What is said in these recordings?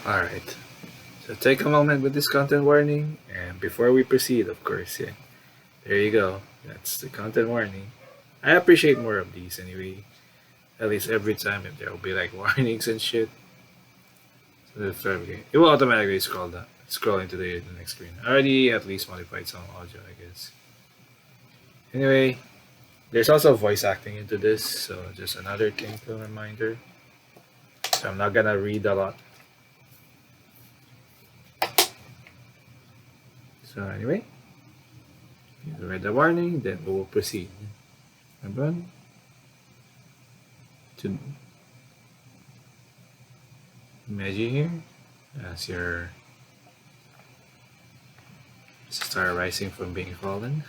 Alright, so take a moment with this content warning, and before we proceed, of course, yeah, there you go. That's the content warning. I appreciate more of these anyway. At least every time if there will be like warnings and shit. So it will automatically scroll into the next screen. I already at least modified some audio, I guess. Anyway, there's also voice acting into this, so just another thing to reminder. So I'm not gonna read a lot. So anyway, you read the warning, then we will proceed. Everyone, to imagine here as your star rising from being fallen.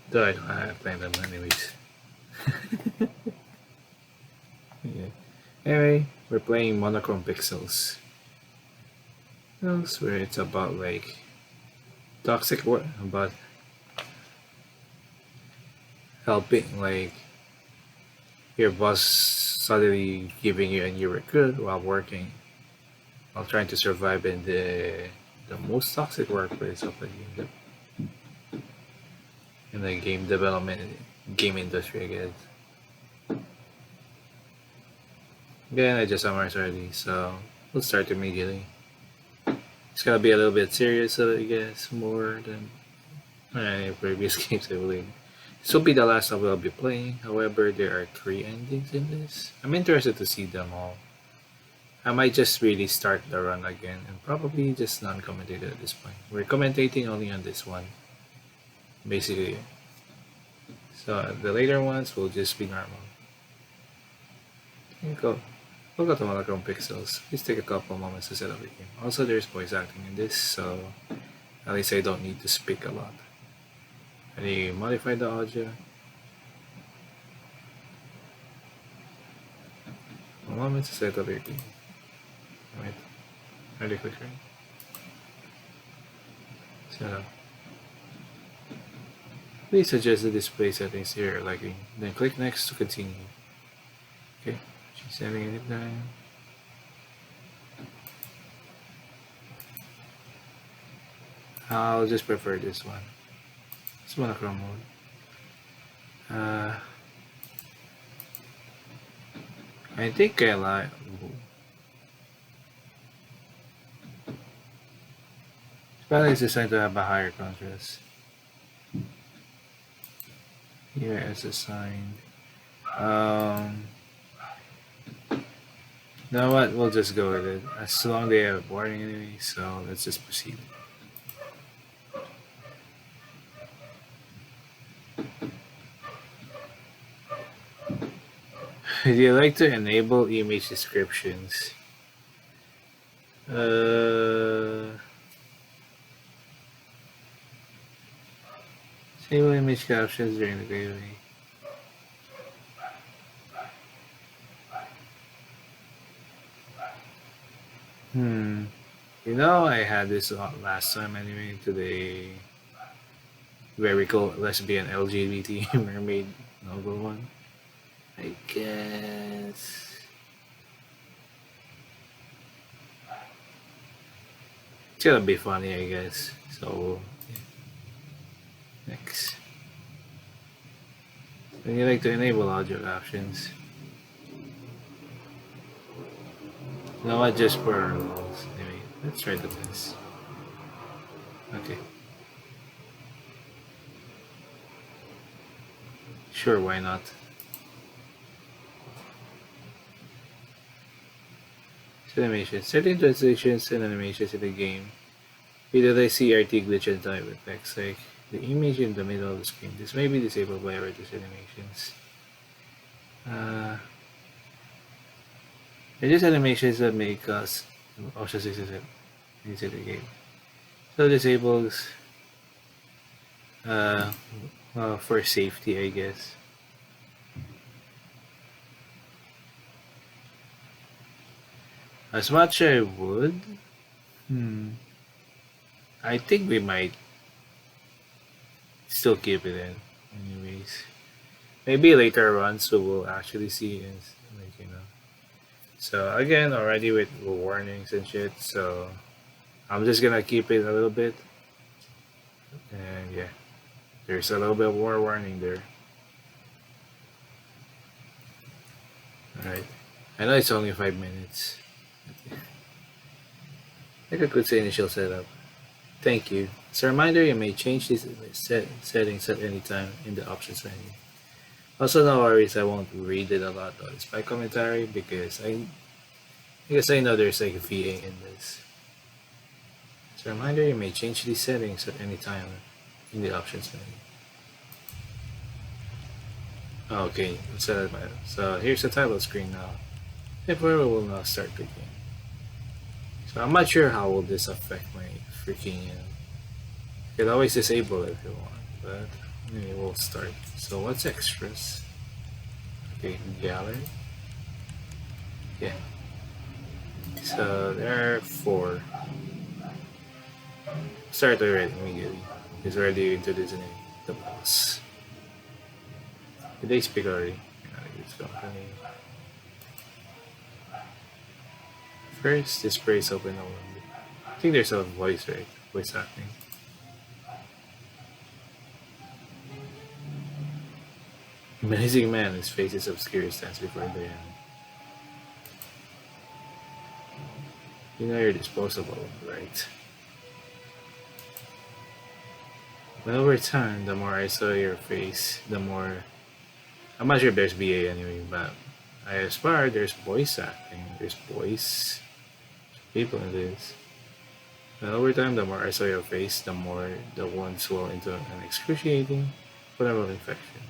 Though I don't have playing them anyways. Yeah. Anyway, we're playing Monochrome Pixels. That's where it's about like toxic work, about helping like your boss suddenly giving you a new recruit while working, while trying to survive in the most toxic workplace of the game, in the game development game industry, I guess. Again, I just summarized already, so we'll start immediately. It's gonna be a little bit serious, I guess, more than my previous games, I believe. This will be the last level I'll be playing. However, there are 3 endings in this. I'm interested to see them all. I might just really start the run again and probably just non-commentate at this point. We're commentating only on this one, basically. So the later ones will just be normal. Here you go. We'll go to Monochrome Pixels. Please take a couple moments to set up the game. Also, there's voice acting in this, so at least I don't need to speak a lot. Already modify the audio. A moment to set up your game. Right. Ready, click right. Set up. Please adjust the display settings here, liking. Then click next to continue. Okay, she's setting it down. I'll just prefer this one. It's monochrome mode. I think I like. Spell is designed to have a higher contrast. Here as assigned. You know what? We'll just go with it. As long as they have warning anyway, so let's just proceed. Do you like to enable image descriptions? Disable image captions during the gameplay. You know, I had this last time anyway to the very cool lesbian LGBT mermaid novel one. I guess it's gonna be funny, I guess. So yeah. Next, when you like to enable audio options, you know what? Just for our rules. Anyway, let's try the test. Okay. Sure, why not? Animations. Certain transitions and animations in the game utilize CRT glitch and time effects, like the image in the middle of the screen. This may be disabled by reduced animations. They're just animations that make us cautious inside the game. So disables for safety, I guess. As much I would. I think we might still keep it in. Anyways. Maybe later on so we'll actually see like, So again, already with warnings and shit. So I'm just gonna keep it a little bit, and yeah, there's a little bit more warning there. All right, I know it's only 5 minutes. Like I could say initial setup. Thank you. As a reminder, you may change these settings at any time in the options menu. Also, no worries, I won't read it a lot on spy commentary because I know there's like a VA in this. As a reminder, you may change these settings at any time in the options menu. Okay, so here's the title screen now. Therefore, we will now start the game. So I'm not sure how will this affect my freaking. You can always disable it if you want, but anyway, we'll start. So what's extras? Okay, gallery. Yeah. So there are 4. Start already immediately. He's already introducing the boss. Did they speak already? It's company. First, this sprays open a window. I think there's a voice, right? Voice happening. Amazing man, his face is obscure, stands before the end. You know you're disposable, right? But over time, the more I saw your face, the more. I'm not sure if there's BA anyway, but I aspire there's voice acting, there's voice people in this. But over time, the more I saw your face, the more the wound swelled into an excruciating, vulnerable infection.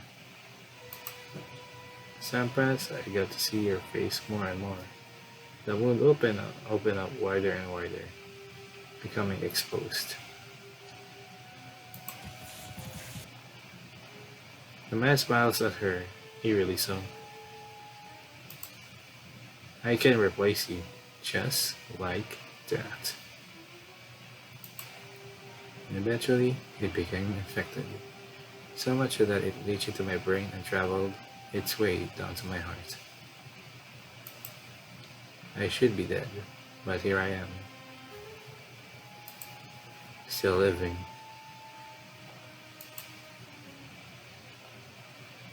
As time passed, I got to see your face more and more. The wound opened up wider and wider, becoming exposed. The man smiles at her, eerily so. I can replace you, just like that. And eventually, it became infected. So much so that it reached into my brain and traveled its way down to my heart. I should be dead, but here I am. Still living.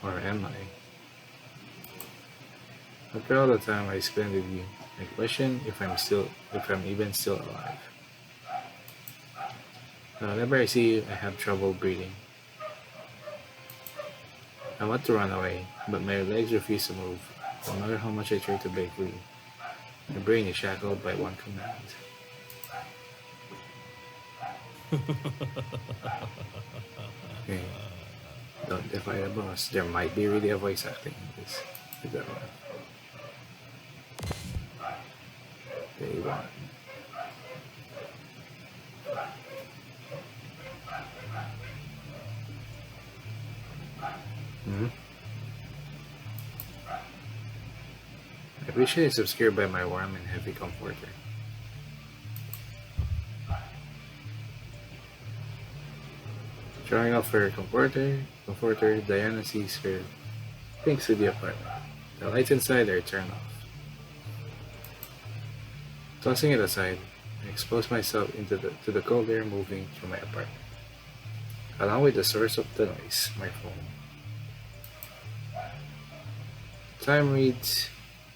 Or am I? After all the time I spent with you, I question if I'm even still alive. Whenever I see you, I have trouble breathing. I want to run away, but my legs refuse to move, no matter how much I try to break free. My brain is shackled by one command. Okay. Don't defy the boss. There might be really a voice acting in this. Is that one? Day 1. I appreciate it's obscured by my warm and heavy comforter. Drawing off her comforter, Diana sees her things to the apartment. The lights inside are turned off. Tossing it aside, I expose myself to the cold air moving through my apartment, along with the source of the noise, my phone. Time reads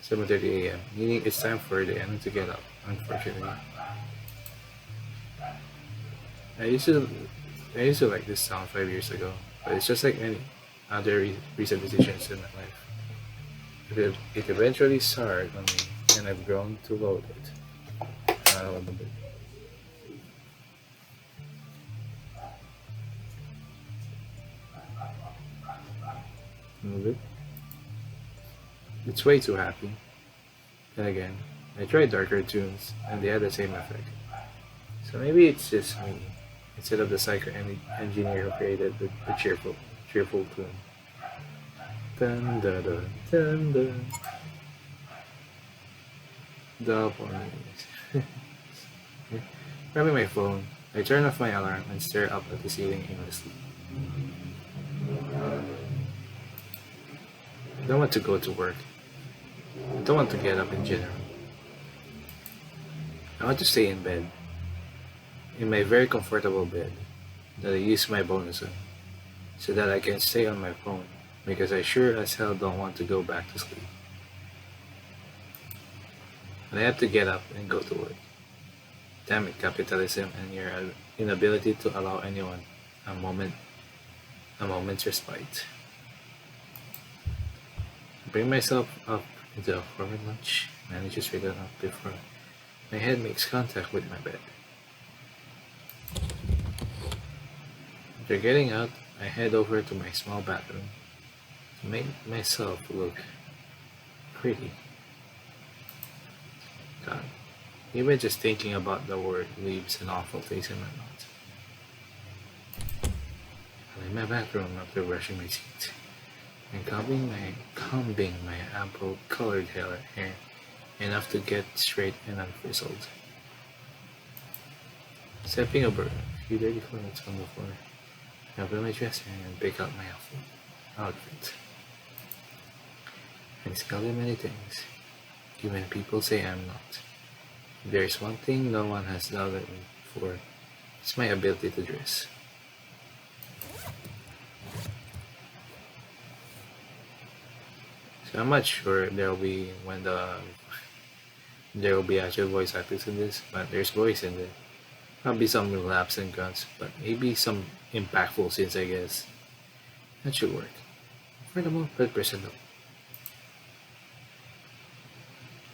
7:30 a.m., meaning it's time for Diana to get up, unfortunately. I used to like this sound 5 years ago, but it's just like many other recent decisions in my life. It eventually started on me, and I've grown to loathe it. A little bit. Move it. It's way too happy. Then again, I tried darker tunes, and they had the same effect. So maybe it's just me, instead of the psycho engineer who created the cheerful tune. Dun dun dun dun dun. Grabbing my phone, I turn off my alarm and stare up at the ceiling aimlessly. I don't want to go to work. don't want to get up in general. I want to stay in bed, in my very comfortable bed that I use my bonus on, so that I can stay on my phone, because I sure as hell don't want to go back to sleep. And I have to get up and go to work. Damn it, capitalism and your inability to allow anyone a moment's respite. Bring myself up into a forward lunge, manage to straighten up before my head makes contact with my bed. After getting out, I head over to my small bathroom to make myself look pretty. God, even just thinking about the word leaves an awful taste in my mouth. I'm in my bathroom after brushing my teeth and combing my ample colored hair enough to get straight and unfrizzled. Stepping over a few dirty clothes on the floor, I open my dresser and pick out my outfit. I'm scalded many things, even people say I'm not. If there's one thing no one has doubted me for, it's my ability to dress. So I'm not sure there will be actual voice actors in this, but there's voice in there. Probably some laps and grunts, but maybe some impactful scenes, I guess. That should work. For the most person though.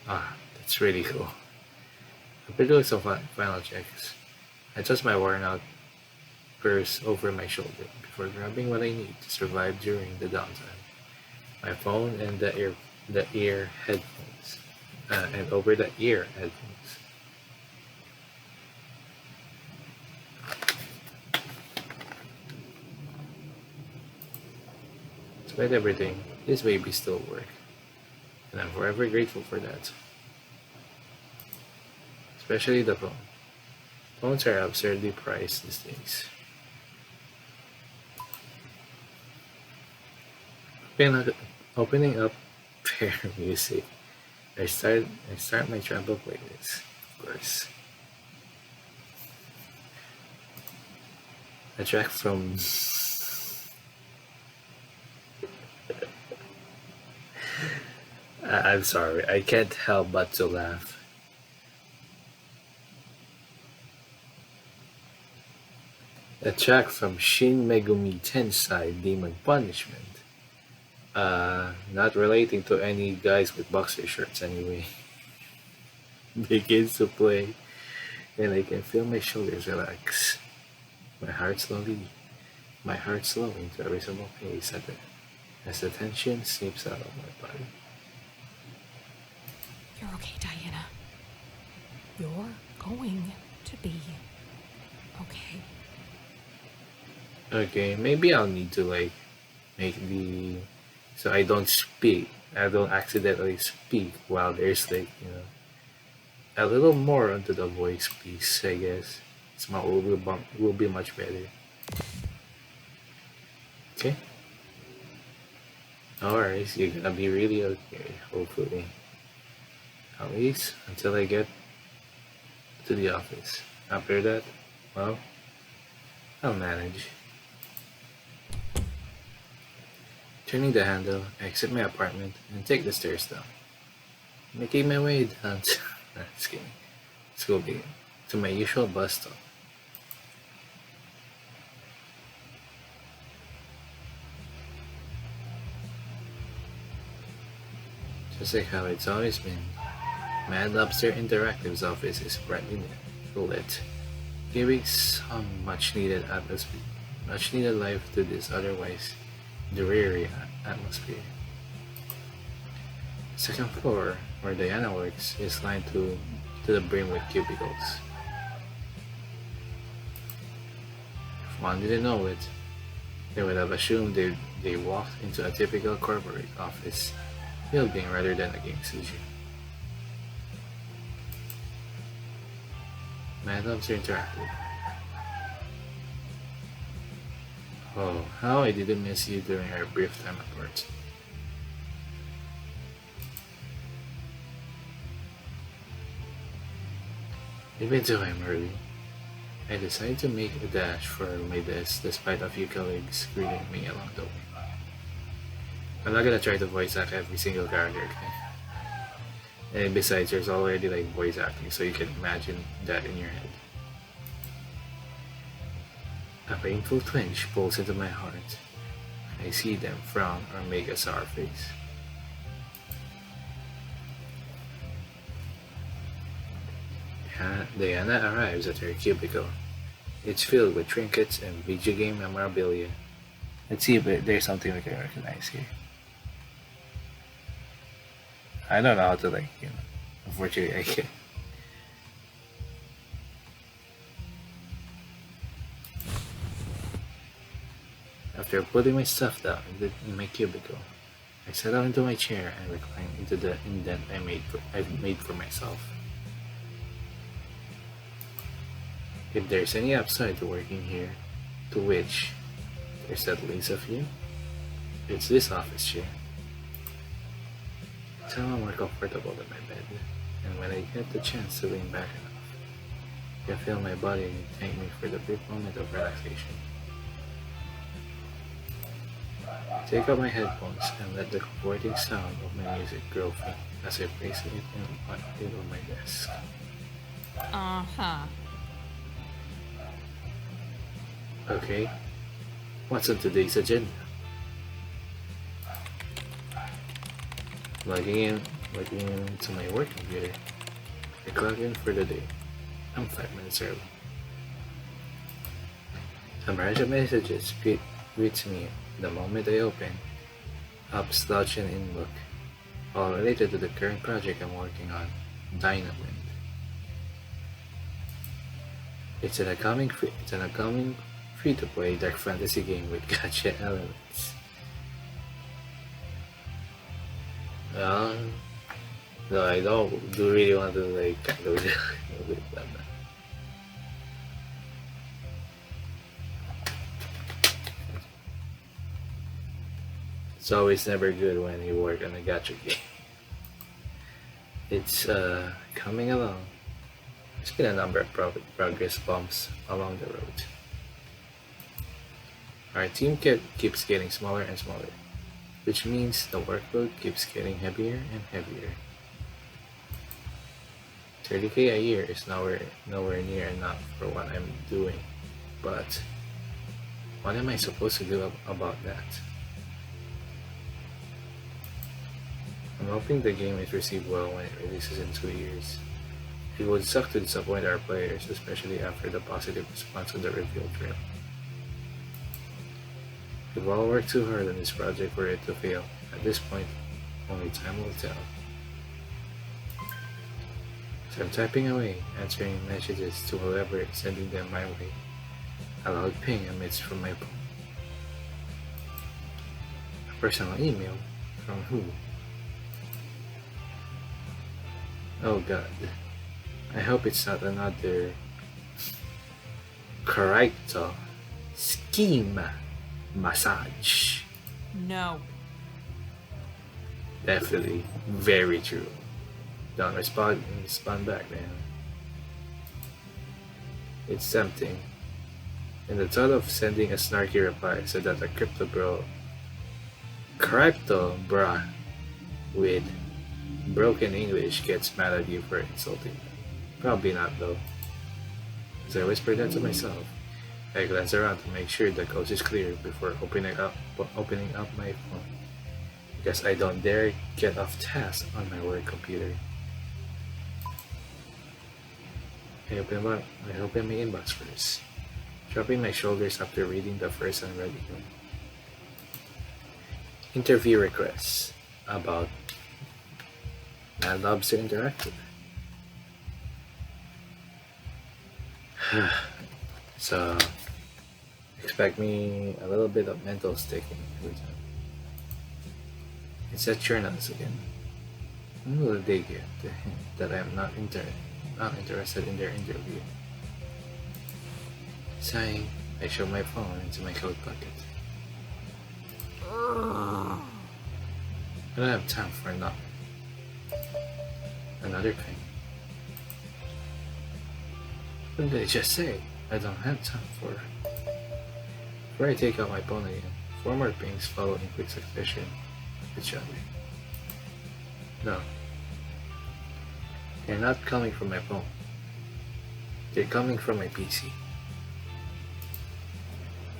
Ah, that's really cool. After doing some final checks, I toss my worn out purse over my shoulder before grabbing what I need to survive during the downtime. My phone and the ear headphones, and over the ear headphones. Despite everything, this baby still works, and I'm forever grateful for that. Especially the phone. Phones are absurdly priced these days. Opening up fair music, I start my travel playlist, of course. A track from I'm sorry, I can't help but to laugh. A track from Shin Megumi Tensei Demon Punishment. Not relating to any guys with boxer shirts anyway. Begins to play, and I can feel my shoulders relax. My heart slowly, my heart slowing to a reasonable pace as the tension seeps out of my body. You're okay, Diana. You're going to be okay. Okay, maybe I'll need to like make so I don't speak. I don't accidentally speak while there's like, a little more onto the voice piece, I guess. Smart will be much better. Okay. Alright, you're gonna be really okay, hopefully. At least until I get to the office. After that, well, I'll manage. Turning the handle, I exit my apartment and take the stairs down. Making my way down to, just kidding, school begin, to my usual bus stop. Just like how it's always been, Mad Lobster Interactive's office is brightly lit, giving some much needed life to this otherwise dreary atmosphere. Second floor, where Diana works, is lined to the brim with cubicles. If one didn't know it, they would have assumed they walked into a typical corporate office building rather than a game studio. Mad Lobster Interactive. Oh, how I didn't miss you during our brief time apart. Even though I'm early, I decide to make a dash for my desk despite a few colleagues greeting me along the way. I'm not gonna try to voice act every single character, okay? And besides, there's already like voice acting, so you can imagine that in your head. A painful twinge pulls into my heart. I see them frown or make a sour face. Diana arrives at her cubicle. It's filled with trinkets and video game memorabilia. Let's see if there's something we can recognize here. I don't know how to unfortunately I can't. After putting my stuff down in my cubicle, I settle into my chair and recline into the indent I've made for myself. If there's any upside to working here, to which there's at least a few, it's this office chair. It's how I'm more comfortable than my bed, and when I get the chance to lean back enough, I can feel my body thank me for the brief moment of relaxation. I take out my headphones and let the comforting sound of my music grow faint as I place it on my desk. Uh-huh. Okay, what's on today's agenda? Logging into my work computer. I clock in for the day. I'm 5 minutes early. A barrage of messages greets me the moment I open up slouching in book, all related to the current project I'm working on, Dynawind. It's an upcoming free-to-play dark fantasy game with gacha elements. No, I don't do really want to kind of that. It's always never good when you work on a gacha game. It's coming along. There's been a number of progress bumps along the road. Our team keeps getting smaller and smaller, which means the workload keeps getting heavier and heavier. 30K a year is nowhere near enough for what I'm doing, but what am I supposed to do about that? I'm hoping the game is received well when it releases in 2 years. It would suck to disappoint our players, especially after the positive response to the reveal trailer. We've all worked too hard on this project for it to fail. At this point, only time will tell. So I'm typing away, answering messages to whoever is sending them my way. A loud ping emits from my phone. A personal email? From who? Oh god. I hope it's not another character scheme massage. No. Definitely very true. Don't respond back, man. It's tempting. And the thought of sending a snarky reply so that a crypto bra with broken English gets mad at you for insulting them. Probably not though. As I whisper that to myself, I glance around to make sure the coast is clear before opening up my phone, because I don't dare get off task on my work computer. I open my inbox first, dropping my shoulders after reading the first unread email. Interview requests about Mad Lobster Interactive. So, expect me a little bit of mental sticking every time. It's that journals again. When will they get the hint that I'm not interested in their interview? Sighing, I shove my phone into my coat pocket. I don't have time for nothing. Another ping. What did I just say? I don't have time for. Before I take out my phone again, four more pings follow in quick succession each other. No, they're not coming from my phone. They're coming from my PC.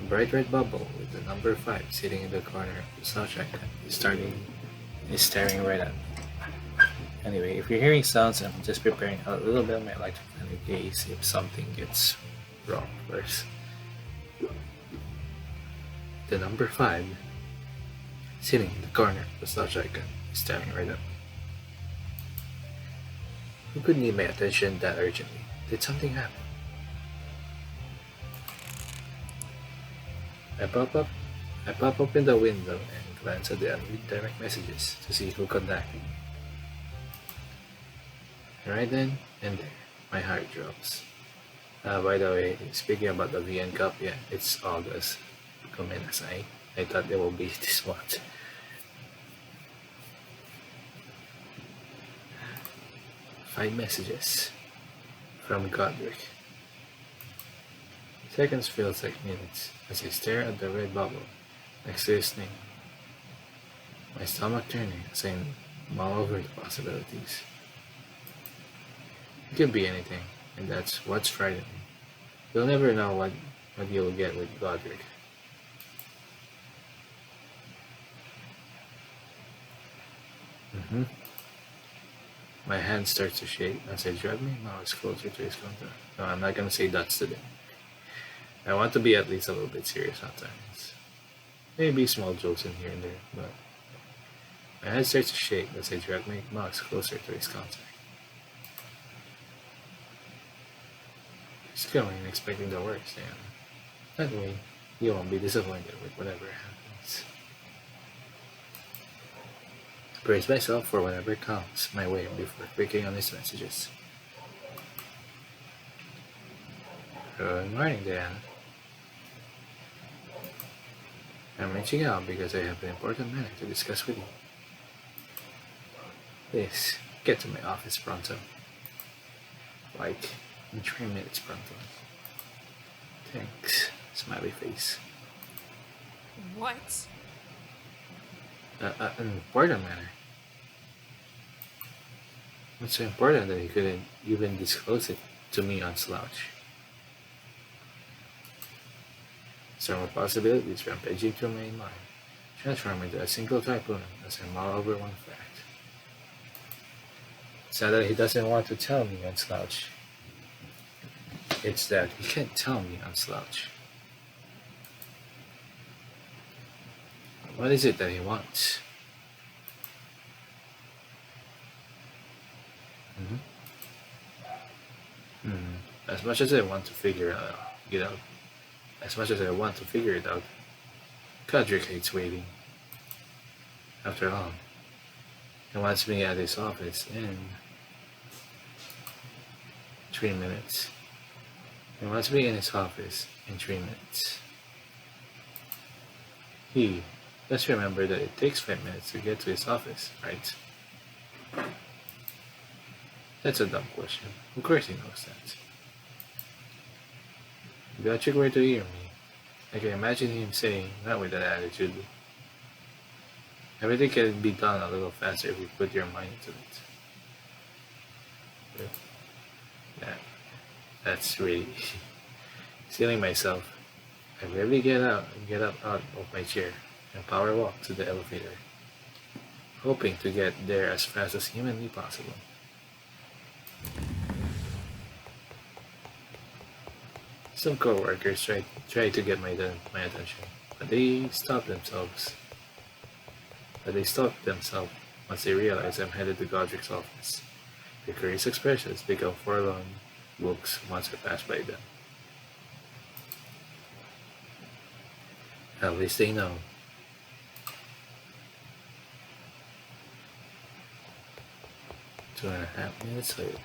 A bright red bubble with the number 5 sitting in the corner of the slouch icon is staring right at me. Anyway, if you're hearing sounds, I'm just preparing a little bit of my electric fan in case if something gets wrong first. The number 5 sitting in the corner of the slouch icon is staring right at me. Who could need my attention that urgently? Did something happen? I pop up in the window and glance at the unread direct messages to see who contacted me. Right then and there, my heart drops. By the way, speaking about the VN Cup, yeah, it's August. Kumenasai. I thought it will be this month. 5 messages from Godric. Seconds feels like minutes as I stare at the red bubble next to his name. My stomach turning as I mull over the possibilities. It could be anything, and that's what's frightening. You'll never know what you'll get with Godric. My hand starts to shake as I drag my mouse closer to his contact. No, I'm not gonna say that's today. I want to be at least a little bit serious sometimes. Maybe small jokes in here and there, but my hand starts to shake as I drag my mouse closer to his contact. He's going expecting the worst, and that way you won't be disappointed with whatever happens. Brace myself for whatever comes my way before clicking on his messages. Good morning, Diana. I'm reaching out because I have an important matter to discuss with you. Please, get to my office pronto. Like, in 3 minutes pronto. Thanks, smiley face. What? An important matter. It's so important that he couldn't even disclose it to me on Slouch. Several possibilities rampaging through my mind, transform into a single typhoon as I mull over one fact. It's not that he doesn't want to tell me on Slouch. It's that he can't tell me on Slouch. What is it that he wants? As much as I want to figure it out, Godric hates waiting. After all, he wants me at his office in 3 minutes. He wants me in his office in 3 minutes. He Let's remember that it takes 5 minutes to get to his office, right? That's a dumb question. Of course he knows that. If Godric were to hear me, I can imagine him saying, not with that attitude, everything can be done a little faster if you put your mind into it. But, yeah, that's really stealing myself. I rarely get up out of my chair and power walk to the elevator, hoping to get there as fast as humanly possible. Some co-workers try to get my attention, but they stop themselves once they realize I'm headed to Godric's office. Their curious expressions become forlorn looks once I pass by them. At least they know. Two and a half minutes later.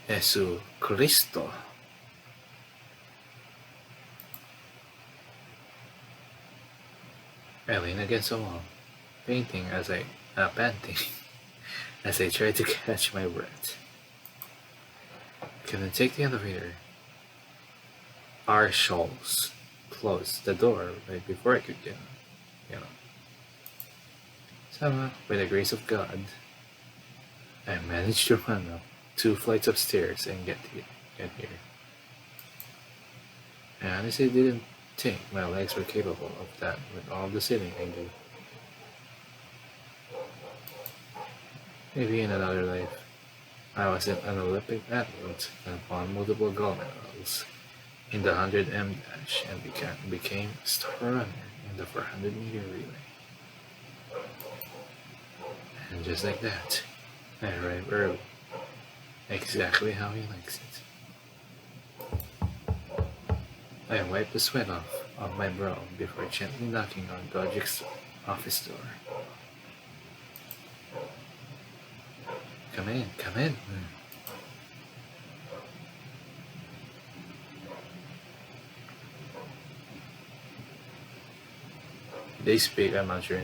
Jesu Cristo. I lean against the wall, panting as I tried to catch my breath. Couldn't take the elevator. Our Scholes closed the door right before I could get on. You know. Somehow, by the grace of God, I managed to run up 2 flights of stairs and get here. I honestly didn't think my legs were capable of that with all the sitting I do. Maybe in another life, I was an Olympic athlete and won multiple gold medals in the 100 dash and became a star runner in the 400-meter relay. And just like that, I arrived early, exactly how he likes it. I wiped the sweat of my brow before gently knocking on Godric's office door. Come in, come in. They speak, I'm not sure.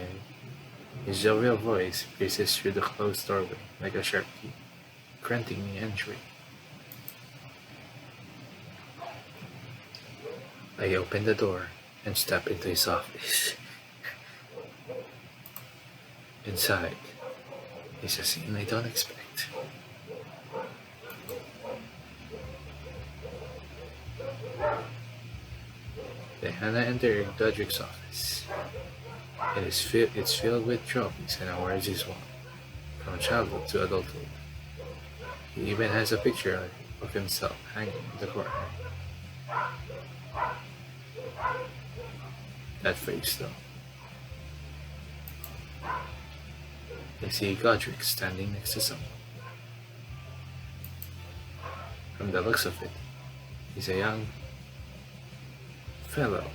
His jovial voice pierces through the closed doorway like a sharp key, granting me entry. I open the door and step into his office. Inside is a scene I don't expect. Diana entered Godric's office. It's filled with trophies and awards he's won, from childhood to adulthood. He even has a picture of himself hanging in the corner. That face, though. I see Godric standing next to someone. From the looks of it, he's a young fellow,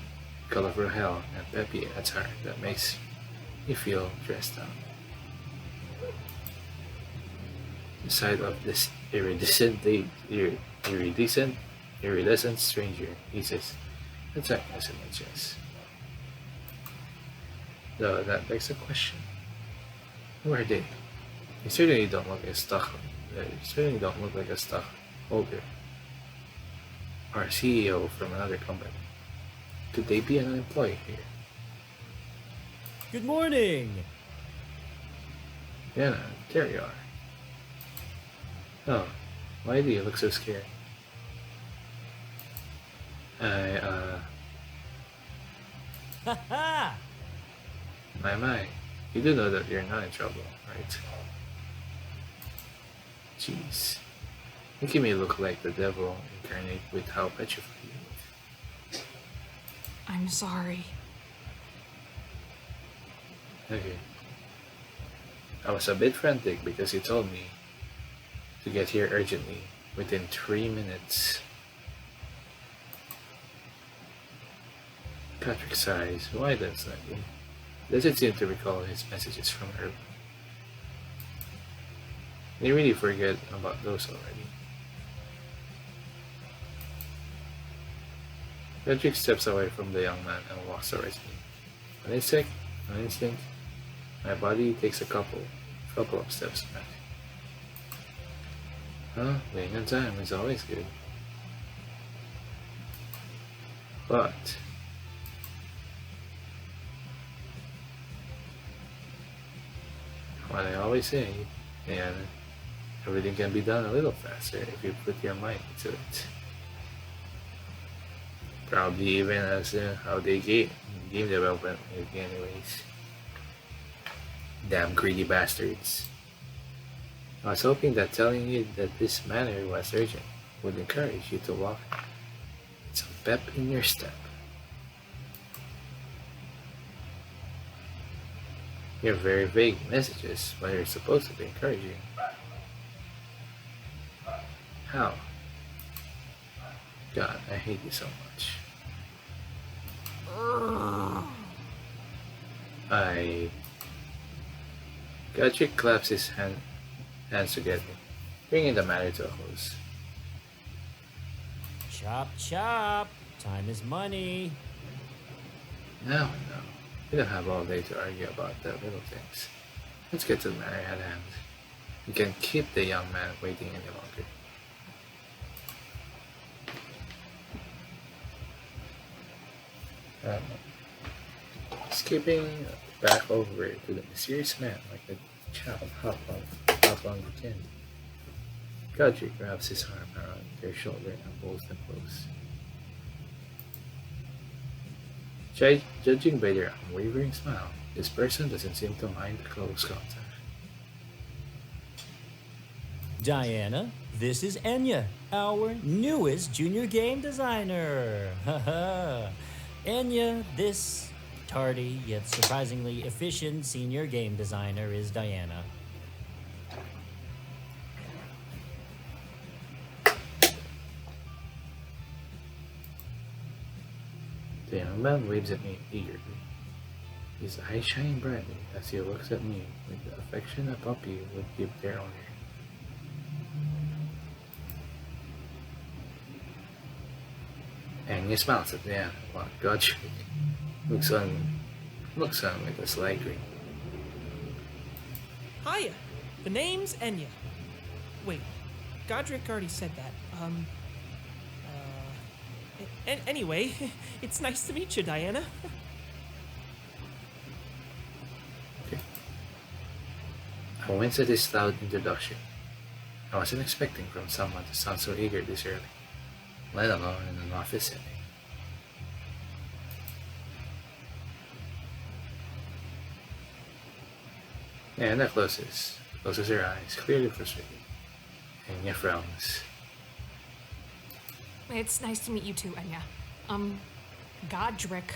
colorful hair and peppy attire that makes me feel dressed up. The sight of this iridescent stranger eases the tightness in my chest. Though that begs a question. Who are they? They certainly don't look like a stockholder or a CEO from another company. Could they be an employee here? Good morning! Yeah, there you are. Oh, why do you look so scared? I, Haha! my, you do know that you're not in trouble, right? Jeez. Making me look like the devil incarnate with how petrified you look. I'm sorry. Okay. I was a bit frantic because you told me to get here urgently within 3 minutes. Patrick sighs, widens slightly. Doesn't seem to recall his messages from earlier. They really forget about those already. Patrick steps away from the young man and walks towards me. An instinct, my body takes a couple of steps back. Being on time is always good. But what I always say, and everything can be done a little faster if you put your mind into it. Probably even as how they game development anyways. Damn greedy bastards. I was hoping that telling you that this matter was urgent would encourage you to walk some pep in your step. Your very vague messages, but you're supposed to be encouraging. How? God, I hate you so much. I. Godric claps his hands together, bringing the matter to a close. Chop chop! Time is money. No, we don't have all day to argue about the little things. Let's get to the matter at hand. You can keep the young man waiting any longer. Um, Skipping back over to the mysterious man like a child hop on the candy. Godric wraps his arm around their shoulder and pulls them close. Judging by their unwavering smile, this person doesn't seem to mind close contact. Diana, this is Enya, our newest junior game designer. Haha. Enya, this tardy yet surprisingly efficient senior game designer is Diana. The young man waves at me eagerly. His eyes shine brightly as he looks at me with the affection a puppy would give their owner. And he smiles at Diana while Godric looks on with a slight grin. Hiya. The name's Enya. Wait, Godric already said that. Anyway, it's nice to meet you, Diana. Okay. I winced at this loud introduction. I wasn't expecting from someone to sound so eager this early, let alone in an office setting. Anna closes her eyes, clearly frustrated. Enya frowns. It's nice to meet you too, Enya. Godric,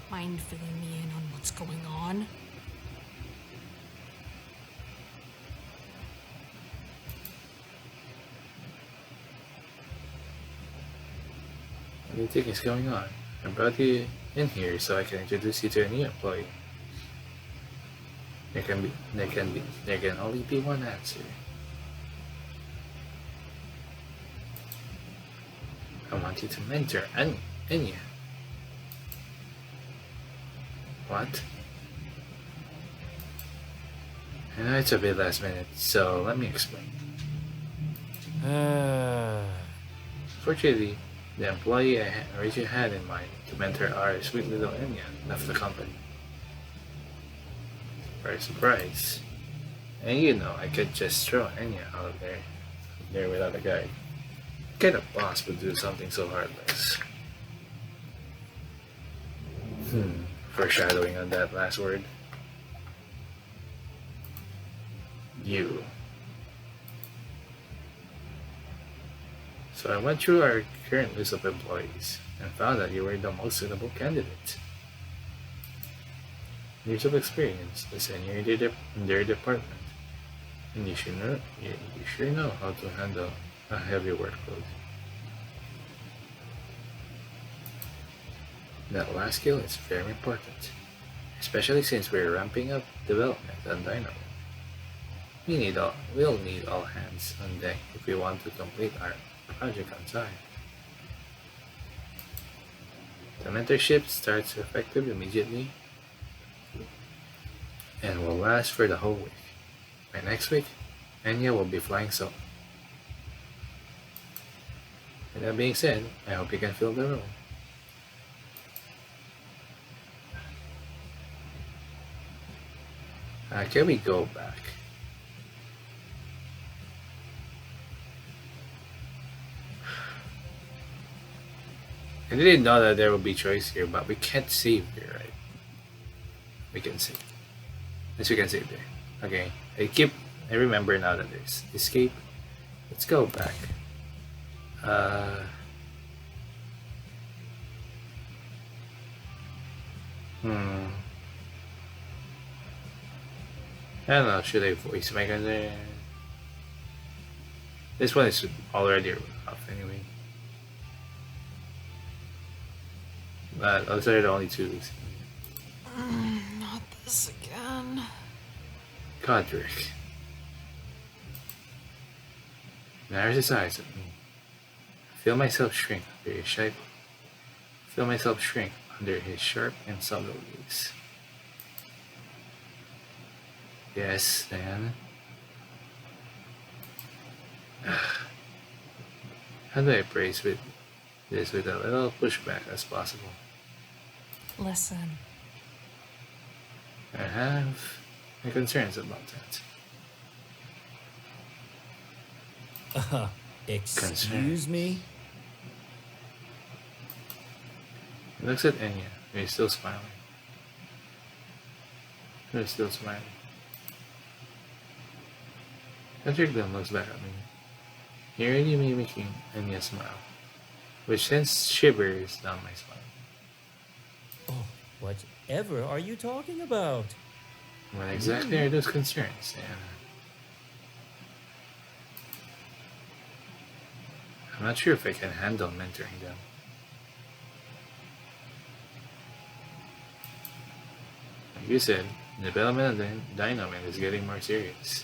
mind filling me in on what's going on? What do you think is going on? I brought you in here so I can introduce you to a new employee. There can only be one answer. I want you to mentor Enya. What? I know it's a bit last minute, so let me explain. Fortunately, the employee I originally had in mind to mentor our sweet little Enya left the company. Surprise, surprise. And you know, I could just throw Enya out of there without a guide. What kind of boss would do something so heartless? Foreshadowing on that last word. You. So I went through our current list of employees and found that you were the most suitable candidate. Years of experience, the senior in their department, and you sure know how to handle a heavy workload. That last skill is very important, especially since we're ramping up development on Dynamo. We'll need all hands on deck if we want to complete our project on time. The mentorship starts effective immediately and will last for the whole week. By next week, Enya will be flying solo. With that being said, I hope you can fill the role. Can we go back? I didn't know that there would be choice here, but we can't save here, right? We can save. Yes, we can save there. Okay, I remember now that there's escape. Let's go back. I don't know, should I voice my gun? This one is already rough anyway. But those are the only two. Not this again. Godric. Narrows his eyes at me. I feel myself shrink under his sharp and subtle gaze. Yes, Diana. How do I praise with this with a little pushback as possible? Listen, I have my concerns about that. Excuse Concerns. me? He looks at Enya. He's still smiling. He's still smiling. Godric then looks back at me. He already mimicking Enya's smile, which sends shivers down my spine. Oh, whatever are you talking about? What exactly are those concerns? And I'm not sure if I can handle mentoring them. Like you said, the development of the Dynamite is getting more serious.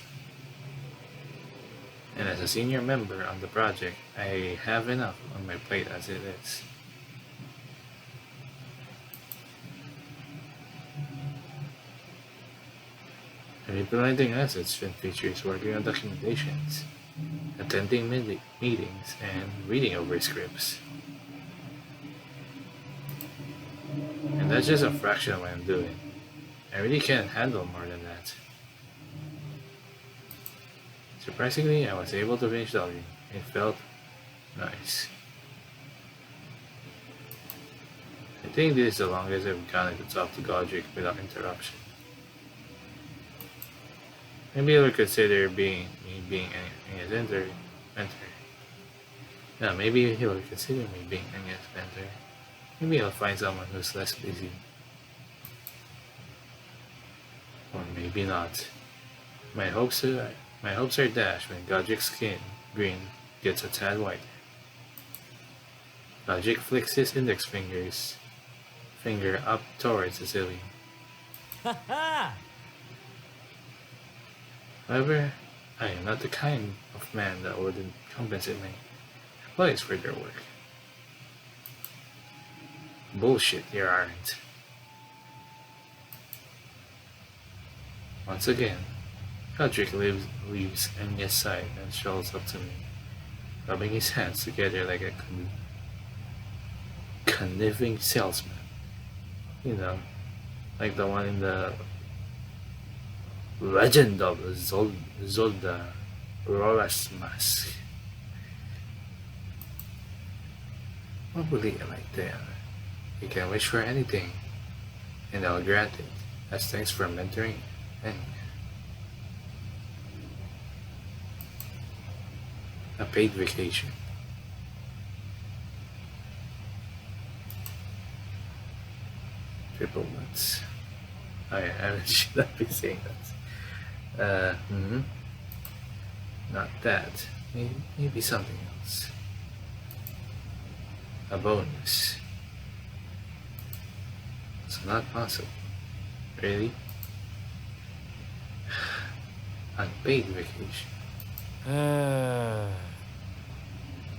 And as a senior member on the project, I have enough on my plate as it is. Implementing assets features working on documentations, attending meetings, and reading over scripts. And that's just a fraction of what I'm doing. I really can't handle more than that. Surprisingly, I was able to finish logging. It felt nice. I think this is the longest I've gone to talk to Godric without interruption. Maybe he'll consider me being Enya's mentor. Yeah, maybe he'll consider me being Enya's mentor. Maybe I'll find someone who's less busy. Or maybe not. My hopes are dashed when Godric's skin green gets a tad whiter. Godric flicks his index finger up towards the ceiling. Ha ha! However, I am not the kind of man that wouldn't compensate my employees for their work. Bullshit, you aren't. Once again, Godric leaves Enya's side and strolls up to me, rubbing his hands together like a conniving salesman. You know, like the one in the Legend of Zolda Rora's Mask. What will you like there? You can wish for anything, and I'll grant it, as thanks for mentoring Enya. A paid vacation. Triple nuts. I should not be saying that. Not that. Maybe something else. A bonus. It's not possible. Really? Unpaid vacation.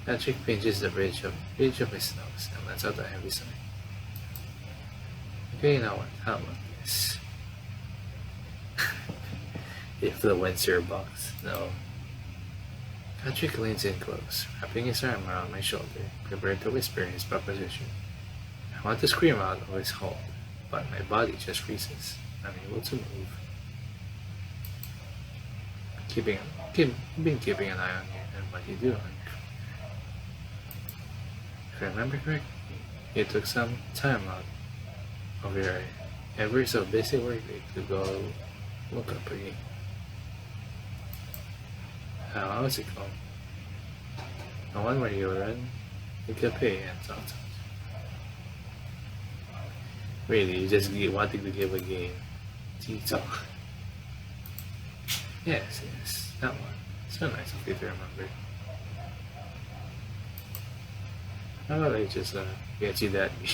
Patrick pinches the bridge of his nose and lets out a heavy sigh. Okay, now what? How about this? Influencer box. No. Patrick leans in close, wrapping his arm around my shoulder, prepared to whisper his proposition. I want to scream out of his hold, but my body just freezes, unable to move. Been keeping an eye on you and what you do. If I remember correctly, you took some time out of your ever so busy workday to go look up again. How was it called? The one where you run the cafe and talk. Really, you just wanting to give a game. TikTok. Yes, that one. So nice of you to remember. How about I just get you that game?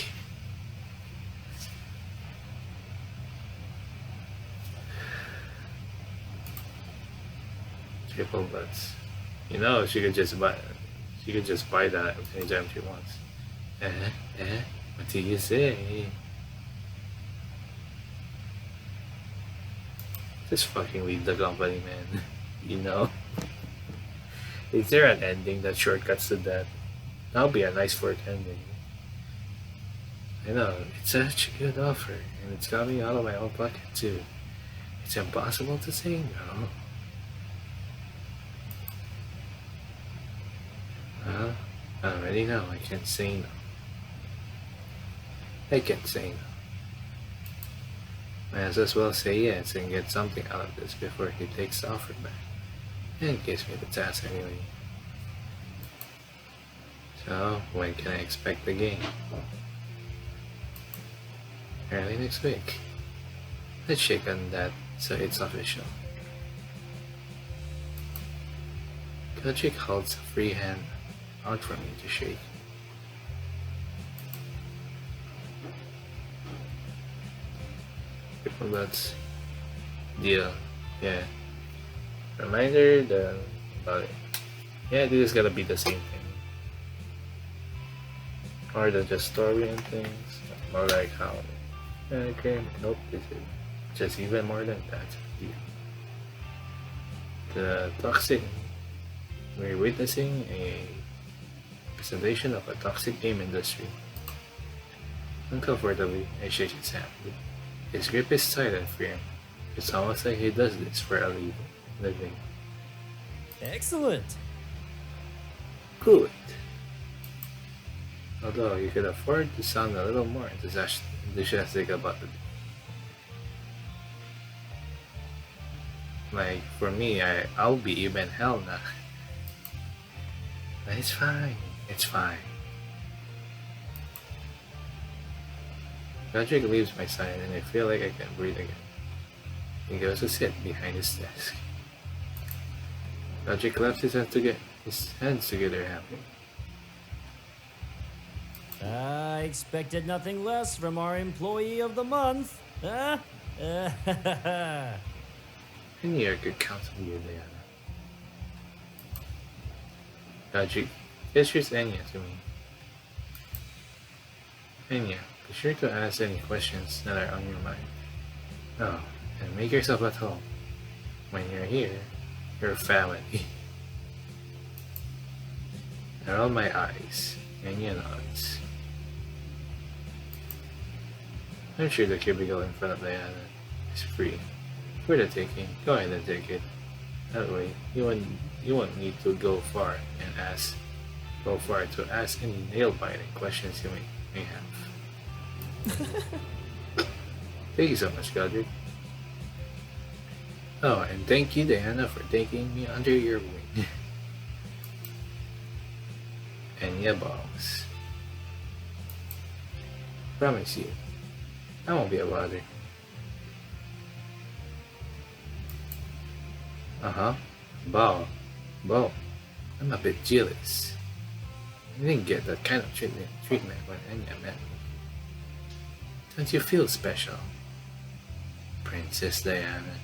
Triple butts. You know, she could just buy that anytime she wants. What do you say? Just fucking leave the company, man. You know? Is there an ending that shortcuts to that? That'll be a nice fourth ending. I know, it's such a good offer, and it's got me out of my own pocket too. It's impossible to say no. I already know I can't say no. I can't say no. Might as well say yes and get something out of this before he takes the offer back and gives me the task anyway. So, when can I expect the game? Early next week. Let's shake on that so it's official. Godric holds a free hand out for me to shake. Triple dots. Deal. Yeah. Reminder that about it. Yeah, this is gonna be the same thing. Or than just story and things. More like how. Okay, nope, this is just even more than that. Deal. The toxic. We're witnessing a presentation of a toxic game industry. Uncomfortably, I shake his hand. His grip is tight and firm. It's almost like he does this for a living. Excellent. Good. Although you could afford to sound a little more enthusiastic about it. Like, for me, I'll be even hell now. But it's fine. It's fine. Godric leaves my side and I feel like I can breathe again. He goes to sit behind his desk. Godric claps his hands together happy. I expected nothing less from our employee of the month. Huh? I knew I could count on you, Diana. Godric gestures Enya to me. Enya, be sure to ask any questions that are on your mind. Oh, and make yourself at home. When you're here, you're family. I roll my eyes. Enya nods. I'm sure the cubicle in front of Diana is free. For the taking, go ahead and take it. That way, you won't need to go far to ask any nail-biting questions you may have. Thank you so much, Godric. Oh, and thank you, Diana, for taking me under your wing. Enya bows. Promise you, I won't be a bother. Bow. I'm a bit jealous. I didn't get that kind of treatment when Enya met me. Don't you feel special, Princess Diana?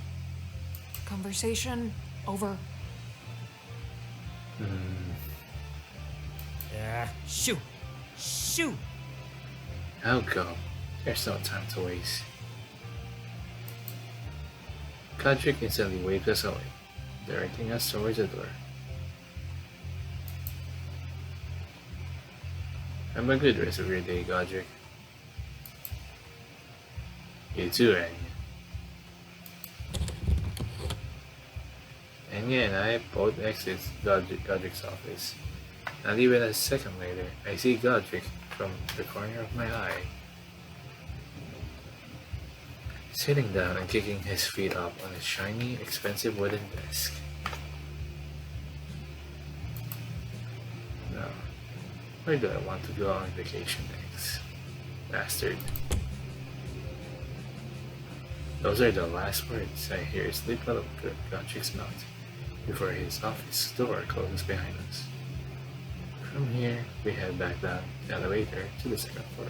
Conversation over. Shoo! Shoo! I'll go. There's no time to waste. Godric instantly waves us away, directing us towards the door. Have a good rest of your day, Godric. You too, Enya. Enya and I both exit Godric's office. Not even a second later, I see Godric from the corner of my eye, sitting down and kicking his feet up on his shiny, expensive wooden desk. Now, where do I want to go on vacation next? Bastard. Those are the last words I hear slip out of Godric's mouth before his office door closes behind us. From here, we head back down the elevator to the second floor.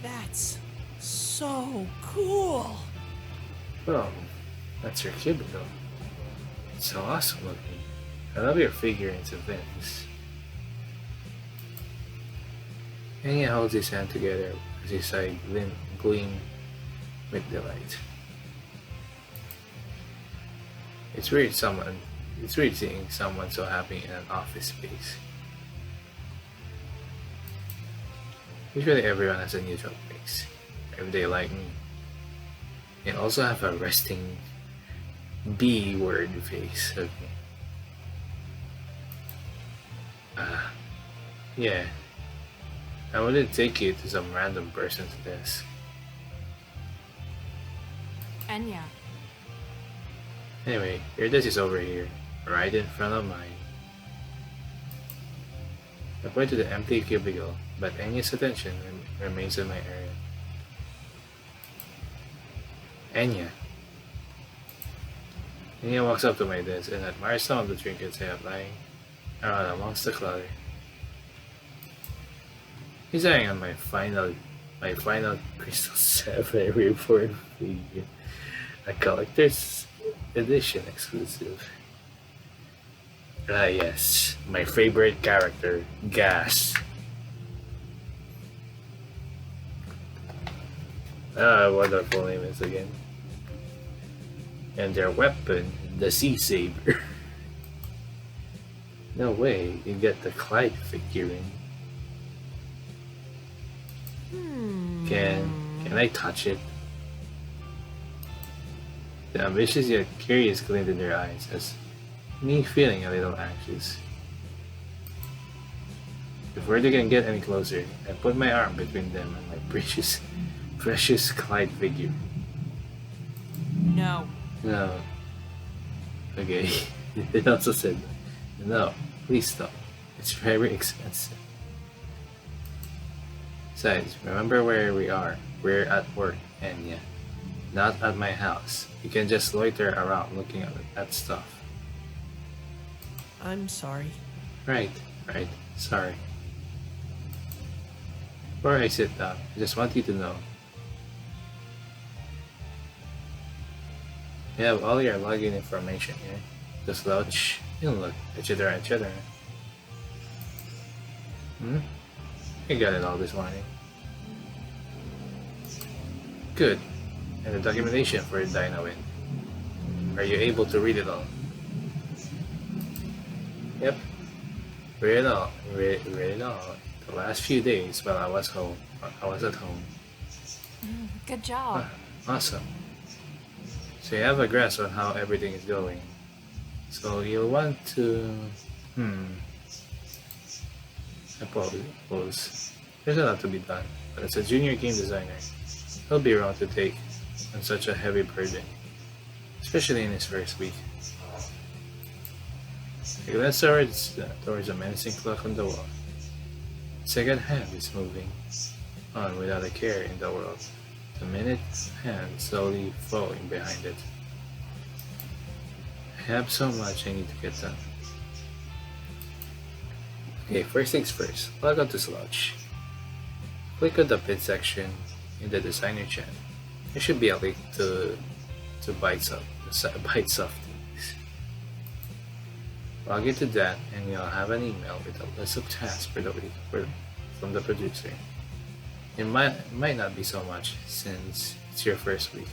That's so cool. Well, that's your cubicle. It's so awesome looking. I love your figurines and things. Enya holds his hand together as his eyes gleam with delight. It's weird It's weird seeing someone so happy in an office space. Usually everyone has a neutral face, if they like me. They also have a resting B word face. Okay. Yeah. I wouldn't take you to some random person's desk. Enya. Anyway, your desk is over here, right in front of mine. I point to the empty cubicle, but Enya's attention remains in my area. Enya. Enya walks up to my desk and admires some of the trinkets I have lying around amongst the clutter. He's eyeing on my final Crystal 7 reborn figure, a collector's edition exclusive. Ah yes, my favorite character, Gas. Ah, wonderful name is again. And their weapon, the Sea Saber. No way, you get the Clyde figurine. Can I touch it? The ambitious yet curious glint in their eyes has me feeling a little anxious. Before they can get any closer, I put my arm between them and my precious Clyde figure. No. No. Okay. It also said, no, please stop. It's very expensive. Besides, remember where we are. We're at work, Enya. Not at my house. You can just loiter around looking at stuff. I'm sorry. Right, sorry. Before I sit down, I just want you to know. You have all your login information here. Just slouch, you'll look, etc. I got it all this morning. Good. And the documentation for DynoWin. Are you able to read it all? Yep. Read it all. The last few days while I was at home. Good job. Awesome. So you have a grasp on how everything is going. So you'll want to... I suppose. There's a lot to be done, but as a junior game designer, he'll be wrong to take on such a heavy burden, especially in his first week. He glanced towards a menacing clock on the wall. Second hand is moving on without a care in the world, the minute hand slowly following behind it. I have so much I need to get done. Okay, first things first, log on to Slouch. Click on the pin section in the designer chat. There should be a link to Bites of things. Log into that and you'll have an email with a list of tasks for the week from the producer. It might not be so much since it's your first week.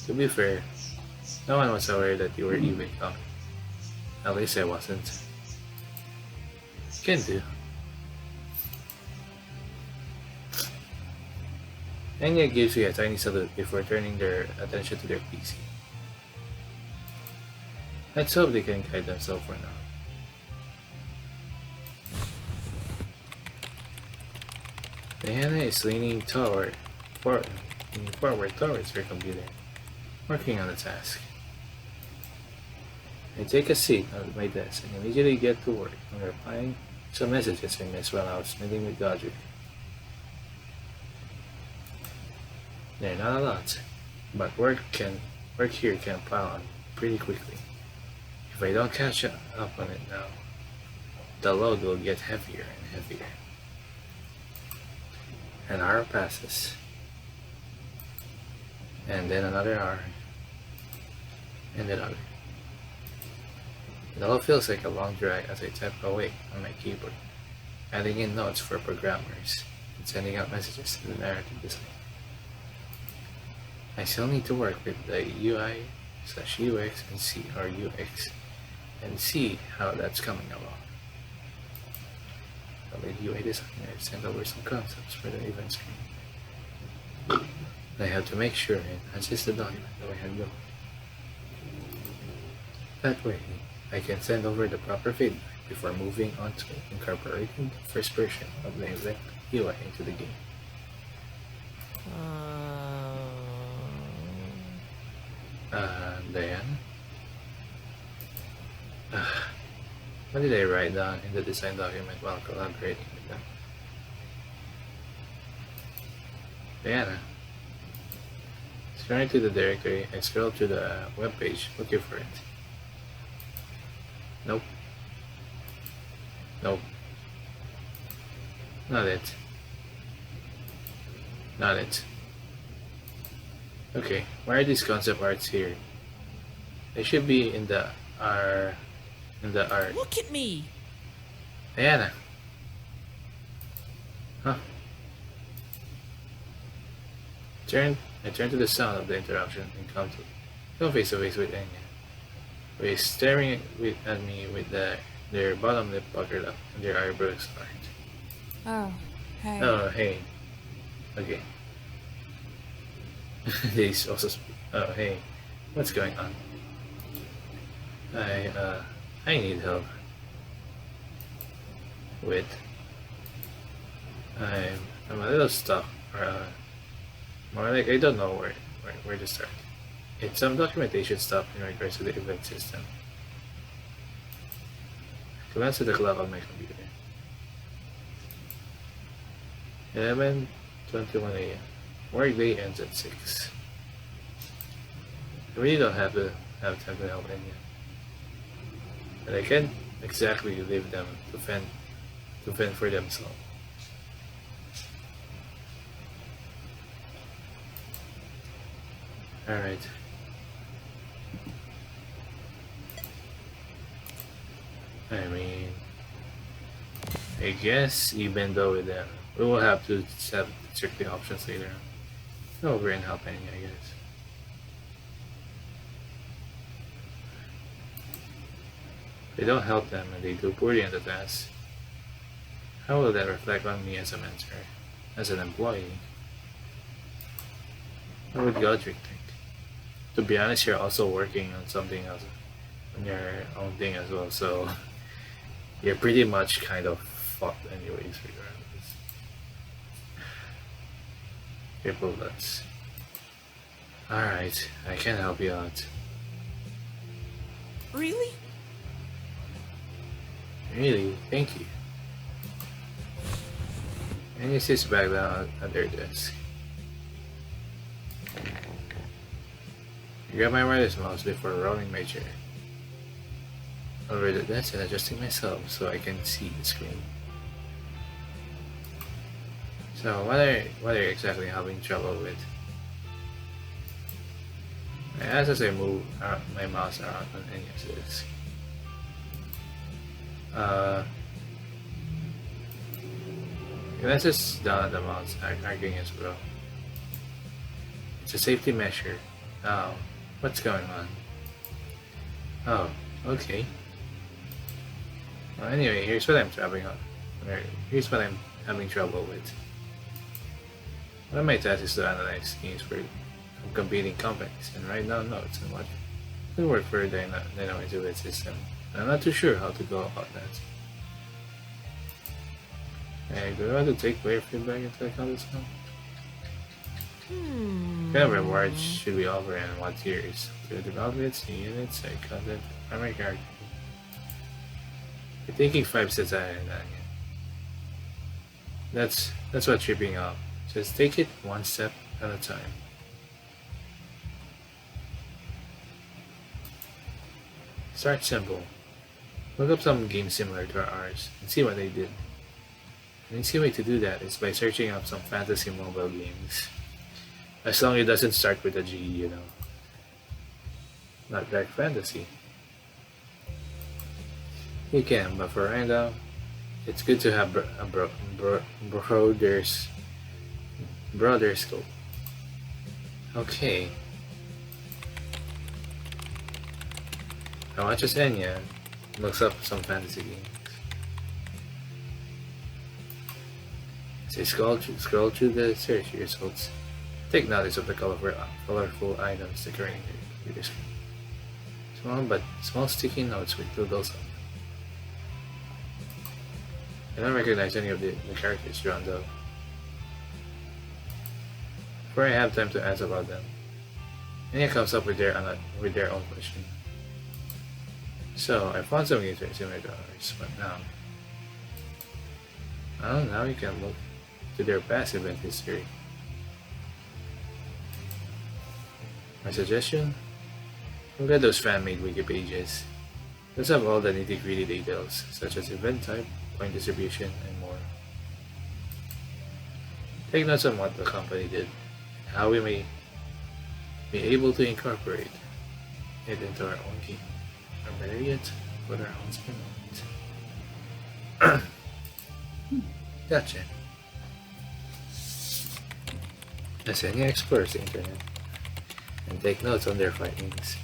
To be fair, no one was aware that you were even up. At least I wasn't. Can do. Enya gives you a tiny salute before turning their attention to their PC. Let's hope they can guide themselves for now. Diana is leaning forward towards her computer, working on the task. I take a seat at my desk and immediately get to work on replying some messages I missed while I was meeting with Godric. They're not a lot, but work here can pile on pretty quickly. If I don't catch up on it now, the load will get heavier and heavier. An hour passes, and then another hour, and another. It all feels like a long drag as I type away on my keyboard, adding in notes for programmers and sending out messages to the narrative design. I still need to work with the UI /ux and see or ux and see how that's coming along. The lady UI designer sent over some concepts for the event screen. I have to make sure and assist the document that I have going. That way, I can send over the proper feedback before moving on to incorporating the first version of the event UI into the game. Diana? What did I write down in the design document while collaborating with them? Diana. Turn to the directory and scroll to the web page looking for it. Nope. Nope. Not it. Not it. Okay, why are these concept arts here? They should be in the art. Look at me! Diana. Huh. I turn to the sound of the interruption and come face to face with Enya, who is staring at me with their bottom lip puckered up and their eyebrows arched. Oh, hey. Oh, hey. Okay. They also speak. Oh, hey. What's going on? I need help. With. I'm a little stuck, or more like I don't know where to start. It's some documentation stuff in regards to the event system. I glance at the clock on my computer. 11:21 a.m. Workday ends at 6. I really don't have time to help Enya. But I can't exactly leave them to fend for themselves. Alright. I mean, I guess even though with them, we will have to check the options later on. Go over and help Enya, I guess. If they don't help them and they do poorly on the task, how will that reflect on me as a mentor, as an employee? What would Godric think? To be honest, you're also working on something else, on your own thing as well, so you're pretty much kind of fucked anyways, regardless. Triple nuts. Alright, I can help you out. Really? Really? Thank you. And he sits back down at their desk. I grab my wireless mouse before rolling my chair over the desk and adjusting myself so I can see the screen. So what are you exactly having trouble with? I ask as I move my mouse around on Enya's desk. Glances down at the mouse, arguing as well. It's a safety measure. Oh, what's going on? Oh, okay. Well, anyway, here's what I'm Here's what I'm having trouble with. One of my tasks is to analyze schemes for competing companies and write down notes on what could work for the NaNoRenO system. I'm not too sure how to go about that. Do I want to take player feedback into account as well? What kind of rewards should we offer and what tiers? To developments, new units, side content, primary character. You're thinking 5 steps ahead, Anya. That's what's tripping up. Just take it one step at a time. Start simple. Look up some games similar to ours and see what they did. An easy way to do that is by searching up some fantasy mobile games. As long as it doesn't start with a G, you know. Not dark fantasy. You can, but for right now, it's good to have a broader scope. Okay. I watches Enya looks up some fantasy games. As I scroll through the search results, take notice of the colorful items decorating the computer screen. Small sticky notes with doodles on them. I don't recognize any of the characters drawn though. Before I have time to ask about them, Enya comes up with their own question. So I found some games very similar to ours, but now you can look to their past event history. My suggestion? Look at those fan-made wiki pages. Those have all the nitty-gritty details, such as event type, point distribution, and more. Take notes on what the company did, and how we may be able to incorporate it into our own game. Or better yet, put our own spin on it. Gotcha. As Enya explores the internet and take notes on their findings,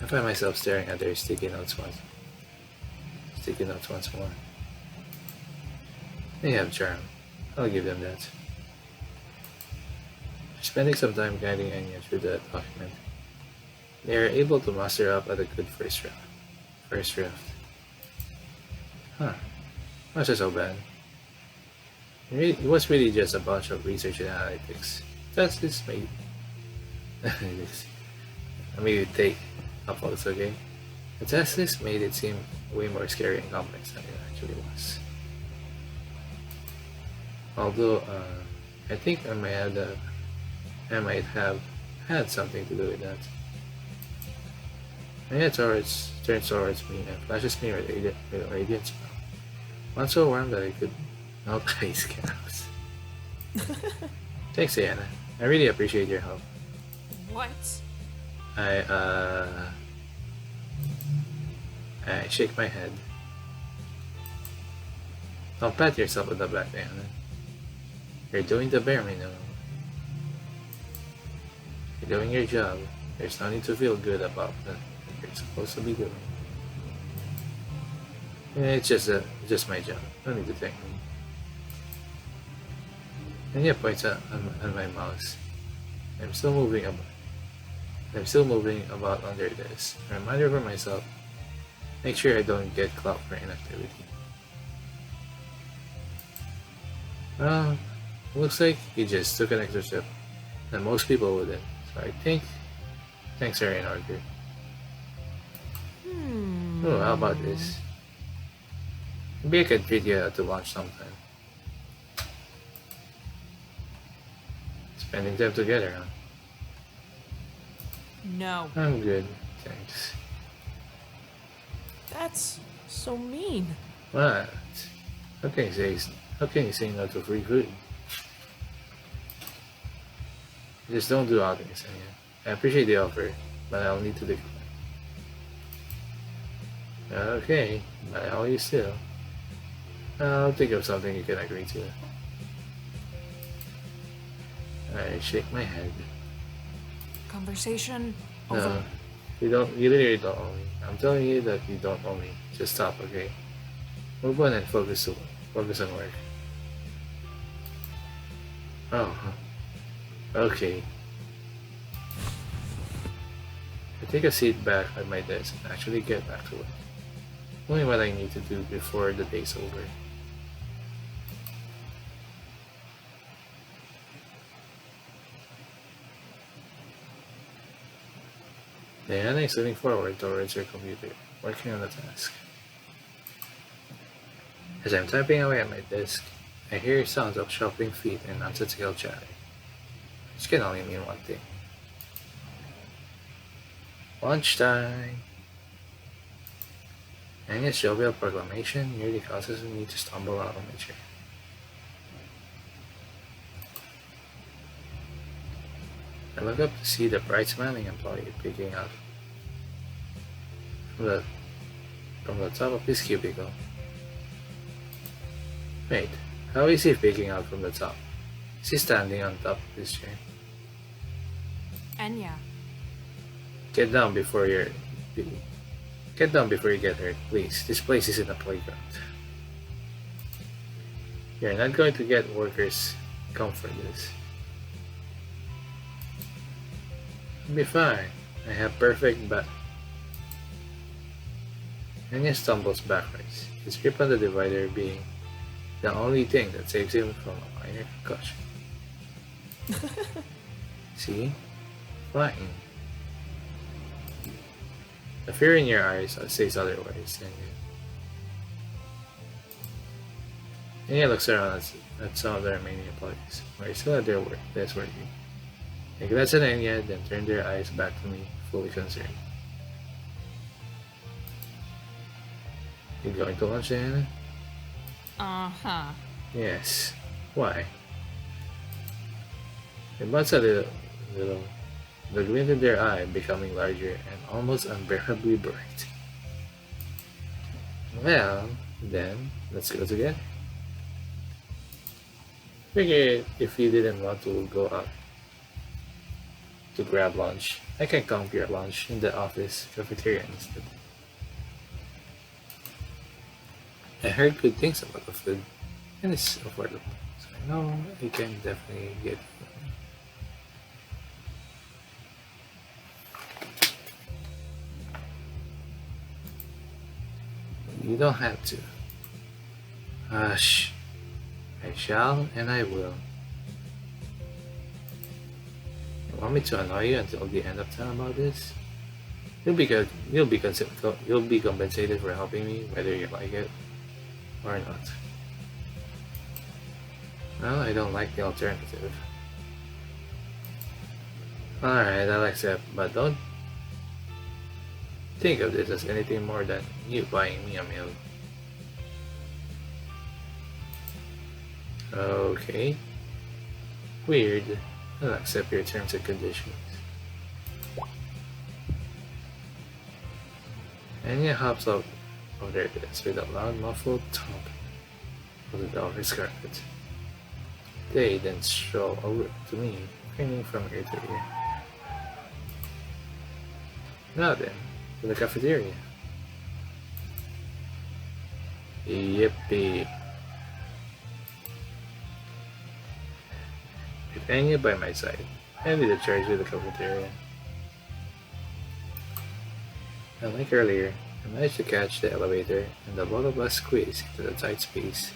I find myself staring at their sticky notes once more. They have charm. I'll give them that. Spending some time guiding Enya through the document, they are able to muster up at a good first draft. Huh. Not so bad. It was really just a bunch of research and analytics. That's this made. I made it take uploads, okay? The test list made it seem way more scary and complex than it actually was. Although, I think I might have had something to do with that. Enya turns towards me and flashes me with a radiant smile. One so warm that I could melt ice cubes. Thanks, Diana. I really appreciate your help. What? I shake my head. Don't pat yourself on the back, Diana. You're doing the bare minimum. You're doing your job. There's no need to feel good about that you're supposed to be doing. It's just my job. No need to thank me. Enya points on my mouse. I'm still moving about under this. A reminder for myself. Make sure I don't get clocked for inactivity. Well, looks like he just took an extra step, and most people wouldn't. So I think thanks are in order. Oh, how about this? Maybe I can treat you to lunch sometime. Spending time together, huh? No. I'm good, thanks. That's so mean. What? How can you say no to free food? Just don't do outings, Enya. I appreciate the offer, but I'll need to decline. Okay, but how are you still? I'll think of something you can agree to. I shake my head. Conversation No, over. you literally don't owe me. I'm telling you that you don't owe me. Just stop, okay? Move on and focus on work. Oh, okay. I take a seat back at my desk and actually get back to work. Only what I need to do before the day's over. Diana is leaning forward towards her computer, working on the task. As I'm typing away at my desk, I hear sounds of shuffling feet and nonsensical chatter, which can only mean one thing. Lunchtime! Enya's jovial proclamation nearly causes me to stumble out of my chair. I look up to see the bright smiling employee peeking out from the top of his cubicle. Wait, how is he peeking out from the top? Is he standing on top of his chair? Enya. Get down before Get down before you get hurt, please. This place isn't a playground. You're not going to get workers come for this. You'll be fine. I have perfect back. Enya stumbles backwards, his grip on the divider being the only thing that saves him from a minor concussion. See? Flying. The fear in your eyes says otherwise. Enya looks around at some of the remaining employees, who are still at their work, desk working. They glance at Enya, then turn their eyes back to me, fully concerned. You going to lunch, Anna? Uh-huh. Yes. Why? It buds a little, the glint in their eye becoming larger and almost unbearably bright. Well, then, let's go together. Figured if you didn't want to go out to grab lunch, I can come your lunch in the office cafeteria instead. I heard good things about the food, and it's affordable, so I know I can definitely get it. You don't have to. Hush. I shall and I will. You want me to annoy you until the end of time about this? You'll be compensated for helping me, whether you like it or not. Well, I don't like the alternative. Alright, I'll accept, but don't think of this as anything more than you buying me a meal. Okay. Weird. I'll accept your terms and conditions. Enya hops up of their desk with a loud muffled thump of the office carpet. They then stroll over to me, grinning from ear to ear. Now then, to the cafeteria. Yippee. With Enya by my side, I lead the charge to the cafeteria. Unlike earlier, I managed to catch the elevator and the both of us squeezed into the tight space,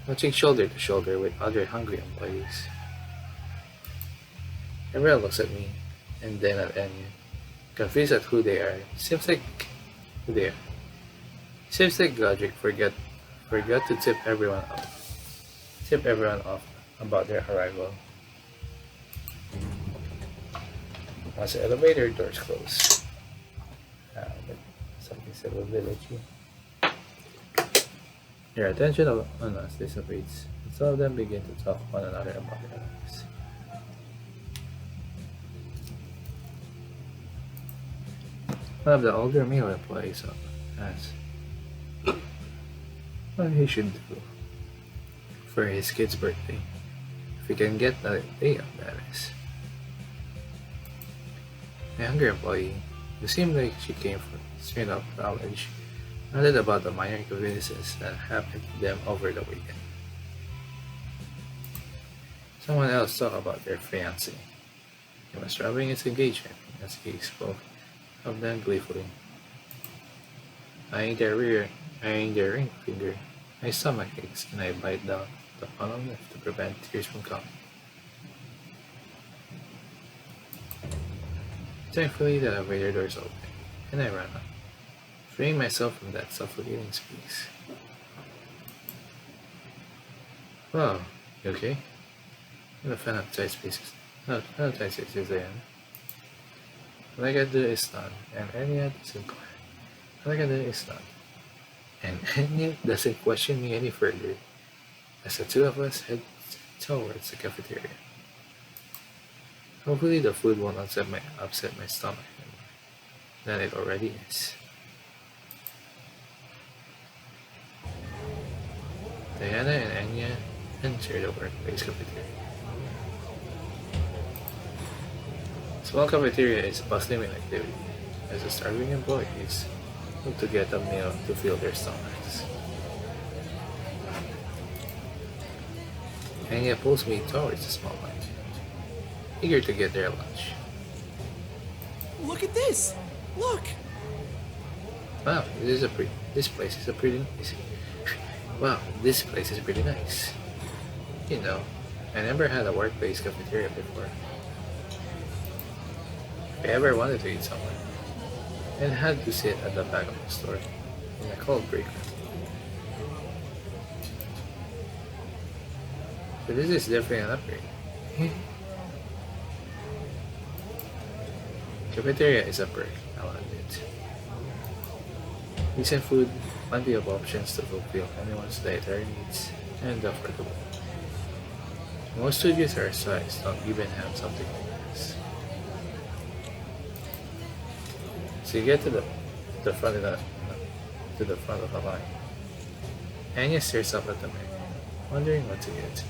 watching shoulder to shoulder with other hungry employees. Everyone looks at me, and then at Enya, confused at who they are. Seems like Godric forgot to tip everyone off about their arrival. Once the elevator doors close, something said a bit itchy. Your attention on us dissipates, and some of them begin to talk to one another about their lives. One of the older male employees asks what he should do for his kid's birthday, if he can get a day off, that is. A younger employee, who seemed like she came from straight up college, noted about the minor inconveniences that happened to them over the weekend. Someone else talked about their fiancé. He was rubbing his engagement as he spoke of them gleefully. Eyeing their ring finger, my stomach aches and I bite down the bottom lip to prevent tears from coming. Thankfully, the elevator doors open, and I ran up, freeing myself from that suffocating space. Wow, you okay? I'm a fan of tight spaces. No, not tight spaces, I am. All I gotta do is nod, and Enya doesn't All I gotta do is nod. And Enya doesn't question me any further, as the two of us head towards the cafeteria. Hopefully the food won't upset my stomach anymore than it already is. Diana and Enya enter the workplace cafeteria. Small cafeteria is bustling with activity, as the starving employees to get a meal to fill their stomachs. Enya pulls me towards the small light, eager to get their lunch. Look at this! Look! Wow, this place is a pretty nice. Wow, this place is pretty nice. You know, I never had a workplace cafeteria before. If I ever wanted to eat somewhere, I had to sit at the back of the store in a cold break room. So this is definitely an upgrade. Cafeteria is a perk, I'll admit. Decent food, plenty of options to fulfill anyone's dietary needs, and affordable. Most studios our size don't even have something like this. So you get to the front of the front of the line. Anya stares up at the menu, wondering what to get.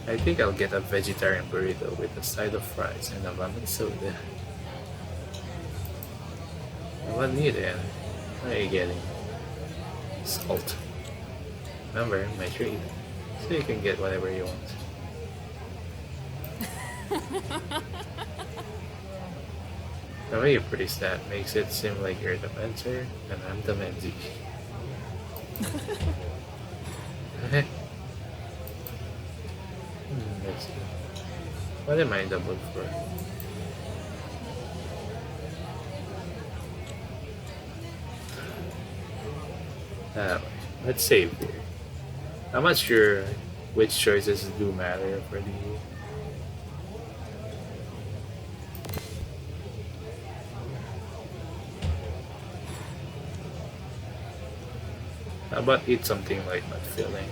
I think I'll get a vegetarian burrito with a side of fries and a lemon soda. What do you then? What are you getting? Salt. Remember, my treat. So you can get whatever you want. The way you produce that makes it seem like you're the mentor and I'm the mentee. Let's see. What am I in the mood for? Let's save here. I'm not sure which choices do matter for the. How about eat something like not filling?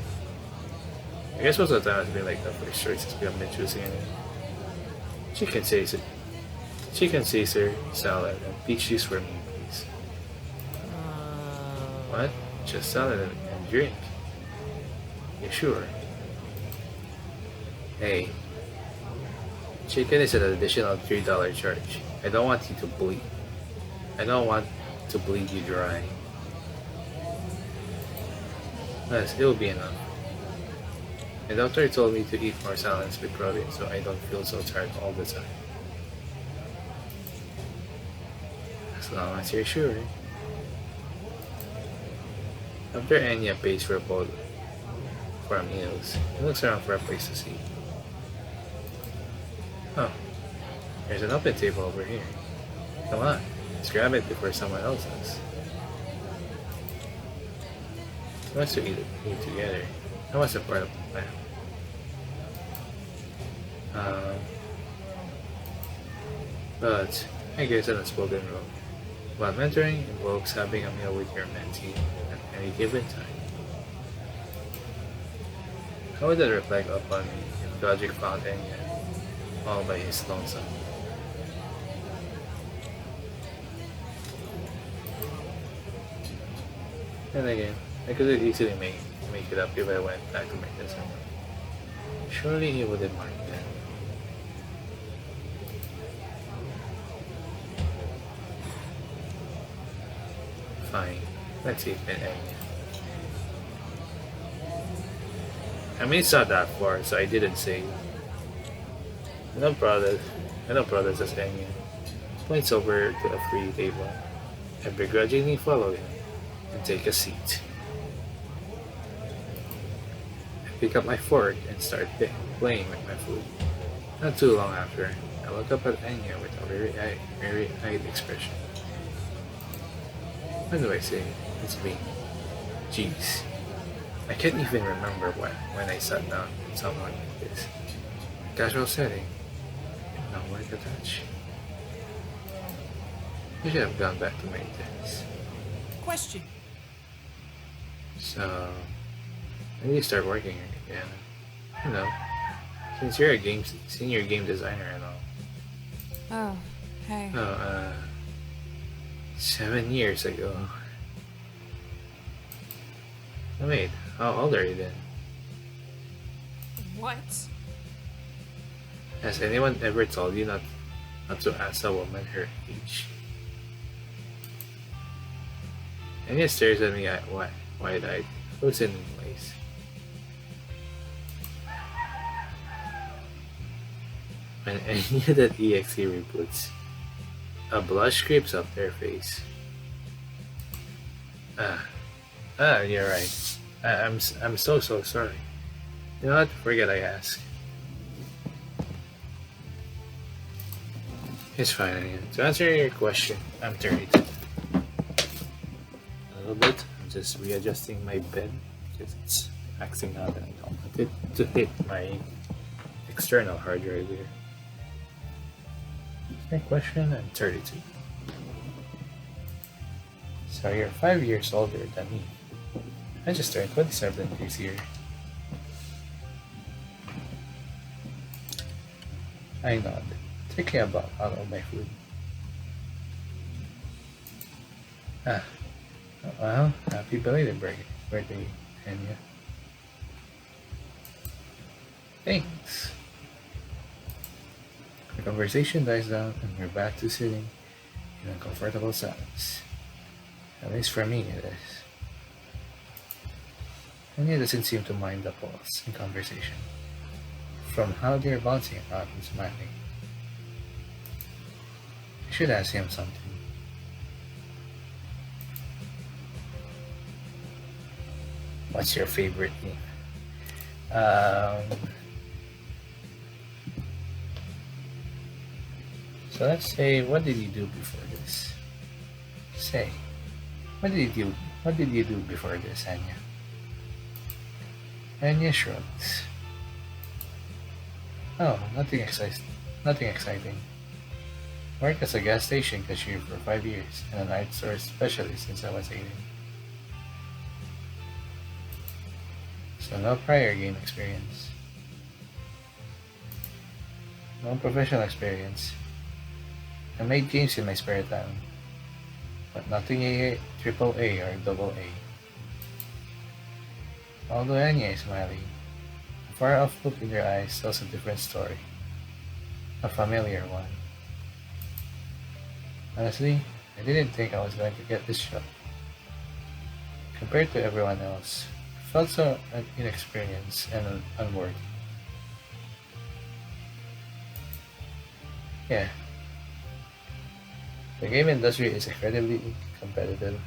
I guess most of the time it's been like the first choices we have been choosing anyway. Chicken Caesar, salad, and peach juice for me, please. What? Just salad and drink? You sure? Hey, chicken is an additional $3 charge. I don't want you to bleed. I don't want to bleed you dry. Yes, it'll be enough. My doctor told me to eat more salads with protein so I don't feel so tired all the time. As long as you're sure. After Enya pays for both for our meals, he looks around for a place to sit. Oh, there's an open table over here. Come on, let's grab it before someone else does. He wants to eat together. That was a part of the plan. But I guess an unspoken rule. While mentoring involves having a meal with your mentee at any given time. How would that reflect upon me if Godric found Enya all by his lonesome? And again, I could easily make it up if I went back to my desk. Surely he wouldn't mind that. Fine, let's eat with Enya. I mean, it's not that far, so I didn't say. No problem, says Enya. Points over to a free table. I begrudgingly follow him and take a seat. I pick up my fork and start playing with my food. Not too long after, I look up at Enya with a weary-eyed expression. What do I say? It's me. Jeez. I can't even remember when I sat down with someone like this. Casual setting. No work attached. I should have gone back to my desk. Question. So, when do you start working again? You know, since you're a senior game designer and all. Oh, hey. Oh, 7 years ago. Oh, wait, how old are you then? What? Has anyone ever told you not not to ask a woman her age. Enya stares at me wide-eyed, frozen in place. When Enya.exe reboots, a blush creeps up their face. Ah, you're right. I'm so sorry. You know what? Forget I asked. It's fine. Enya. To answer your question, I'm 32. A little bit. I'm just readjusting my bed because it's maxing out and I don't want it to hit my external hard drive here. My question, I'm 32. So you're 5 years older than me. I just turned 27 this year. I nod, taking a bite out of my food. Ah, well, happy belated birthday, Enya. Thanks. The conversation dies down and we're back to sitting in uncomfortable silence. At least for me it is. Enya doesn't seem to mind the pause in conversation, from how they're bouncing around and smiling. I should ask him something. What's your favorite name? So let's say, what did you do before this? Say, what did you do? What did you do before this, Enya? Enya shrugs. Oh, nothing exciting. Worked as a gas station cashier for 5 years and an art store specialist since I was 18. So no prior game experience. No professional experience. I made games in my spare time, but nothing triple A or double A. Although Enya is smiling, a far-off look in their eyes tells a different story. A familiar one. Honestly, I didn't think I was going to get this job. Compared to everyone else, I felt so inexperienced and unworthy. Yeah, the game industry is incredibly competitive,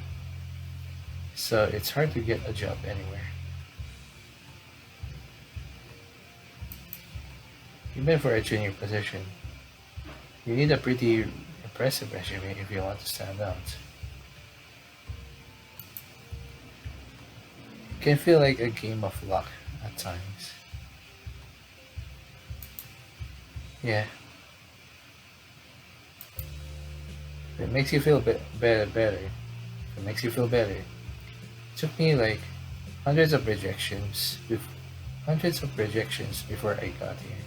so it's hard to get a job anywhere. Even for a junior position, you need a pretty impressive resume if you want to stand out. It can feel like a game of luck at times. Yeah, if it makes you feel better. If it makes you feel better. It took me like hundreds of rejections, hundreds of rejections before I got here.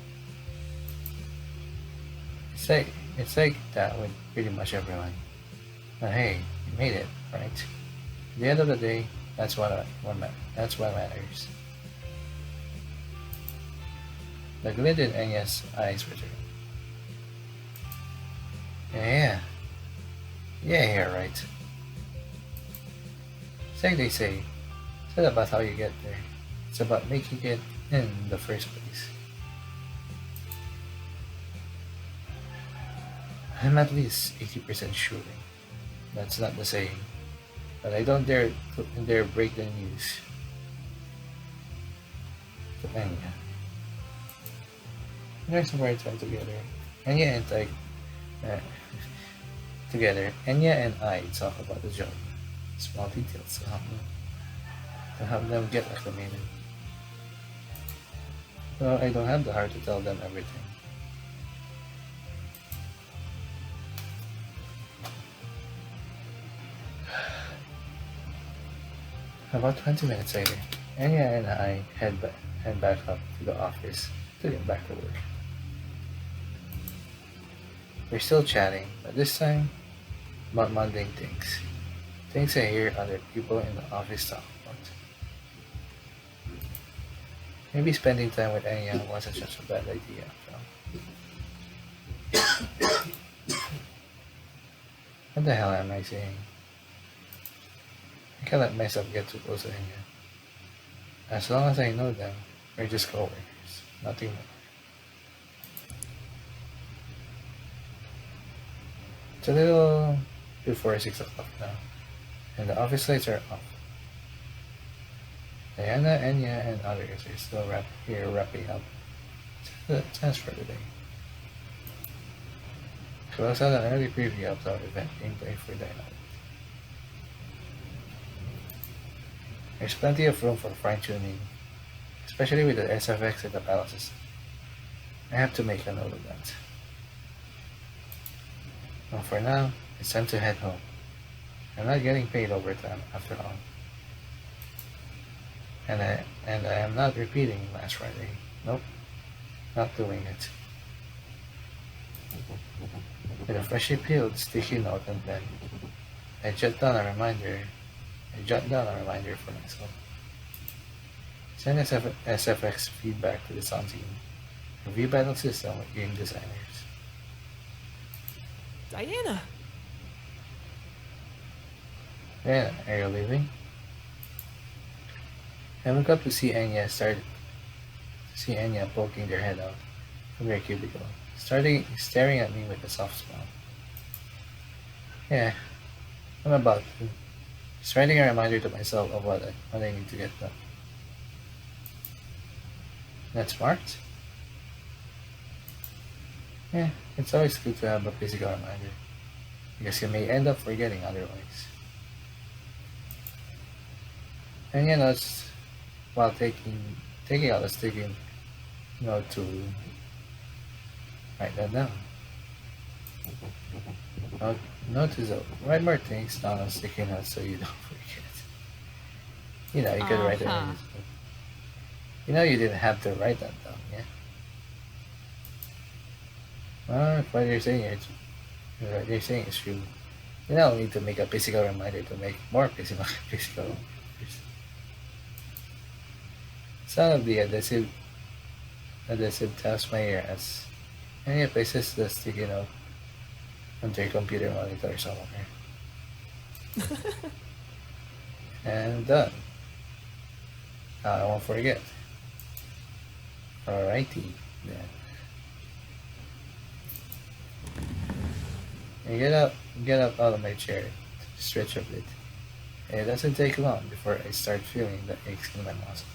It's like that with pretty much everyone. But hey, you made it, right? At the end of the day, that's what matters. The glint in Enya's eyes returned. Yeah, right. It's like they say, it's not about how you get there. It's about making it in the first place. I'm at least 80% sure. That's not the saying. But I don't dare break the news to Enya. The rest of our time together, uh, Enya and I talk about the job, small details to help them get acclimated. So I don't have the heart to tell them everything. About 20 minutes later, Enya and I head back up to the office to get back to work. We're still chatting, but this time about mundane things. Things I hear other people in the office talk about. Maybe spending time with Enya wasn't such a bad idea after all. the hell am I saying? I can't let myself get too close to Enya. As long as I know them, we're just coworkers, nothing more. It's a little before 6 o'clock now, and the office lights are off. Diana, Enya, and others are still here wrapping up the chance for the day. Close out an early preview of the event gameplay for Dynamite. There's plenty of room for fine-tuning, especially with the SFX and the battle system. I have to make a note of that. Well, for now, it's time to head home. I'm not getting paid overtime after all. And I am not repeating last Friday. Nope, not doing it. With a freshly peeled sticky note and pen, I jot down a reminder for myself. Send SFX feedback to the sound team. Review battle system with game designers. Diana! Yeah, are you leaving? I look up to see Enya poking their head out from their cubicle, staring at me with a soft smile. Yeah, I'm about to. Just writing a reminder to myself of what I need to get done. That's smart. Yeah, it's always good to have a physical reminder, because you may end up forgetting otherwise. And notes while taking out a sticky note to write that down. Note to write more things down on sticky notes so you don't forget. You know, you could write it. You know, you didn't have to write that down, yeah? Well, if what you're saying is true, you now need to make a physical reminder to make more physical reminders. Sound of the adhesive taps my ear as Enya places the sticky note on their computer monitor somewhere. And done. Now I won't forget. Alrighty then. I get up out of my chair to stretch a bit. And it doesn't take long before I start feeling the aches in my muscles.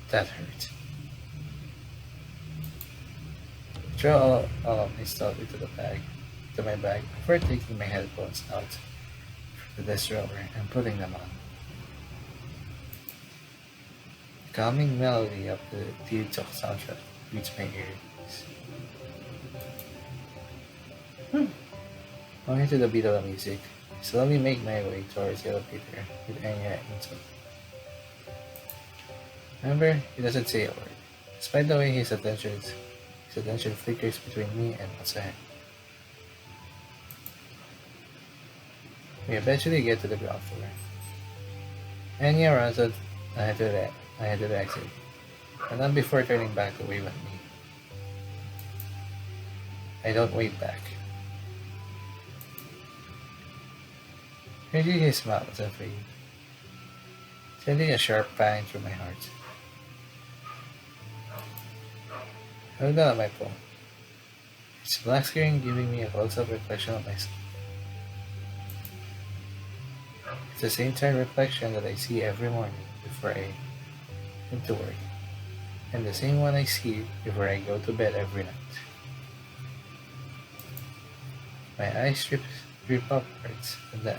That hurt. I throw all of my stuff into my bag before taking my headphones out from the desk drawer and putting them on. The calming melody of the TikTok soundtrack reaches my ears. Owing to the beat of the music, I slowly make my way towards the elevator with Enya inside. Remember, he doesn't say a word, despite the way his attention flickers between me and what's ahead. We eventually get to the ground floor. Enya runs ahead to the exit, and not before turning back to wave at me. I don't wave back. Maybe his smile doesn't fade, sending a sharp pang through my heart. I look down at my phone. It's a black screen giving me a close-up reflection of myself. It's the same time reflection that I see every morning before I head to work, and the same one I see before I go to bed every night. My eyes drip upwards at the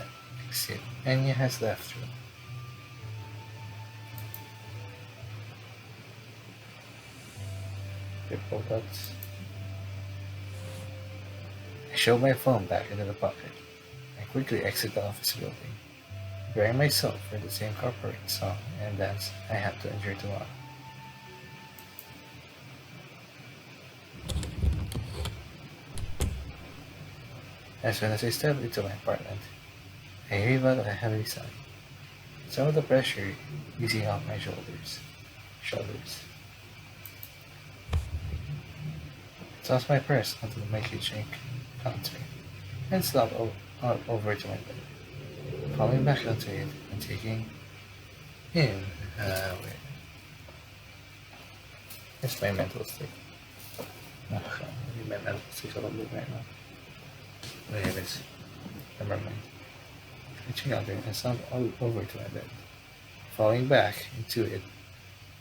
exit Enya has left through. Ripple dots. I shove my phone back into the pocket. I quickly exit the office building, preparing myself for the same corporate song and dance I have to endure tomorrow. As soon as I step into my apartment, I heave out a heavy sigh, some of the pressure easing off my shoulders. toss my purse onto my kitchen counter and slop over to my bed, falling back onto it and taking in. Wait, it's my mental state. Maybe my mental state's a little bit right now. Anyways, never mind. Reaching out there and slop over to my bed, falling back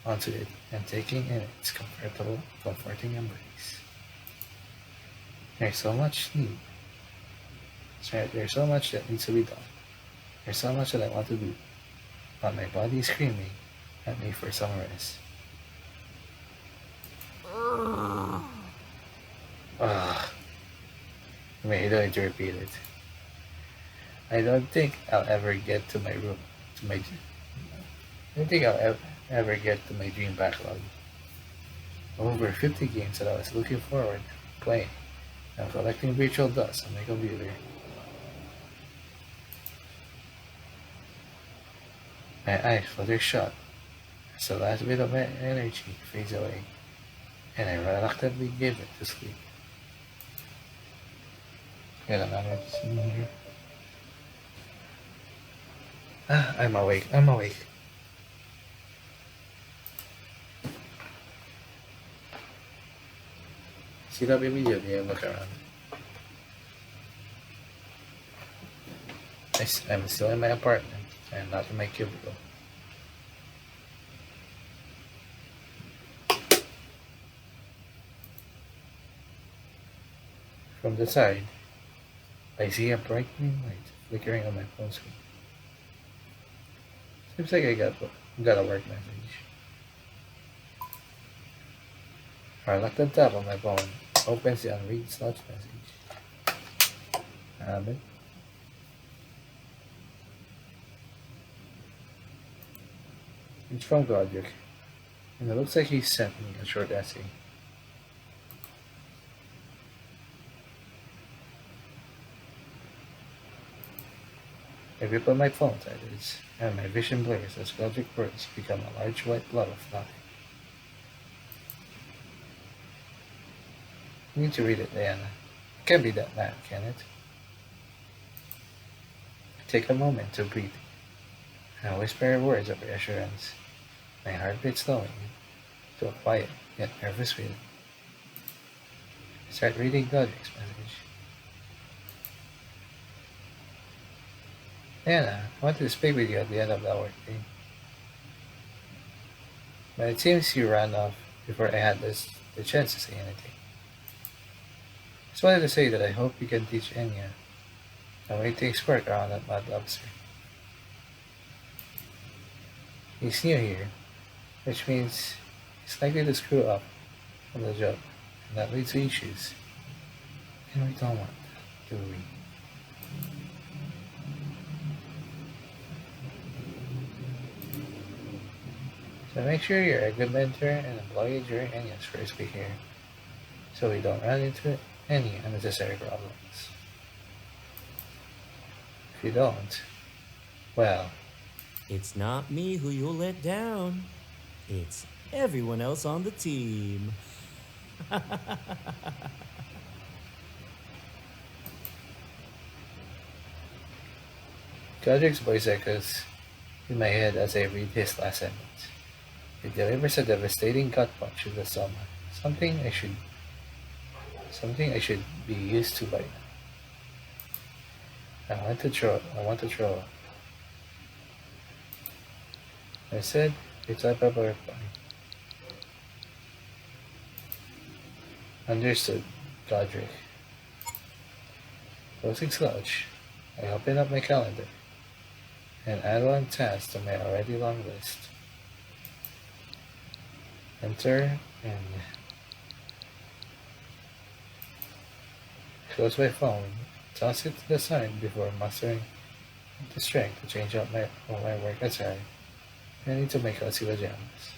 onto it, and taking in its comforting embrace. There's so much need. There's so much that needs to be done. There's so much that I want to do, but my body is screaming at me for some rest. Ah, I don't need to repeat it. I don't think I'll ever get to my room, I don't think I'll ever get to my dream backlog. Over 50 games that I was looking forward to playing. I'm collecting virtual dust on my computer. My eyes flutter shut as the last bit of my energy fades away, and I reluctantly give it to sleep. Get another scene here. I'm awake. Sit up immediately and look around. I'm still in my apartment and not in my cubicle. From the side, I see a brightening light flickering on my phone screen. Seems like I got a work message. A reluctant tap on my phone opens the unread sludge message. Abit. It's from Godric, and it looks like he sent me a short essay. I rip on my phone titles, and my vision blurs as Godric words become a large white blob of nothing. You need to read it, Diana. It can't be that bad, can it? Take a moment to breathe, and whisper words of reassurance. My heart beats slowing to a quiet yet nervous rhythm. I start reading Godric's message. Diana, I wanted to speak with you at the end of the workday. But it seems you ran off before I had the chance to say anything. Just wanted to say that I hope you can teach Enya a way to work around that mad lobster. He's new here, which means he's likely to screw up on the job, and that leads to issues. And we don't want that, do we? So make sure you're a good mentor and employee during Enya's first week here, so we don't run into any unnecessary problems. If you don't, well, It's not me who you'll let down. It's everyone else on the team. Godric's voice echoes in my head as I read his last sentence. It delivers a devastating gut punch to the stomach. Something I should be used to by now. I want to throw up. I said, it's a pepper reply. Understood, Godric. Closing slouch, I open up my calendar and add one task to my already long list. Enter and close my phone, toss it to the side before mustering the strength to change out all my work attire. I need to make cozy pajamas.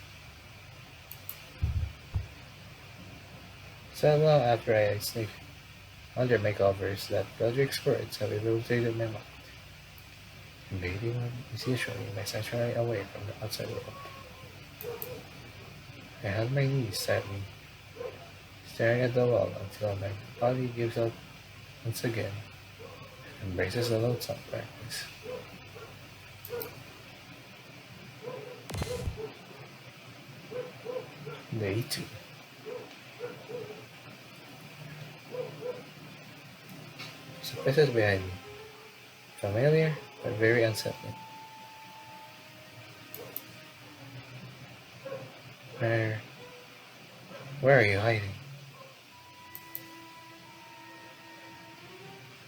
So long after I sneak under my covers that Godric's words have infiltrated my mind, invading what is usually my sanctuary away from the outside world. I held my knees tightly, staring at the wall until my body gives out once again and embraces the load song practice. Day 2. Surprises behind me. Familiar, but very unsettling. Where, where are you hiding?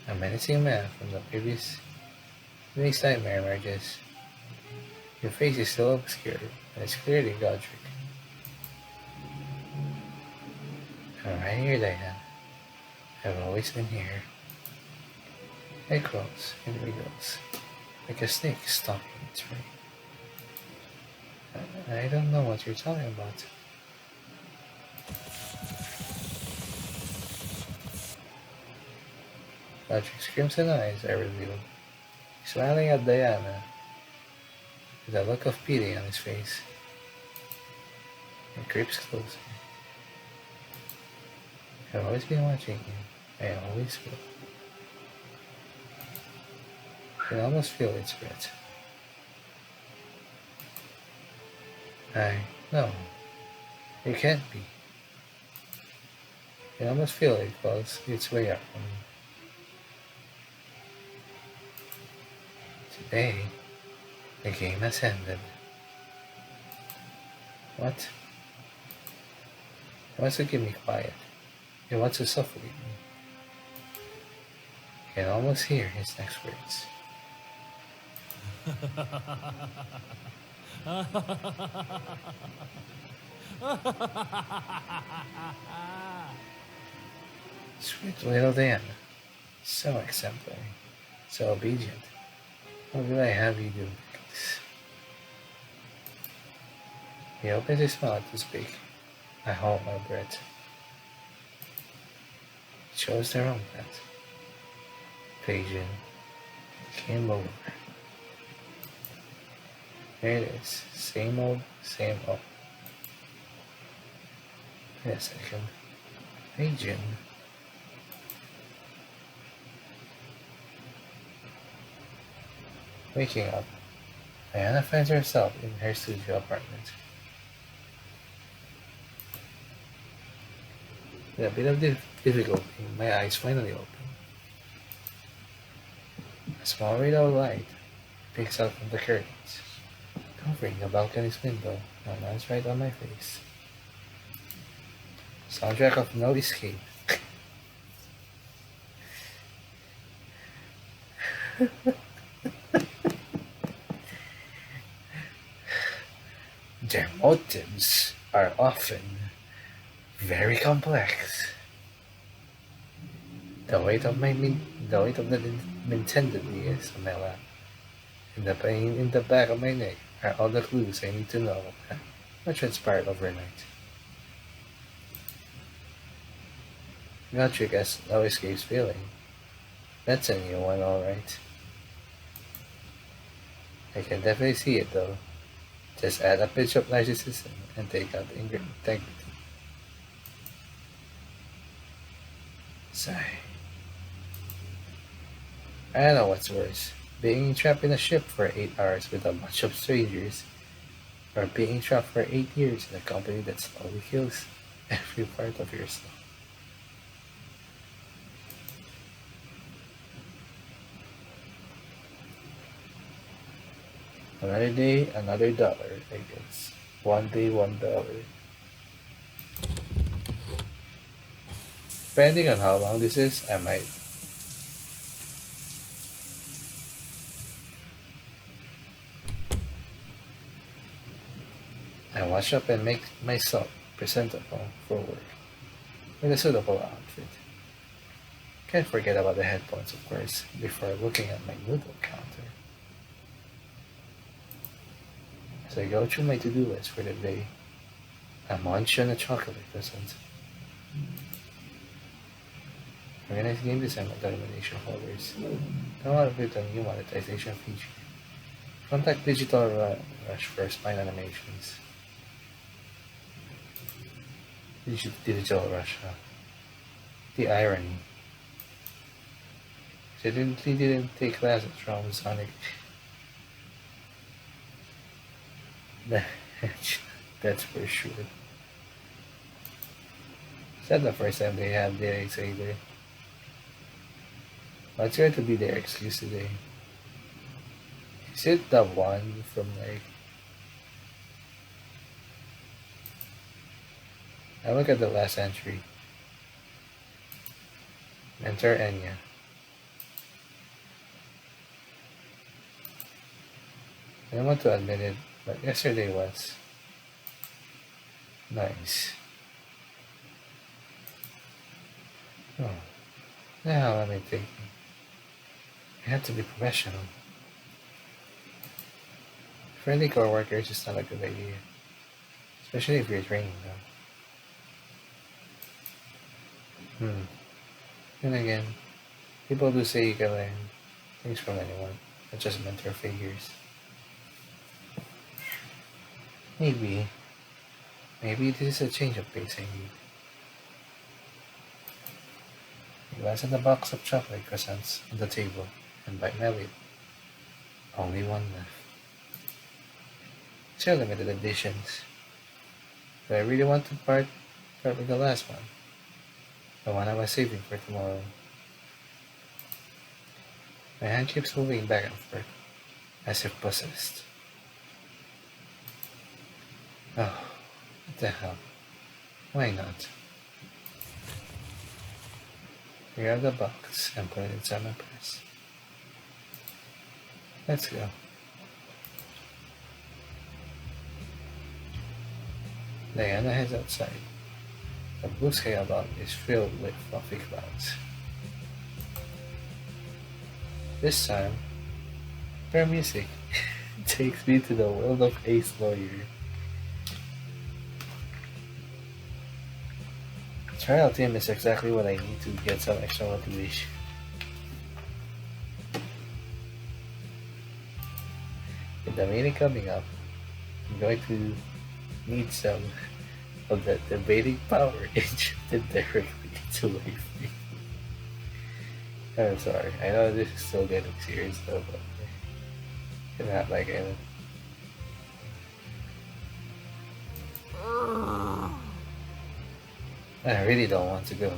A menacing man from the previous day's nightmare emerges. Your face is still obscured, and it's clearly Godric. I'm right here, Diane. I've always been here. It crawls and wriggles, like a snake stalking its prey. I don't know what you're talking about. Godric's crimson eyes are revealed, smiling at Diana with a look of pity on his face. He creeps closer. I've always been watching you. I always will. I can almost feel its breath. No, it can't be. I can almost feel it close its way up on me. Today, the game has ended. What? He wants to keep me quiet. He wants to suffocate me. I can almost hear his next words. Sweet little Diana, so exemplary, so obedient. What will I have you do next? He opens his mouth to speak. I hold my breath. It shows the wrong path. Pagan came over. There it is. Same old, same old. Wait a second. Pagan. Waking up, Diana finds herself in her studio apartment. With a bit of difficulty, my eyes finally open. A small radar light peeks out from the curtains, covering the balcony's window and lands right on my face. Soundtrack of No Escape. Their motives are often very complex. The weight of the intended is on my lap, and the pain in the back of my neck are all the clues I need to know what transpired overnight. Godric has no escapes feeling. That's a new one, alright. I can definitely see it though. Just add a pinch of narcissism and take out the integrity. Sigh. I don't know what's worse. Being trapped in a ship for 8 hours with a bunch of strangers, or being trapped for 8 years in a company that slowly kills every part of yourself. Another day, another dollar, I guess. One day, $1. Depending on how long this is, I might. I wash up and make myself presentable for work with a suitable outfit. Can't forget about the headphones, of course, before looking at my noodle counter. As I go through my to-do list for the day, I munch on a chocolate present. Organize game design with domination folders. Download with a new monetization feature. Contact Digital Rush for spine animations. Digital Russia. The irony. He didn't take classes from Sonic. That's for sure. Is that the first time they have their either? What's going to be their excuse today? Is it the one from like... I look at the last entry. Enter Enya. I don't want to admit it, but yesterday was nice. Oh, the hell am I thinking? I have to be professional. Friendly coworkers is not a good idea, especially if you're training them. And again, people do say you can learn things from anyone, not just mentor figures. Maybe this is a change of pace I need. He glanced at the box of chocolate croissants on the table and bite my lip. Only one left. These are limited editions. Do I really want to part with the last one? The one I was saving for tomorrow. My hand keeps moving back and forth, as if possessed. Oh, what the hell? Why not? Grab the box and put it inside my purse. Let's go. Diana heads outside. The blue sky above is filled with fluffy clouds. This time, her music takes me to the world of Ace Lawyer. Trial team is exactly what I need to get some extra motivation. With the meeting coming up, I'm going to need some of that debating power injected directly into my brain. I'm sorry, I know this is still getting serious though, but it's not like it. I really don't want to go.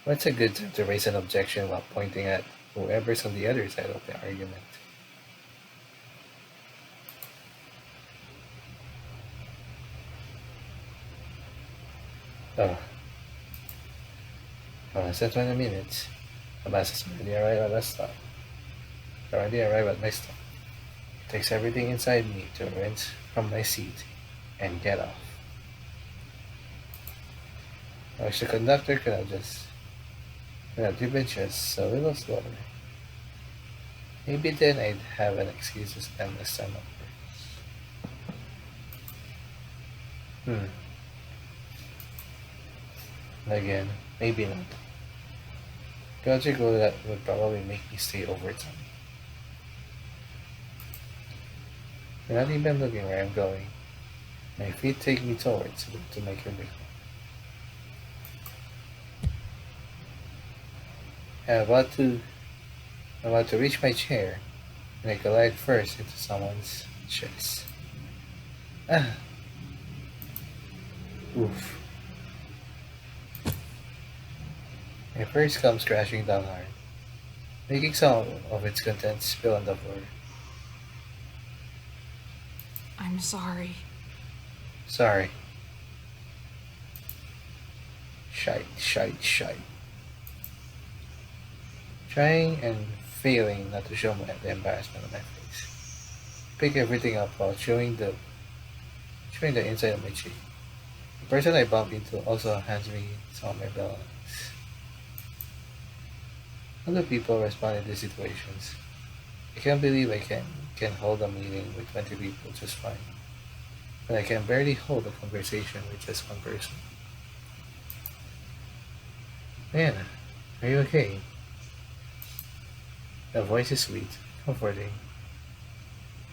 What's a good time to raise an objection while pointing at whoever's on the other side of the argument? Oh. Less than 20 minutes. The bus has already arrived at my stop. It takes everything inside me to rinse from my seat and get off. I wish the conductor could have driven just a little slower. Maybe then I'd have an excuse to spend less time up there. Again, maybe not. Godric would probably make me stay overtime. Without even looking where I'm going, my feet take me towards to my cubicle. I'm about to reach my chair and I collide first into someone's chest. Ah! Oof. My purse comes crashing down hard, making some of its contents spill on the floor. I'm sorry. Sorry. Shite. Trying and failing not to show the embarrassment on my face. Pick everything up while chewing the inside of my cheek. The person I bump into also hands me some of my belongings. How do people respond in these situations? I can't believe I can hold a meeting with 20 people just fine, but I can barely hold a conversation with just one person. Diana, are you okay? The voice is sweet, comforting.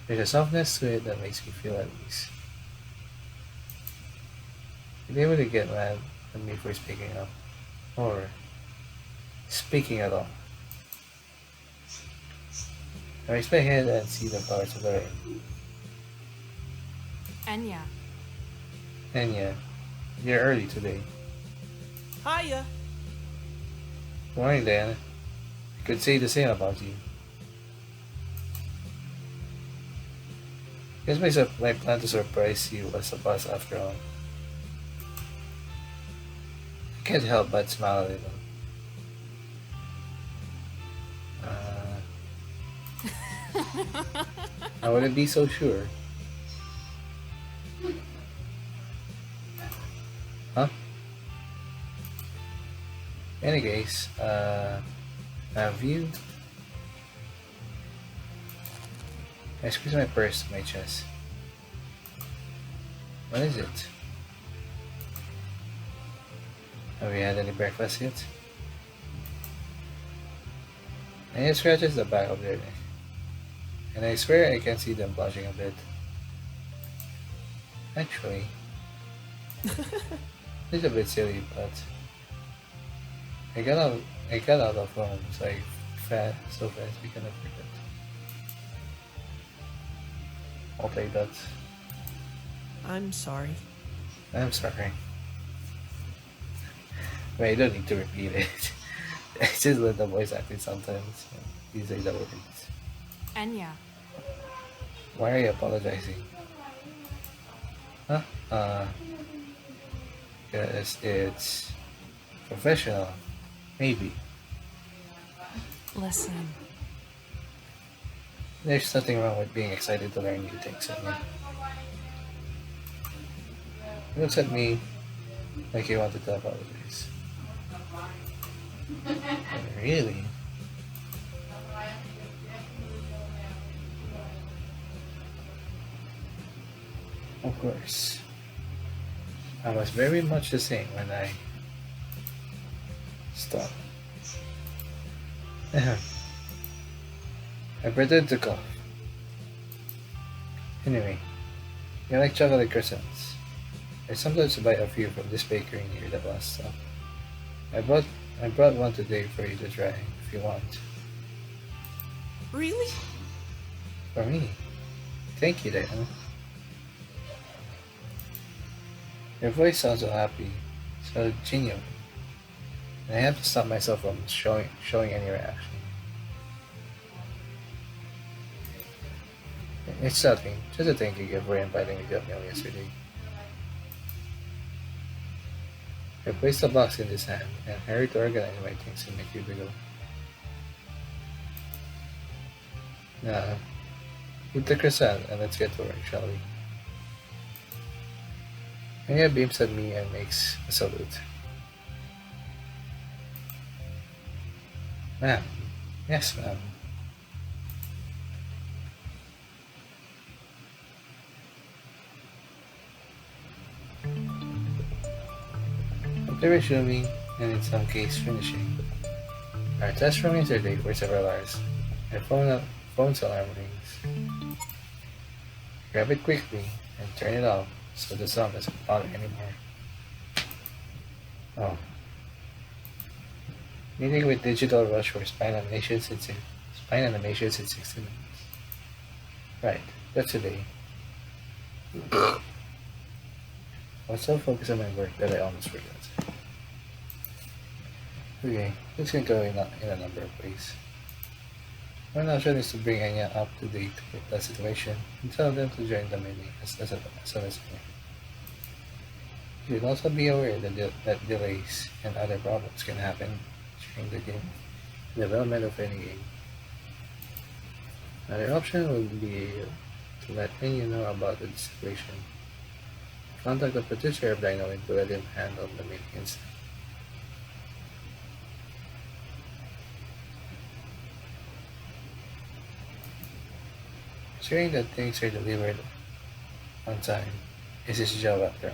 There's a softness to it that makes me feel at ease. Did they really get mad at me for speaking up? Or speaking at all? I raise my head and see the flowers of the rain. Enya, Enya, you're early today. Hiya. Good morning, Diana. I could say the same about you. Guess my plan to surprise you was a bust after all. I can't help but smile a little. I wouldn't be so sure. Huh? Any case, have you? I squeeze my purse to my chest. What is it? Have you had any breakfast yet? And it scratches the back of their neck. And I swear I can see them blushing a bit. Actually, it's a bit silly, but I got out of home so fast we cannot forget. I'll take that. I'm sorry. I'm sorry. Wait, I don't need to repeat it. I just let the voice acting sometimes. These days I would. Enya, Why are you apologizing? Huh? Because it's professional. Maybe. listen. There's nothing wrong with being excited to learn new things. He looks at me like he wanted to apologize. Really? Of course. I was very much the same when I stopped. I pretended to cough. Anyway, you like chocolate croissants? I sometimes buy a few from this bakery near the bus stop. I brought one today for you to try if you want. Really? For me. Thank you, Diana. Your voice sounds so happy, so genuine. And I have to stop myself from showing any reaction. It's nothing, just a thank you gift for inviting me to a meal yesterday. I placed the box in his hand and hurried to organize my things in my cubicle. Now, eat the croissant and let's get to work, shall we? Enya beams at me and makes a salute. Ma'am. Yes, ma'am. After resuming, and in some case finishing, our test from yesterday for several hours, my phone's alarm rings. Grab it quickly and turn it off so the sound doesn't bother anymore. Oh. Meeting with Digital Rush for spine animations in 60 minutes. Right, that's today. I was so focused on my work that I almost forgot. Okay, this can go in a number of ways. One option is to bring Enya up to date with the situation and tell them to join the meeting as soon as possible. You should also be aware that delays and other problems can happen during the game development of any game. Another option would be to let Enya know about the situation. Contact the producer of Dino to let him handle the meeting instead. Ensuring that things are delivered on time is his job after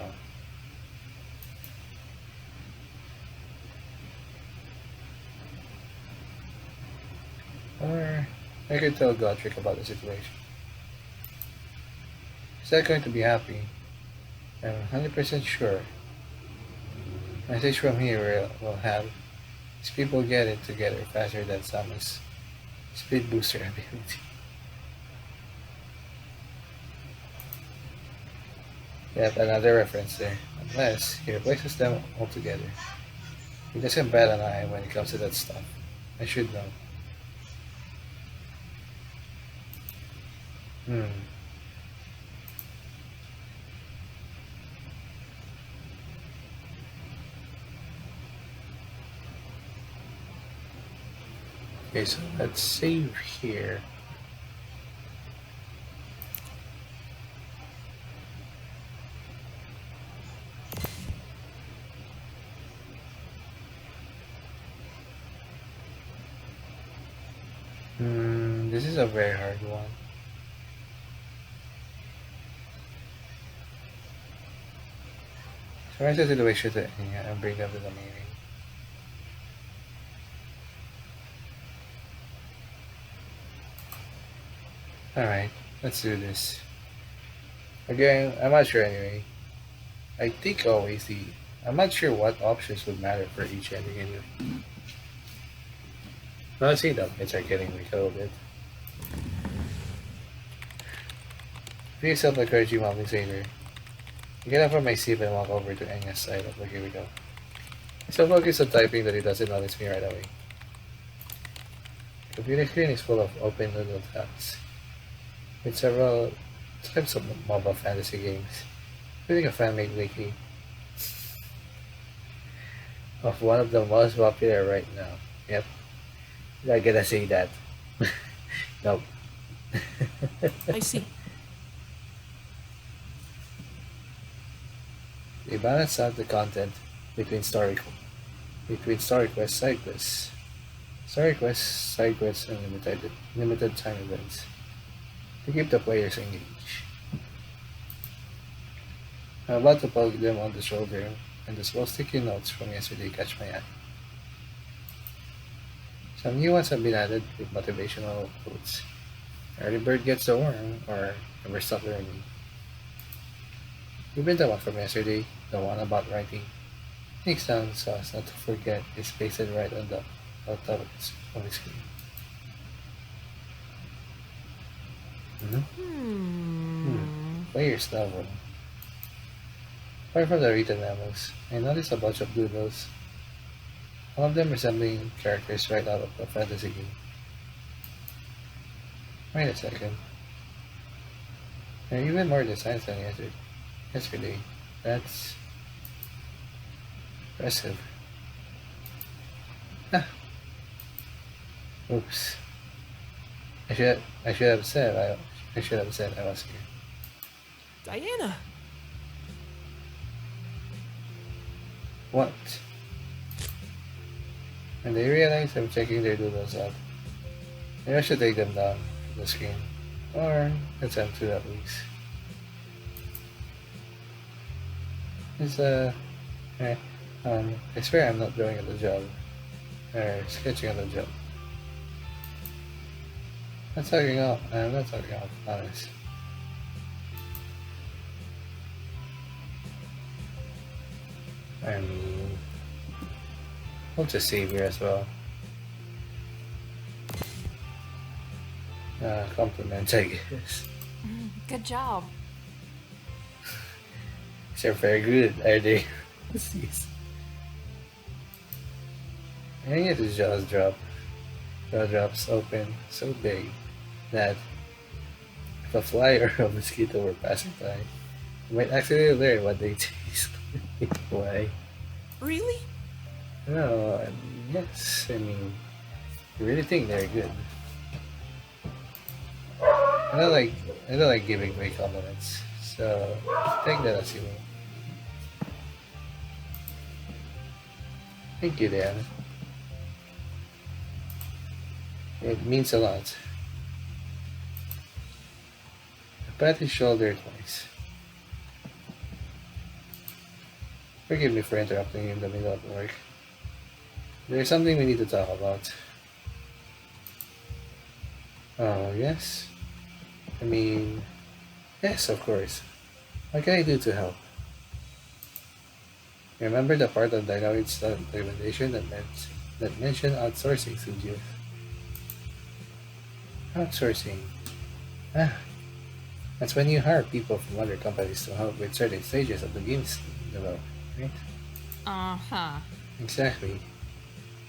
all. Or I could tell Godric about the situation. He's not going to be happy. I'm 100% sure Message from here will have these people get it together faster than Samus speed booster ability. Yep, another reference there. Unless he replaces them altogether. He doesn't bat an eye when it comes to that stuff. I should know. Hmm. Okay, so let's save here. This is a very hard one. Summarize the situation to Enya and bring up the meaning. Alright, let's do this. Again, I'm not sure anyway. I think always the... I'm not sure what options would matter for each ending anyway. Now let's see the updates are getting weak a little bit. Free yourself encouraging moments later. I get up from my seat and walk over to Enya's side. Okay, here we go. He's so focused on typing that he doesn't notice me right away. The computer screen is full of open little tabs, with several types of mobile fantasy games, including a fan-made wiki of one of the most popular right now. Yep, I gotta say that. Nope. I see. They balance out the content between story quests, story quests, side quests, and limited time events to keep the players engaged. I'm about to poke them on the shoulder, and the small sticky notes from yesterday catch my eye. Some new ones have been added with motivational quotes. Early bird gets the worm, or never stop learning. Even the one from yesterday, the one about writing, takes down so as not to forget is pasted right on the top of the screen. Players level. Apart from the written memos, I noticed a bunch of doodles, all of them resembling characters right out of a fantasy game. Wait a second. There are even more designs than yesterday. That's impressive. Ah. Oops. I should have said I was here. Diana! What? When they realize I'm checking their doodles out, maybe I should take them down from the screen. Or attempt to at least. It's I swear I'm not doing a good job. Or sketching on the job. I'm not talking off, honest. I mean, I'll just save here as well. Compliment, I guess. Good job. They're very good, are they? Jeez. I think his jaws drop. Jaw drops open so big that if a fly or a mosquito were passing by, you might accidentally learn what they taste like. Why? Really? No, yes. I mean, you really think they're good. I don't like giving away compliments, so take that as you will. Thank you, Dan. It means a lot. I pat his shoulder twice. Forgive me for interrupting you in the middle of work. There's something we need to talk about. Oh, yes? I mean, yes, of course. What can I do to help? Remember the part of Dynamite's documentation that mentioned outsourcing studios? Outsourcing. Ah, that's when you hire people from other companies to help with certain stages of the game's development, right? Uh huh. Exactly.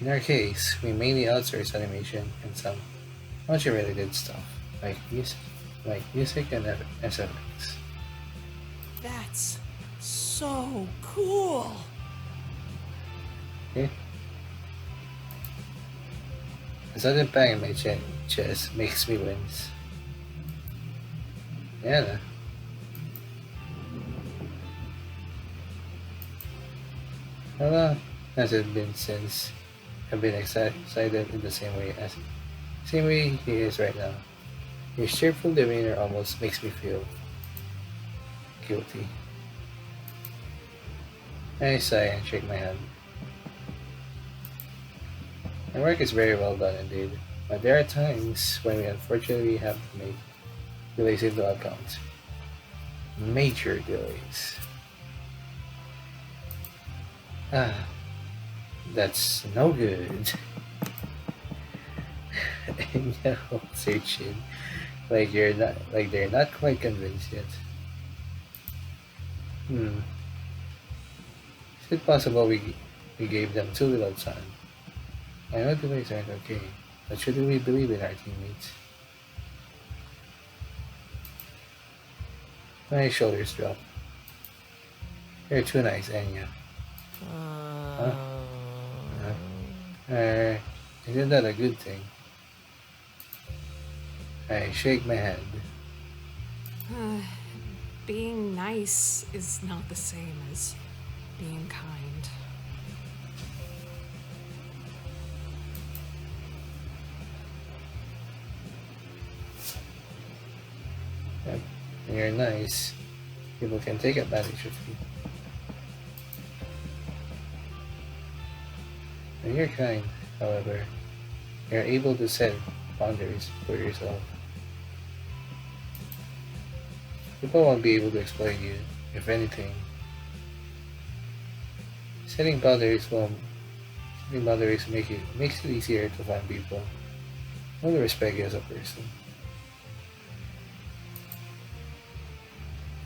In our case, we mainly outsource animation and some motion-related stuff, like music and SFX. That's so cool. Okay? A sudden pang in my chest makes me wince. Yeah, how long has it been since I've been excited in the same way he is right now? His cheerful demeanor almost makes me feel guilty. I sigh and shake my head. My work is very well done indeed, but there are times when we unfortunately have to make delays into account. Major delays. Ah, that's no good. And yeah, searching like they're not quite convinced yet. Hmm. Is it possible we gave them too little time? I know delays aren't okay, but shouldn't we believe in our teammates? My shoulders drop. You're too nice, Enya. Huh? Uh, isn't that a good thing? I shake my head. Being nice is not the same as being kind. Yep. When you're nice, people can take advantage of you. When you're kind, however, you're able to set boundaries for yourself. People won't be able to exploit you, if anything. Setting boundaries will setting boundaries makes it easier to find people who will respect you as a person.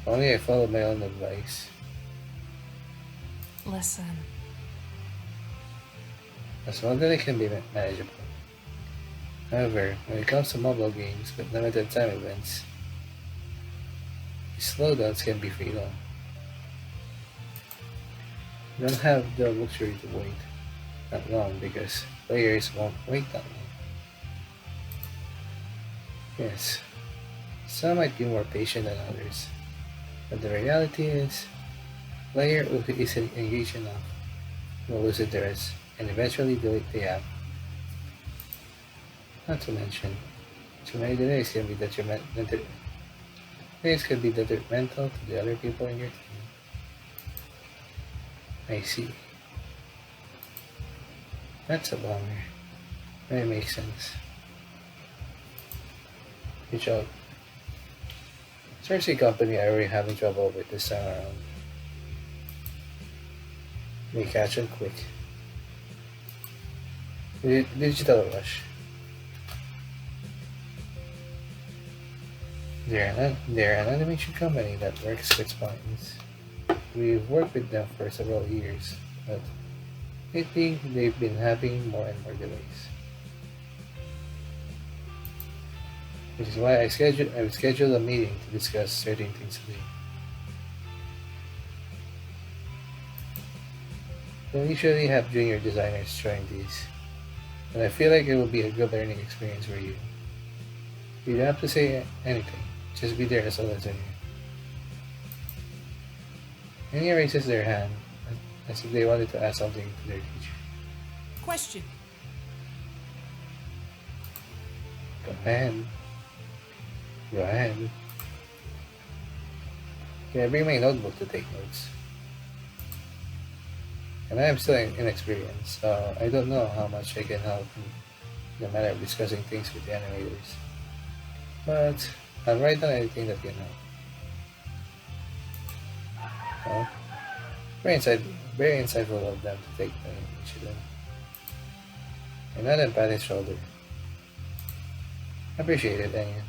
If only I followed my own advice. Listen, As well that it can be manageable. However, when it comes to mobile games with limited time events, slowdowns can be fatal. You don't have the luxury to wait that long because players won't wait that long. Yes, some might be more patient than others, but the reality is, player who isn't engaged enough will lose interest and eventually delete the app. Not to mention, too many delays can be detrimental to the other people in your team. I see. That's a bummer. That makes sense. Good job. Seriously, company are really having trouble with this time around. They catch on quick. Digital Rush. They're an animation company that works with spines. We've worked with them for several years, but lately they've been having more and more delays. Which is why I've scheduled a meeting to discuss certain things today. We usually have junior designers join these, and I feel like it will be a good learning experience for you. You don't have to say anything, just be there as a listener. Enya raises their hand as if they wanted to ask something to their teacher. Question. Go ahead. Go ahead. Can I bring my notebook to take notes? And I am still inexperienced, so I don't know how much I can help in the matter of discussing things with the animators. But I'll write down anything that can help. Oh, Very insight, very insightful of them to take the initiative. And not a pat his shoulder. Appreciate it, Enya.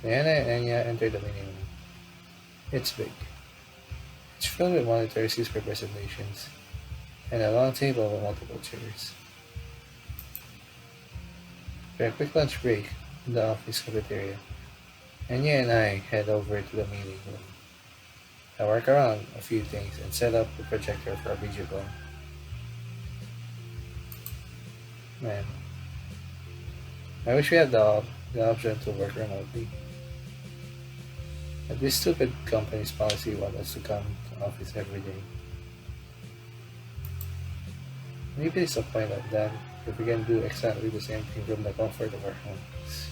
Diana and Enya enter the meeting room. It's big. It's filled with monitors used for presentations, and a long table with multiple chairs. For a quick lunch break in the office cafeteria, Enya and I head over to the meeting room. I work around a few things and set up the projector for a video call. Man, I wish we had the option to work remotely. But this stupid company's policy wants us to come to office every day. Maybe it's a point of that if we can do exactly the same thing from the comfort of our homes.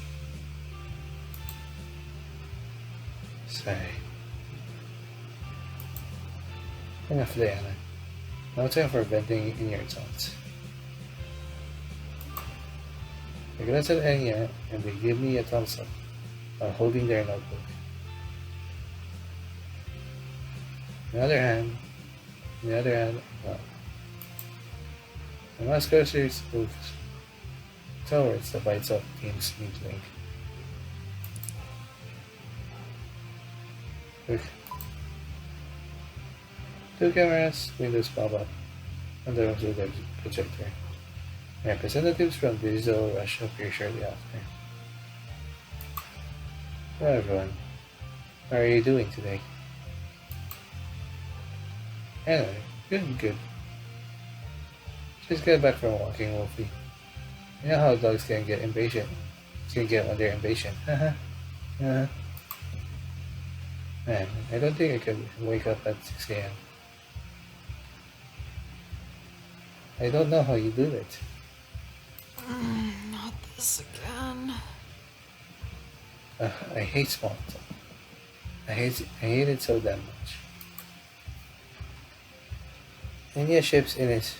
Sigh. Enough, Diana. Now time for venting in your thoughts. I glance at Enya and they give me a thumbs up while holding their notebook. On the other hand, well, the mouse cursor moves towards the Bites of Teams Meet link. Quick. Two cameras, windows pop up on the room projector. Representatives from Digital Rush appear shortly after. Hello everyone, how are you doing today? Anyway, good. Just got back from walking, Wolfie. You know how dogs can get impatient? Can get when they're impatient. Haha. Man, I don't think I could wake up at 6 a.m. I don't know how you do it. Not this again. I hate small talk. I hate it so damn much. Enya ships in his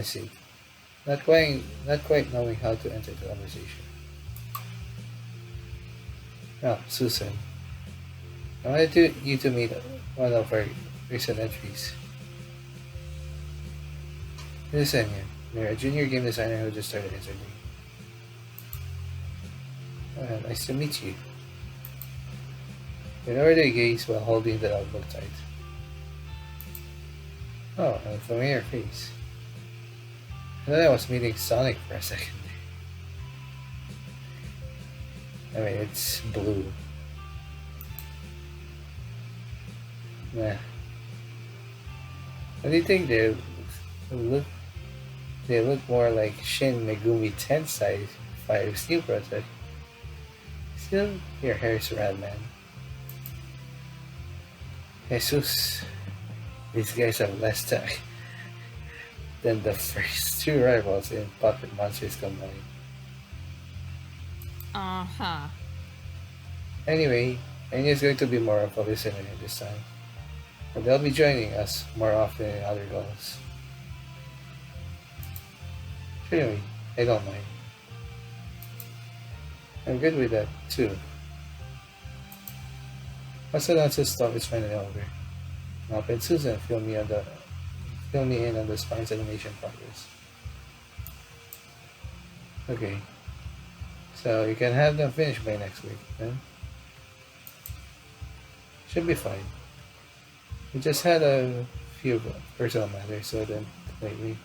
seat, not quite knowing how to enter the conversation. Now, Susan, I wanted you to meet one of our recent entries. This is Enya. You're a junior game designer who just started his degree. Nice to meet you. We lowered their gaze while holding the notebook tight. Oh, a familiar face. I thought I was meeting Sonic for a second. I mean, it's blue. Nah. What do you think they look more like Shin Megumi Tensei 5's new project. Still, your hair's rad, man. Jesus, these guys have less tech than the first two rivals in Puppet Monsters combined. Uh-huh. Anyway, Enya's going to be more of a listener this time, but they'll be joining us more often in other calls. Anyway, I don't mind. I'm good with that too. Masadance's stuff is finally over. Mop and Susan fill me in on the spine's animation progress. Okay. So you can have them finished by next week, then? Should be fine. We just had a few personal matters, so then lately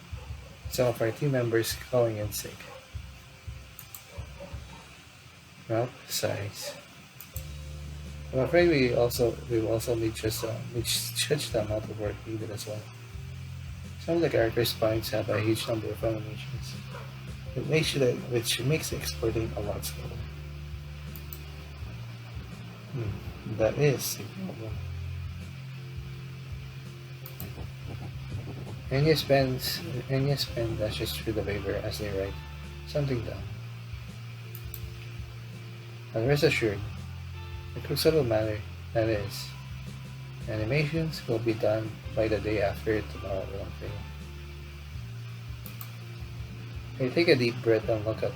some of our team members calling in sick. Well, sighs. I'm afraid we will also need just the amount of work needed as well. Some of the character spines have a huge number of animations, which makes exporting a lot slower. That is a problem. Enya's pen dashes through the paper as they write something down. And rest assured, the quick subtle matter, that is, animations will be done by the day after tomorrow won't fail. I take a deep breath and look at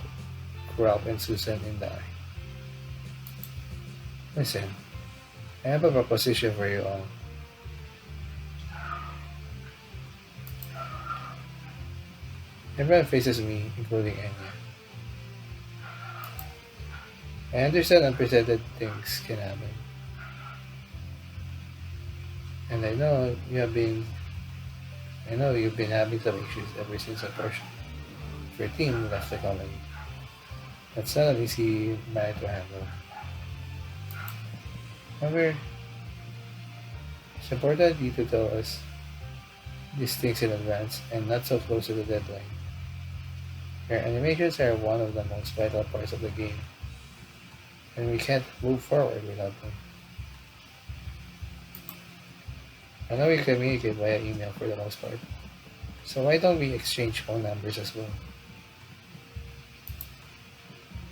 Ralph and Susan in the eye. Listen, I have a proposition for you all. Everyone faces me, including Enya. I understand unprecedented things can happen. And I know you've been having some issues ever since a portion of your team left the colony. That's not an easy matter to handle. However, it's important you to tell us these things in advance and not so close to the deadline. Your animations are one of the most vital parts of the game, and we can't move forward without them. I know we communicate via email for the most part, so why don't we exchange phone numbers as well?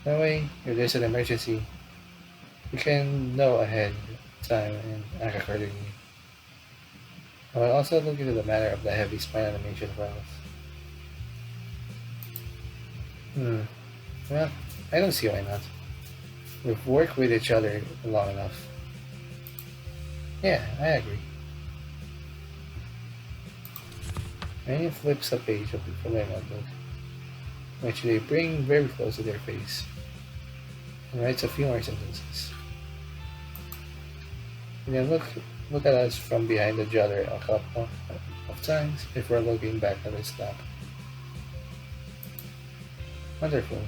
That way, if there's an emergency, we can know ahead of time and act accordingly. I will also look into the matter of the heavy spine animation files. Well, I don't see why not. We've worked with each other long enough. Yeah, I agree. Enya flips a page from their notebook, which they bring very close to their face, and writes a few more sentences. And then look at us from behind the jotter a couple of times before looking back at his lap. Wonderful.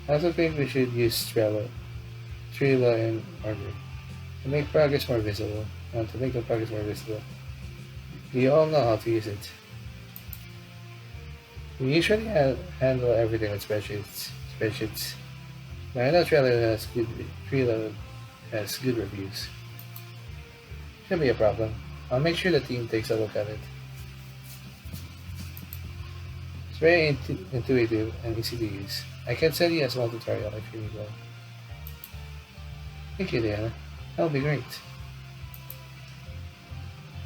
I also think we should use Trello in order to make progress more visible. To make the progress more visible. We all know how to use it. We usually handle everything with spreadsheets. But I know Trello has good reviews. Shouldn't be a problem. I'll make sure the team takes a look at it. It's very intuitive and easy to use. I can send you a small tutorial if you need one. Thank you, Diana. That'll be great.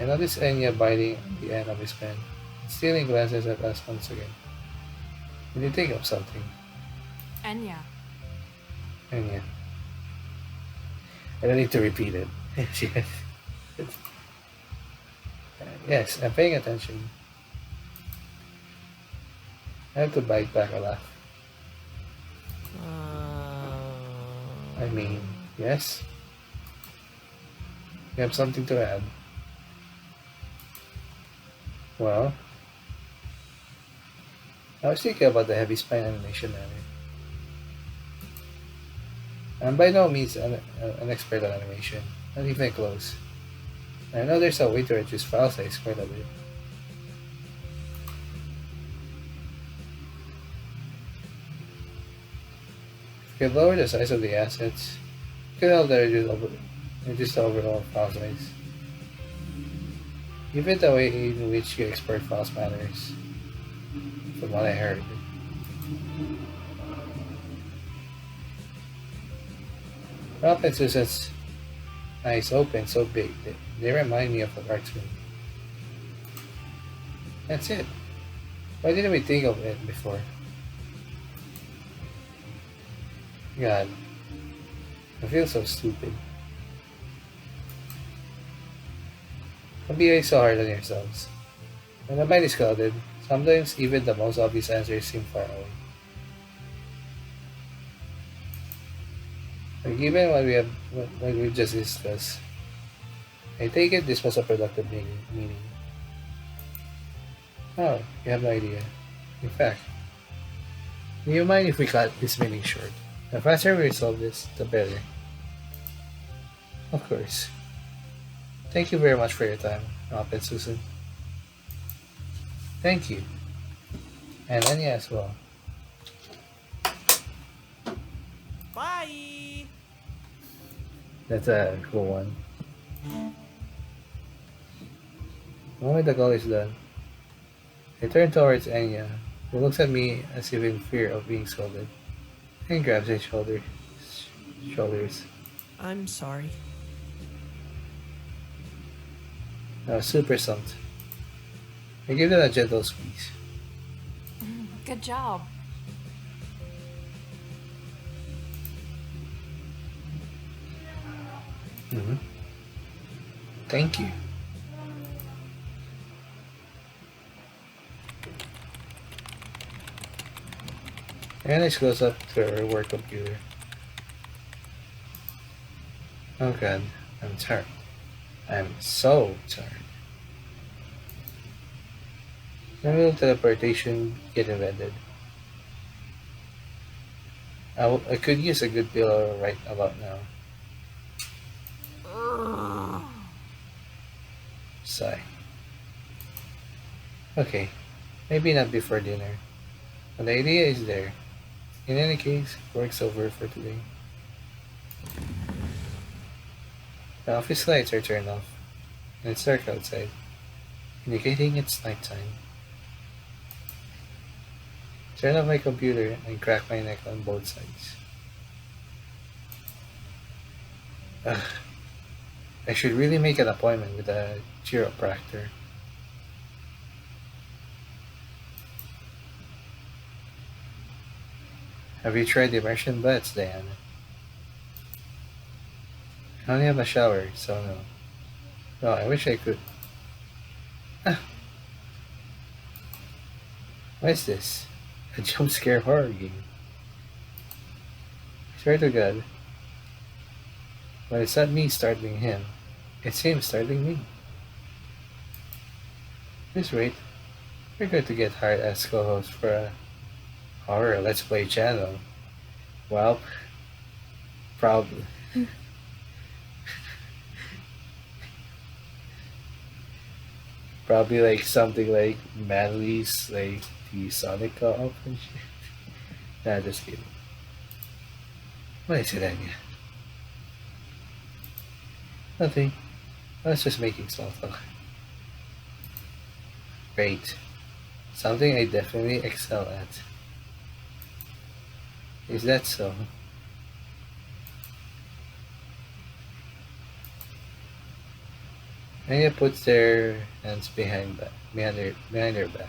I noticed Enya biting the end of his pen, stealing glances at us once again. Did you think of something? Enya. Enya. I don't need to repeat it. Yes, I'm paying attention. I have to bite back a laugh. I mean, yes? You have something to add? Well, I was thinking about the heavy spine animation earlier. I'm by no means an expert on animation, not even close. I know there's a way to reduce file size quite a bit. If you could lower the size of the assets, it could help to reduce the overall file size. Even the way in which you export files matters, from what I heard. Ralph and Susan's eyes open so big that they remind me of a cartoon. That's it. Why didn't we think of it before? God, I feel so stupid. Don't be so hard on yourselves. When the mind is clouded, sometimes even the most obvious answers seem far away. But given what we just discussed, I take it this was a productive meeting. Oh, you have no idea. In fact, do you mind if we cut this meeting short? The faster we resolve this, the better. Of course. Thank you very much for your time, Rob and Susan. Thank you. And Enya as well. Bye! That's a cool one. The moment the call is done, I turn towards Enya, who looks at me as if in fear of being scolded, and grabs his shoulders. I'm sorry. I was super stumped. I give them a gentle squeeze. Good job. Hmm. Thank you. And it goes up to her work computer. Oh god, I'm tired. I'm so tired. When will teleportation get invented? I could use a good pillow right about now. Sigh. Okay, maybe not before dinner. But the idea is there. In any case, work's over for today. The office lights are turned off, and it's dark outside, indicating it's nighttime. Turn off my computer and crack my neck on both sides. Ugh, I should really make an appointment with a chiropractor. Have you tried immersion baths, Diana? I only have a shower, so no. No, I wish I could. Ah, what is this? A jump scare horror game. Swear to God, but it's not me startling him. It's him startling me. Just wait. We're going to get hired as co-host for a horror Let's Play channel. Well, probably. Probably like something like Manly's, like the Sonic co-op and shit. Nah, just kidding. What is it, Enya? Nothing. I was just making small talk. Great. Something I definitely excel at. Is that so? Anya puts their hands behind her back.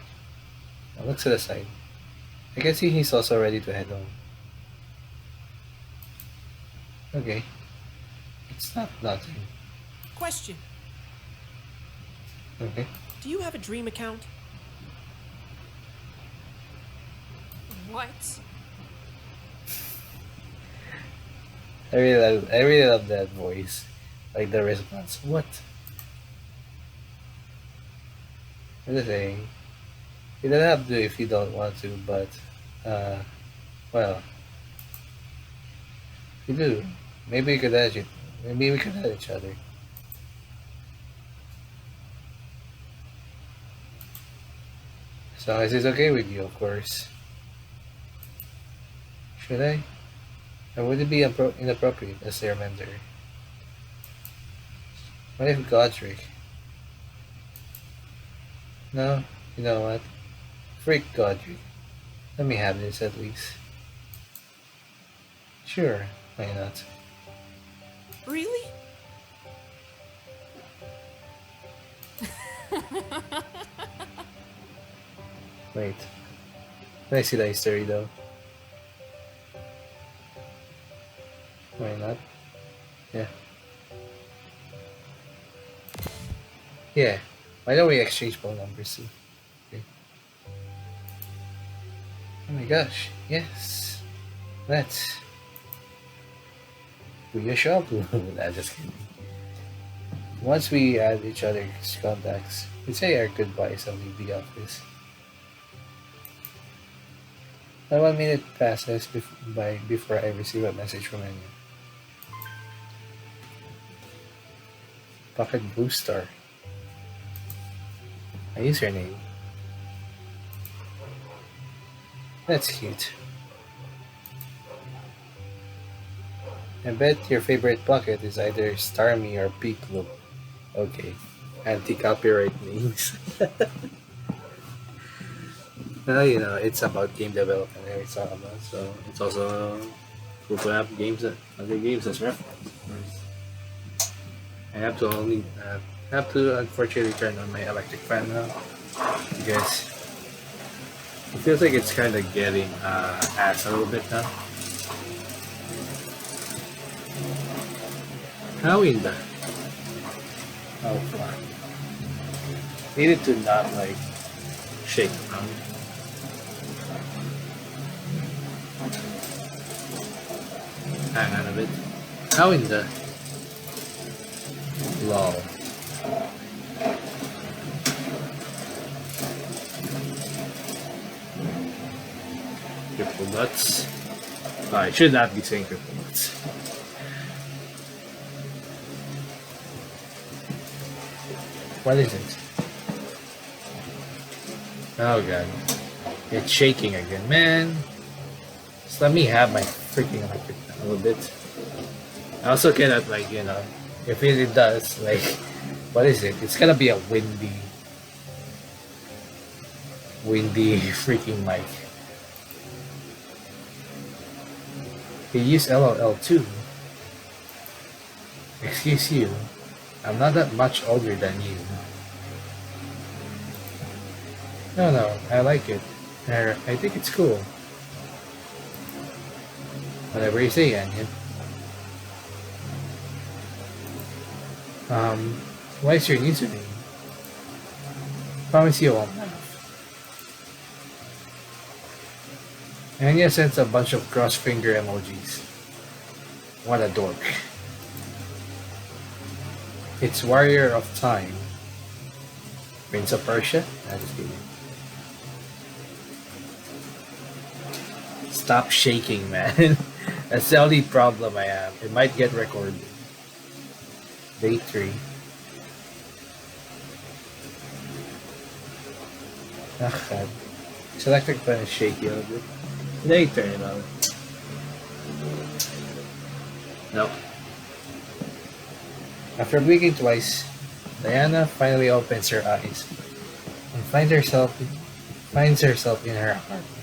And looks to the side. I can see he's also ready to head home. Okay. It's not nothing. Question. Okay. Do you have a dream account? What? I really love that voice. Like the response. What? I'm just saying. You don't have to if you don't want to, but well, if you do. Maybe we could add it. Maybe we could add each other. As long as it's okay with you, of course. Should I? Or would it be inappropriate as their mentor? What if Godric? No, you know what? Freak Godric. Let me have this at least. Sure, why not? Really? Wait. Can I see the history though? Why not? Yeah. Yeah. Why don't we exchange phone numbers too? Okay. Oh my gosh. Yes. Let's. We a shop. Nah, just kidding. Once we add each other's contacts, we say our goodbyes and leave the office. Now 1 minute passes before I receive a message from Enya. Pocket Booster. A username. That's cute. I bet your favorite pocket is either Starmie or Peak Loop. Okay. Anti-copyright names. Well, you know, it's about game development and it's all about, so it's also cool to have other games as reference, of course. I have to unfortunately turn on my electric fan now because it feels like it's kind of getting ass a little bit now. How in the... Oh, fuck. Needed to not, like, shake around. Hang on a bit. How in the... Lol. Triple nuts. Oh, I should not be saying triple nuts. What is it? Oh god. It's shaking again, man. Just let me have my freaking electric fan a little bit. I also cannot, like, you know, if it does, like, what is it? It's gonna be a windy freaking mic. You use LOL too. Excuse you, I'm not that much older than you. No, I like it. I think it's cool. Whatever you say, Anya. What is your username? Promise you won't laugh. Anya sends a bunch of cross finger emojis. What a dork. It's Warrior of Time. Prince of Persia? I just kidding. Stop shaking, man. That's the only problem I have. It might get recorded. Day 3. Ah, God. This electric fan is shaky a little bit. They turn it on. No. After blinking twice, Diana finally opens her eyes and finds herself in her apartment.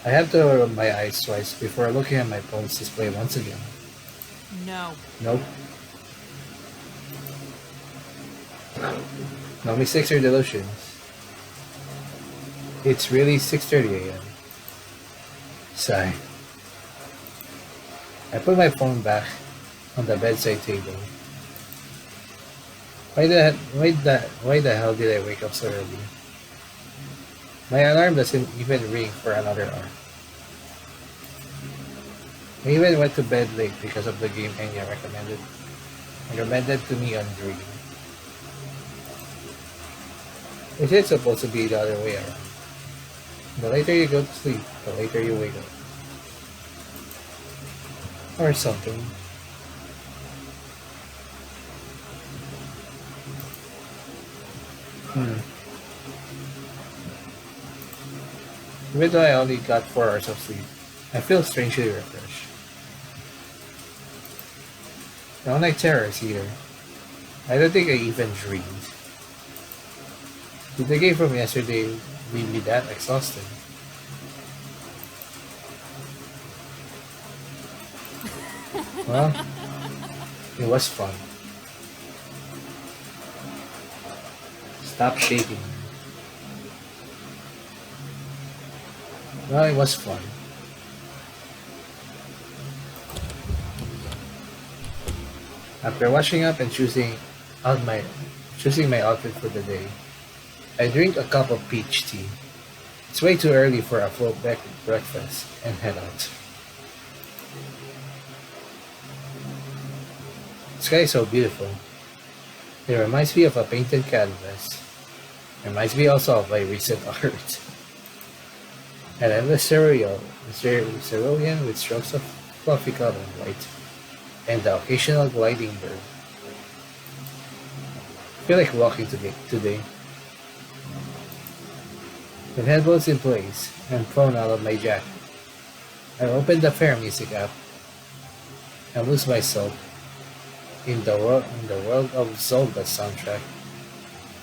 I have to rub my eyes twice before looking at my phone's display once again. No. Nope. No mistakes or delusions. It's really 6:30 a.m. Sigh. I put my phone back on the bedside table. Why the hell did I wake up so early? My alarm doesn't even ring for another hour. I even went to bed late because of the game Enya recommended to me on Dream. Is it supposed to be the other way around? The later you go to sleep, the later you wake up. Or something. Even though I only got 4 hours of sleep, I feel strangely refreshed. I don't like terrors either. I don't think I even dreamed. Did the game from yesterday leave me that exhausted? Well, it was fun. Stop shaking. Well, it was fun. After washing up and choosing my outfit for the day, I drink a cup of peach tea. It's way too early for a full breakfast and head out. The sky is so beautiful. It reminds me of a painted canvas. It reminds me also of my recent art. An endless cerulean with strokes of fluffy color and white, and the occasional gliding bird. I feel like walking today. With headphones in place and phone out of my jacket, I open the Fair Music app and lose myself in the world of Zelda's soundtrack.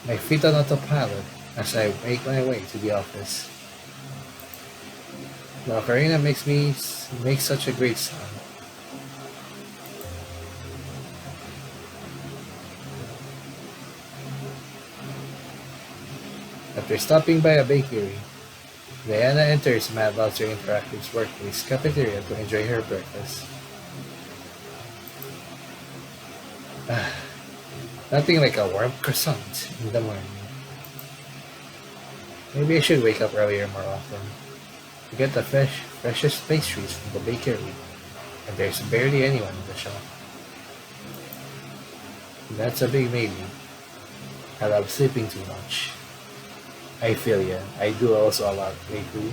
My feet on autopilot as I make my way to the office. The ocarina makes such a great sound. After stopping by a bakery, Diana enters Mad Lobster Interactive's workplace cafeteria to enjoy her breakfast. Nothing like a warm croissant in the morning. Maybe I should wake up earlier more often. To get the freshest pastries from the bakery, and there's barely anyone in the shop. That's a big maybe. I love sleeping too much. I feel ya. I do also a lot lately.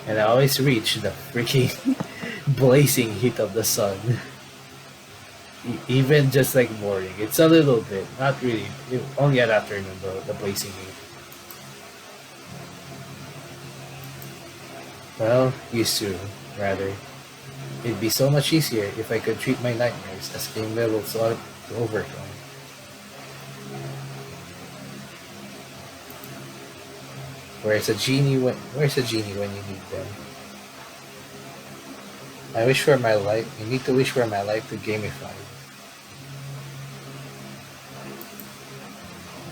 And I always reach the freaking blazing heat of the sun. Even just like morning. It's a little bit, not really. Only at afternoon though, the blazing heat. Well, used to, rather. It'd be so much easier if I could treat my nightmares as game levels to overcome. Where's a genie when you need them? I wish for my life. You need to wish for my life to gamify.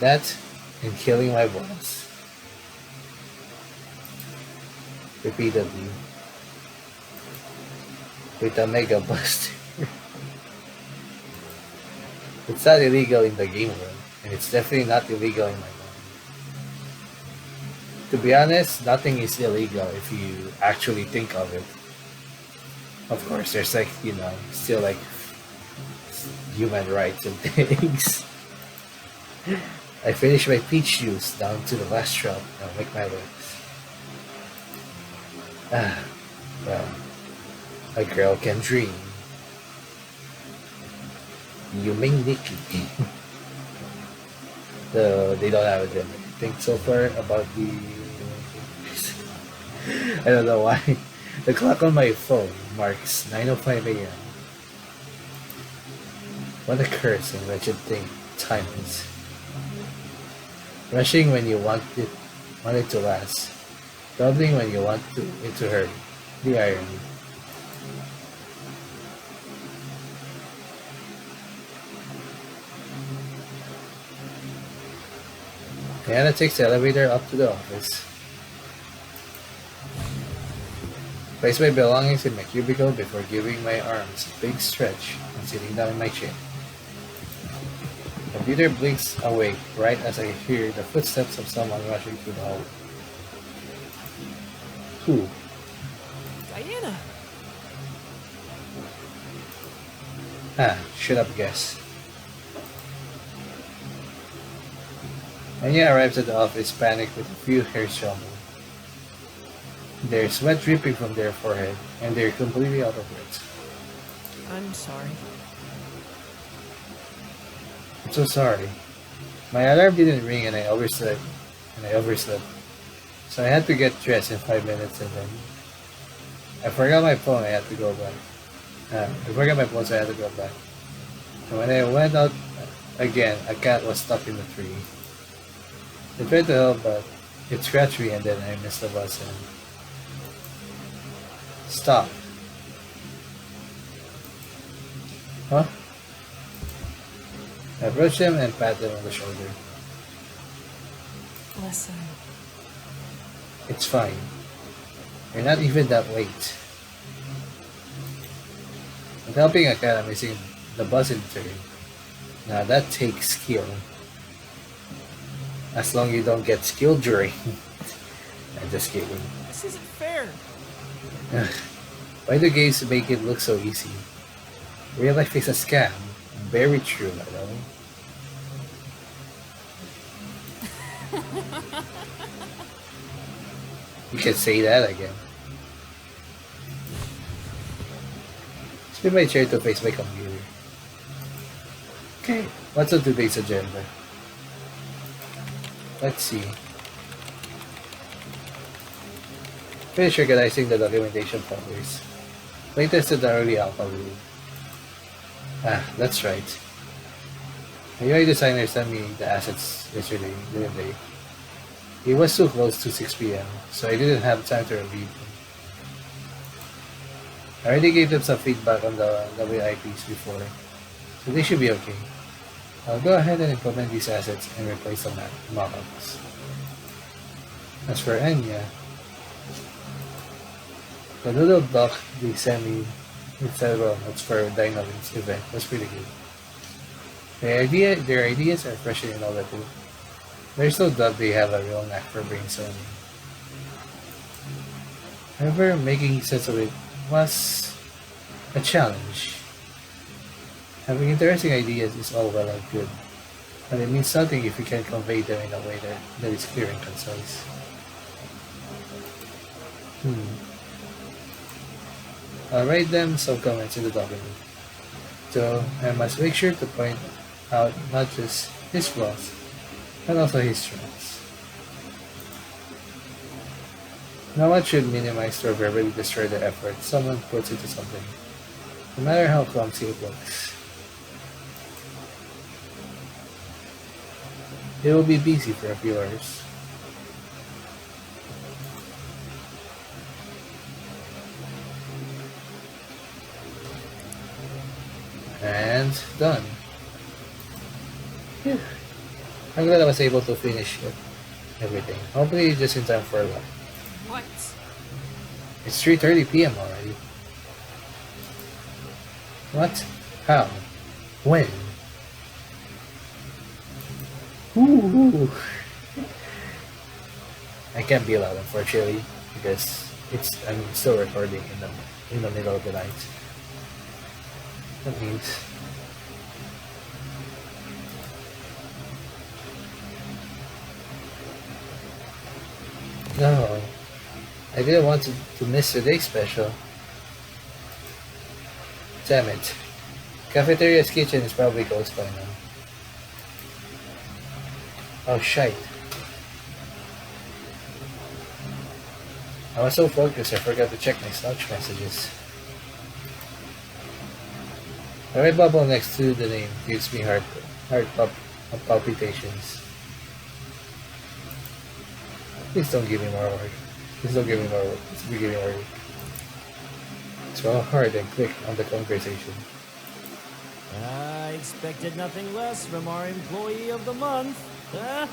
That and killing my boss repeatedly with a mega buster. It's not illegal in the game world, and it's definitely not illegal in my mind. To be honest, nothing is illegal if you actually think of it. Of course, there's like, still like human rights and things. I finished my peach juice down to the last drop. Now lick my lips. Well, a girl can dream. You mean Nikki? Though they don't have anything so far about the. I don't know why. The clock on my phone marks 9:05 a.m. What a curse and wretched thing time is. Rushing when you want it to last. Doubling when you want it to hurry. The irony. Diana takes the elevator up to the office. Place my belongings in my cubicle before giving my arms a big stretch and sitting down in my chair. The computer blinks awake right as I hear the footsteps of someone rushing through the hall. Who? Diana. Should have guessed. Enya arrives at the office panicked with a few hairs jumbled. There's sweat dripping from their forehead, and they're completely out of breath. I'm sorry. I'm so sorry. My alarm didn't ring and I overslept. So I had to get dressed in 5 minutes and then I forgot my phone, I had to go back. I forgot my phone, so I had to go back. And when I went out again, a cat was stuck in the tree. I tried to help, but it scratched me and then I missed the bus and stop. Huh? I approached him and patted him on the shoulder. Listen, It's fine. You're not even that late. But helping a cat, I'm missing the bus in turn. Now that takes skill. As long as you don't get skill drained. I'm just kidding. This isn't fair. Why do games make it look so easy? Real life is a scam. Very true, I know. You can say that again. Spin my chair to face my computer. Okay, what's on today's agenda? Let's see. Finish organizing the documentation folders. Latest to the early alpha rule. That's right. The UI designer sent me the assets yesterday, didn't they? It was too close to 6 p.m., so I didn't have time to review them. I already gave them some feedback on the WIPs before, so they should be okay. I'll go ahead and implement these assets and replace the mockups. As for Enya, the little doc they sent me with several notes for Dynamics event was pretty good. Their ideas are fresh and innovative. There's no doubt they have a real knack for brainstorming. However, making sense of it was a challenge. Having interesting ideas is all well and good, but it means nothing if you can convey them in a way that is clear and concise. I'll write them some comments in the document, so I must make sure to point out not just his flaws, but also his strengths. No one should minimize or verbally destroy the effort someone puts into something, no matter how clumsy it looks. It will be busy for a few hours. And done. Phew. I'm glad I was able to finish everything. Hopefully just in time for lunch. What? It's 3:30 p.m. already. What? How? When? Ooh. I can't be loud, unfortunately, because I'm still recording in the middle of the night. That means no. I didn't want to miss today's special. Damn it. Cafeteria's kitchen is probably closed by now. Oh shite. I was so focused I forgot to check my Snouch messages. The red bubble next to the name gives me heart palpitations. Please don't give me more work. Please don't give me more work. Please give me more work. Swallow hard and click on the conversation. I expected nothing less from our employee of the month. Huh?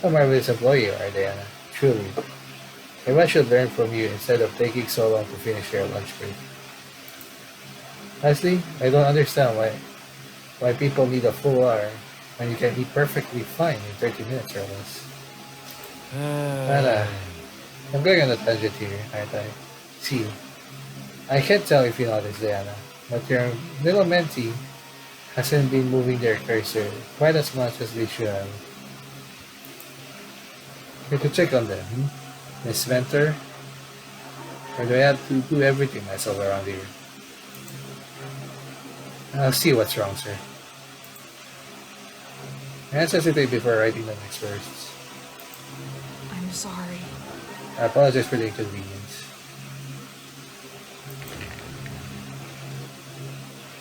A marvelous employee you are, Diana. Truly. Everyone should learn from you instead of taking so long to finish your lunch break. Lastly, I don't understand why people need a full hour when you can eat perfectly fine in 30 minutes or less. But, I'm going on a tangent here, aren't I? See, I can't tell if you noticed, Diana, but your little mentee hasn't been moving their cursor quite as much as they should have. You have to check on them, Miss Mentor? Or do I have to do everything myself around here? I'll see what's wrong, sir. I hesitate before writing the next words. I'm sorry. I apologize for the inconvenience.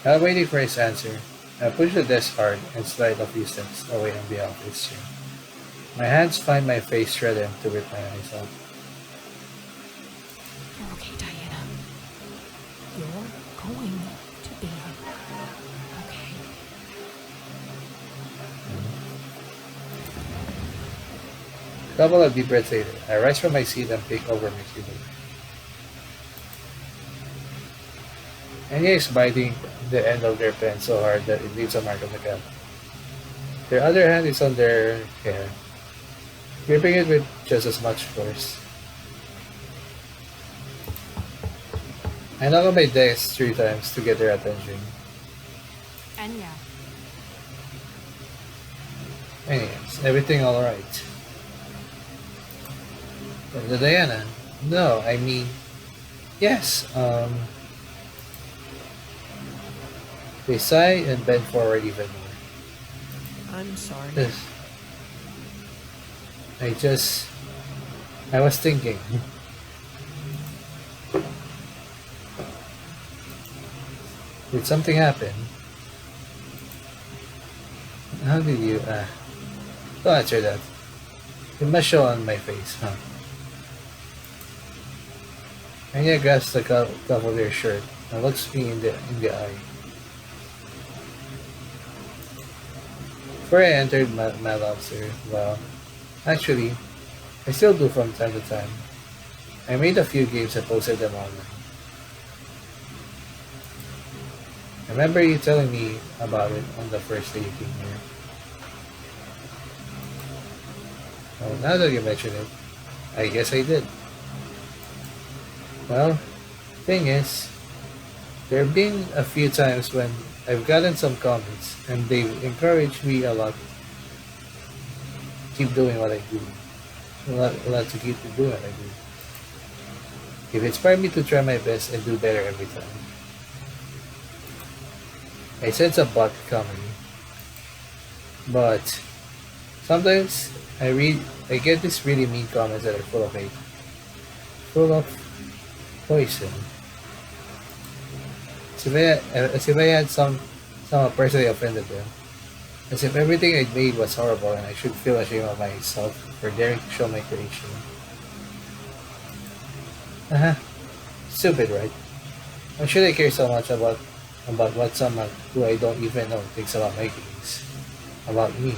While waiting for his answer, I push the desk hard and slide a few steps away on the office chair. My hands find my face shredded to rip my eyes out. You're okay, Diana. You're going to be okay. A couple of deep breaths later, I rise from my seat and peek over my keyboard. Enya is biting the end of their pen so hard that it leaves a mark on the cap. Their other hand is on their hair, gripping it with just as much force. I knock on my desk 3 times to get their attention. Enya. Anyways, everything alright? Diana? No, I mean... Yes, They sigh and bend forward even more. I'm sorry. Yes. I was thinking. Did something happen? How did you, don't answer that. It must show on my face, huh? Enya grabs the cuff of their shirt and looks me in the eye. Before I entered my lobster, well, actually, I still do from time to time. I made a few games and posted them online. I remember you telling me about it on the first day you came here. Well, now that you mention it, I guess I did. Well, thing is, there have been a few times when I've gotten some comments and they've encouraged me a lot to keep doing what I do. A lot to keep doing what I do. They've inspired me to try my best and do better every time. I sense a bot coming, but sometimes I get these really mean comments that are full of hate, full of poison. As if I had somehow personally offended them. As if everything I made was horrible and I should feel ashamed of myself for daring to show my creation. Uh-huh. Stupid, right? Why should I care so much about what someone who I don't even know thinks about my games? About me?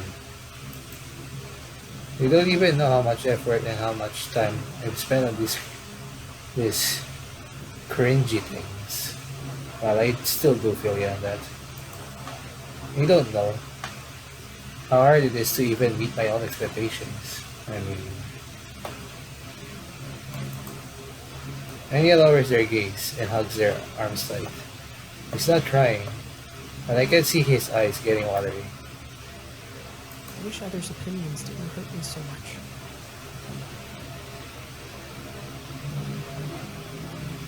You don't even know how much effort and how much time I've spent on these cringy things. Well, I still do feel you on that. You don't know how hard it is to even meet my own expectations. I mean, Enya lowers their gaze and hugs their arms tight. He's not crying, but I can see his eyes getting watery. I wish others' opinions didn't hurt me so much.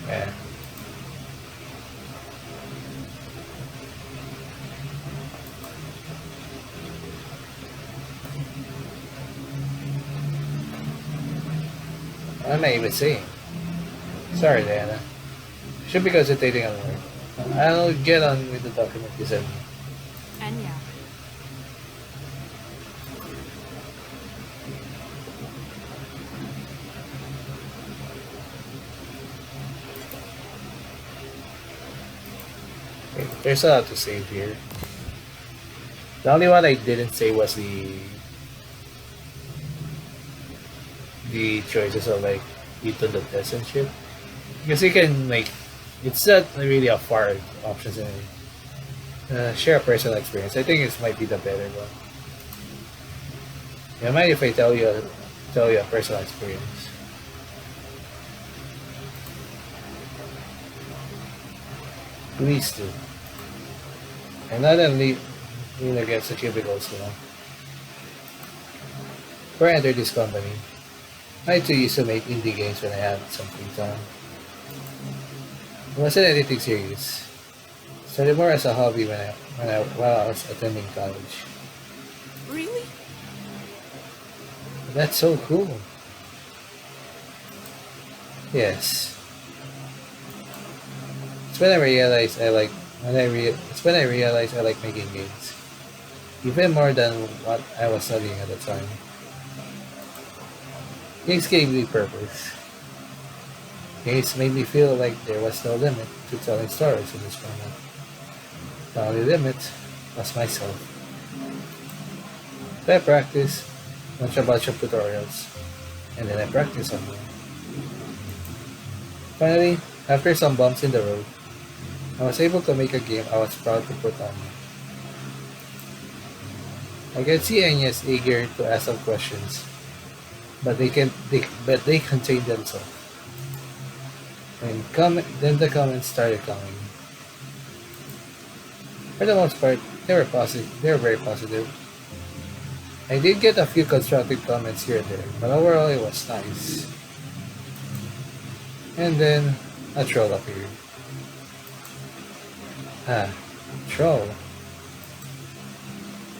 Yeah. What am I even saying? Sorry, Diana. Should be concentrating on work. I'll get on with the document you sent me. Enya. Okay, there's a lot to save here. The only one I didn't say was the choices of like eat on the test and shit. Because you can like it's not really a far options and share a personal experience. I think it might be the better one. You mind if I tell you a personal experience? Please do. And not only lean against the cubicles, you know. Before I entered this company, I too used to make indie games when I had some free time. It wasn't anything serious. Started more as a hobby while I was attending college. Really? That's so cool. Yes. It's when I realized I like making games. Even more than what I was studying at the time. Games gave me purpose. Games made me feel like there was no limit to telling stories in this format. The only limit was myself. So I practiced, watched a bunch of tutorials, and then I practiced some more. Finally, after some bumps in the road, I was able to make a game I was proud to put on. I can see Enya's eager to ask some questions, but they contain themselves. Then the comments started coming. For the most part, they were positive. They were very positive. I did get a few constructive comments here and there, but overall it was nice. And then a troll appeared. Ah, troll.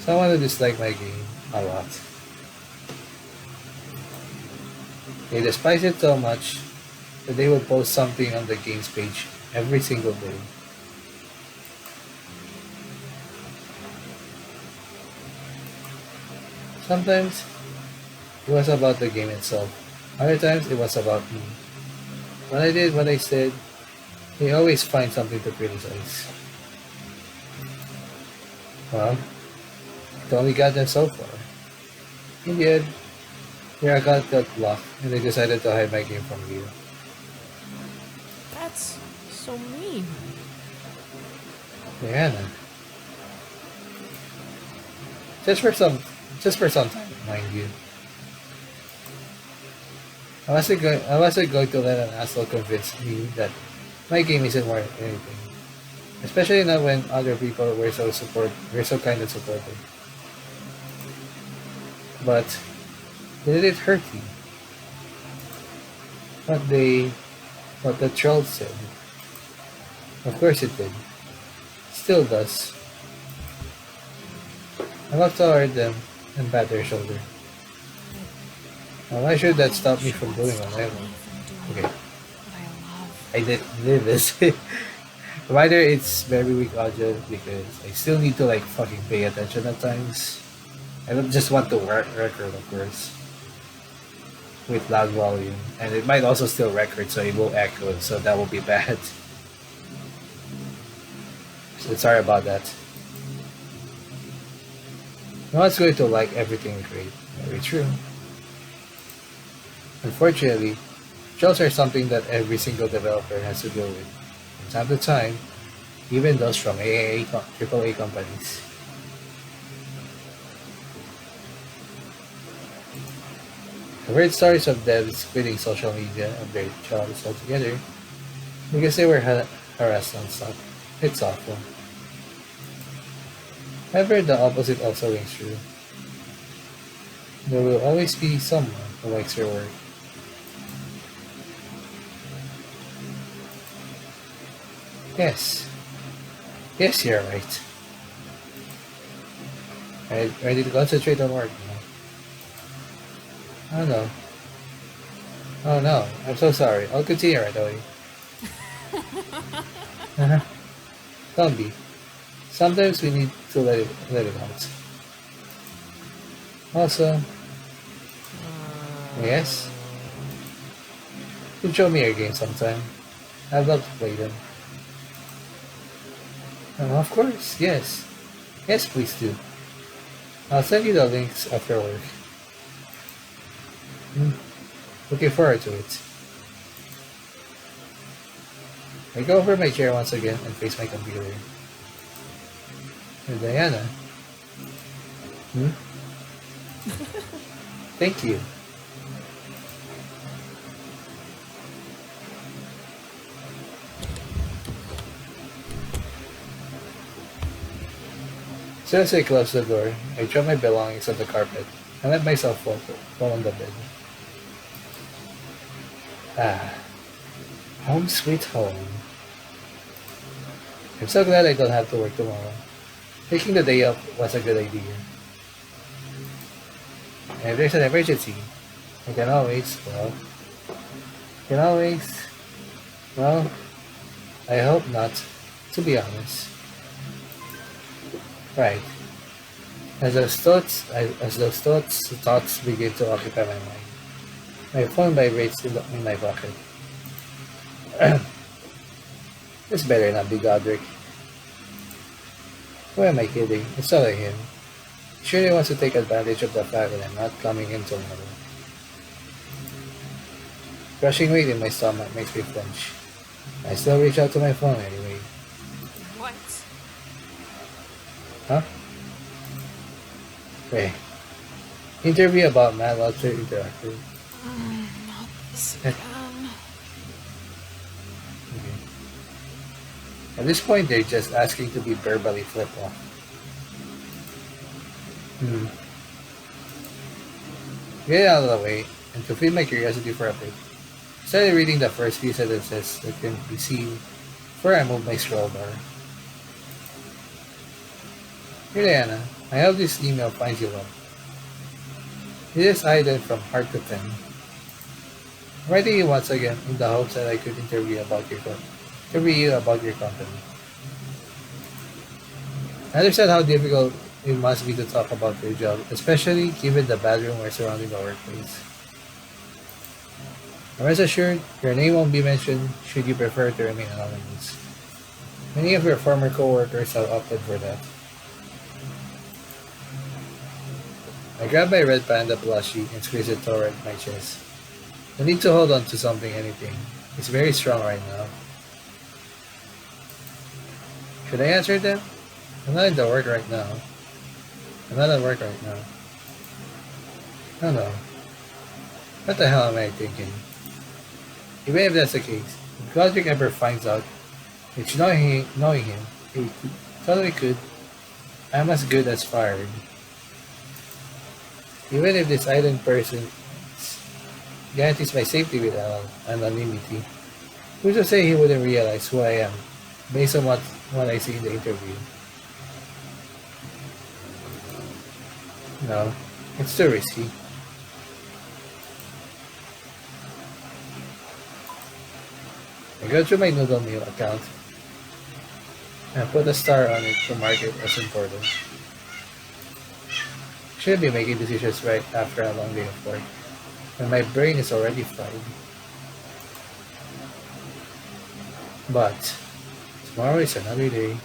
Someone who disliked my game a lot. They despise it so much that they will post something on the games page every single day. Sometimes it was about the game itself. Other times it was about me. When I did what I said, they always find something to criticize. Well, it only got them so far. In the end, their account got blocked and they decided to hide my game from view. That's so mean. Diana. Just for some, just for some time, mind you. I wasn't going to let an asshole convince me that my game isn't worth anything. Especially not when other people were so kind and supportive. But did it hurt you? What they, what the troll said. Of course it did. Still does. I walked toward them and pat their shoulder. Now why should that stop me from doing what I want? Okay, What I love. I did this. Whether it's very weak audio because I still need to like fucking pay attention at times. I don't just want to record, of course, with loud volume, and it might also still record, so it will echo, so that will be bad. So sorry about that. No one's going to like everything we create. Very true. Unfortunately, trolls are something that every single developer has to deal with. From time to time, even those from AAA companies. I've heard stories of devs quitting social media and their jobs altogether because they were harassed on stuff. It's awful. However, the opposite also rings true. There will always be someone who likes your work. Yes. Yes, you're right. I'm ready to concentrate on work now. Oh no. Oh no, I'm so sorry. I'll continue right away. Don't be. Sometimes we need to let it out. Also, yes? You show me your game sometime. I'd love to play them. Oh, of course, yes. Yes, please do. I'll send you the links after work. Looking forward to it. I go over my chair once again and face my computer. And Diana. Thank you. As soon as I close the door, I drop my belongings on the carpet and let myself fall on the bed. Ah, home sweet home. I'm so glad I don't have to work tomorrow. Taking the day off was a good idea. And if there's an emergency, I can always, well, I hope not, to be honest. Right. As those thoughts begin to occupy my mind, my phone vibrates in my pocket. This better not be Godric. Who am I kidding? It's not like him. He surely wants to take advantage of the fact that I'm not coming in tomorrow. Crushing weight in my stomach makes me flinch. I still reach out to my phone anyway. What? Huh? Wait. Interview about alot interactive. Not this again. Okay. At this point, they're just asking to be verbally flipped off. Get it out of the way, and to feed my curiosity for a bit, I started reading the first few sentences that can be seen before I move my scroll bar. Here, Diana, I hope this email finds you well. It is Aiden from Heart to Pen. I'm writing you once again in the hopes that I could interview you about your company. I understand how difficult it must be to talk about your job, especially given the bad rumors surrounding the workplace. Rest assured, your name won't be mentioned should you prefer to remain anonymous. Many of your former co-workers have opted for that. I grab my red panda plushie and squeeze it toward my chest. The need to hold on to anything. It's very strong right now. Should I answer them? I'm not in the work right now. I'm not at work right now. I don't know. What the hell am I thinking? Even if that's the case, if Godric ever finds out, it's knowing him, he totally could. I'm as good as fired. Even if this island person guarantees my safety with anonymity, who's to say he wouldn't realize who I am based on what I see in the interview? No, it's too risky. I go through my Noodle Meal account and put a star on it to mark it as important. Should be making decisions right after a long day of work, and my brain is already fried. But tomorrow is another day.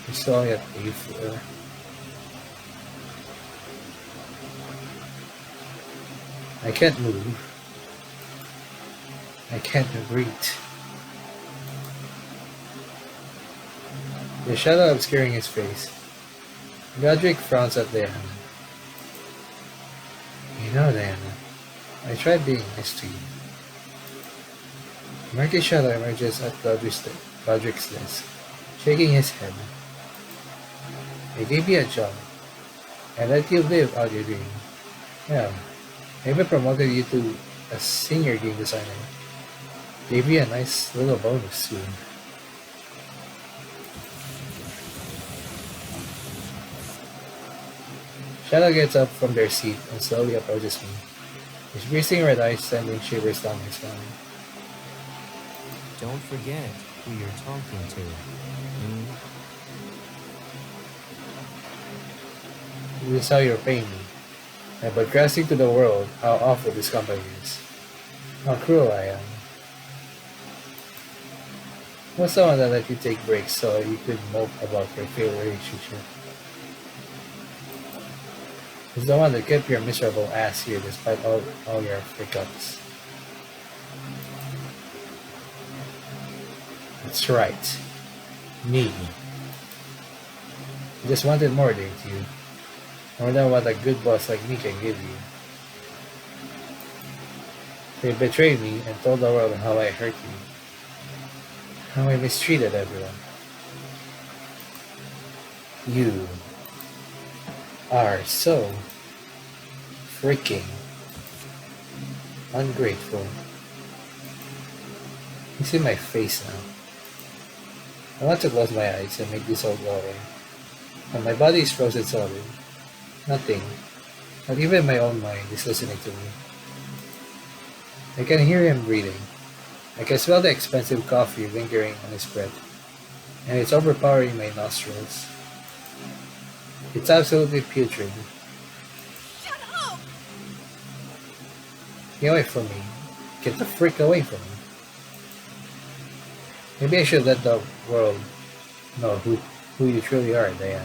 We're still only at A4. I can't move. I can't breathe. The shadow obscuring his face. Godric frowns at Diana. You know, Diana, I tried being nice to you. Murky shadow emerges at Godric's desk, shaking his head. I gave you a job, and let you live out your dream. Yeah, I even promoted you to a senior game designer. Gave you a nice little bonus too. Shadow gets up from their seat and slowly approaches me. His freezing red eyes sending shivers down my spine. Don't forget who you're talking to. This is how you're paying me. And broadcasting to the world how awful this company is. How cruel I am. What's the one that let you take breaks so you could mope about your failed relationship? It's the one that kept your miserable ass here despite all your hiccups. That's right. Me. You just wanted more, didn't you? More than what a good boss like me can give you. They betrayed me and told the world how I hurt you. How I mistreated everyone. You are so freaking ungrateful. You see my face now. I want to close my eyes and make this all go away. But my body is frozen solid. Nothing, not even my own mind, is listening to me. I can hear him breathing. I can smell the expensive coffee lingering on his breath, and it's overpowering my nostrils. It's absolutely putrid. Shut up! Get away from me. Get the frick away from me. Maybe I should let the world know who you truly are, Diana.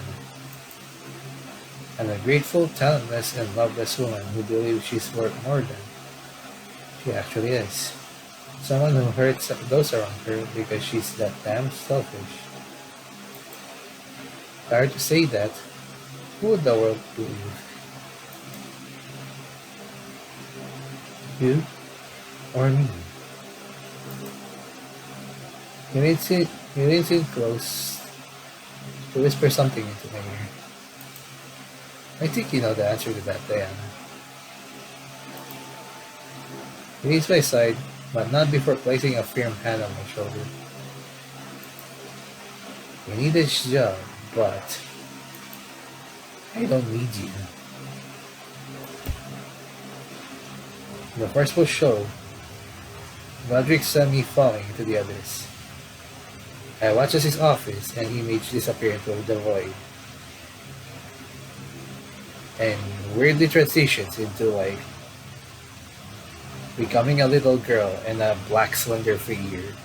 An ungrateful, talentless, and loveless woman who believes she's worth more than she actually is. Someone who hurts those around her because she's that damn selfish. Tired to say that, who would the world believe? You or me? He leans in close to whisper something into my ear. I think you know the answer to that, Diana. He leaves my side, but not before placing a firm hand on my shoulder. You need this job, but I don't need you. In the forceful show, Godric sent me falling into the abyss. I watch as his office and image disappear into the void. And weirdly transitions into like becoming a little girl and a black slender figure.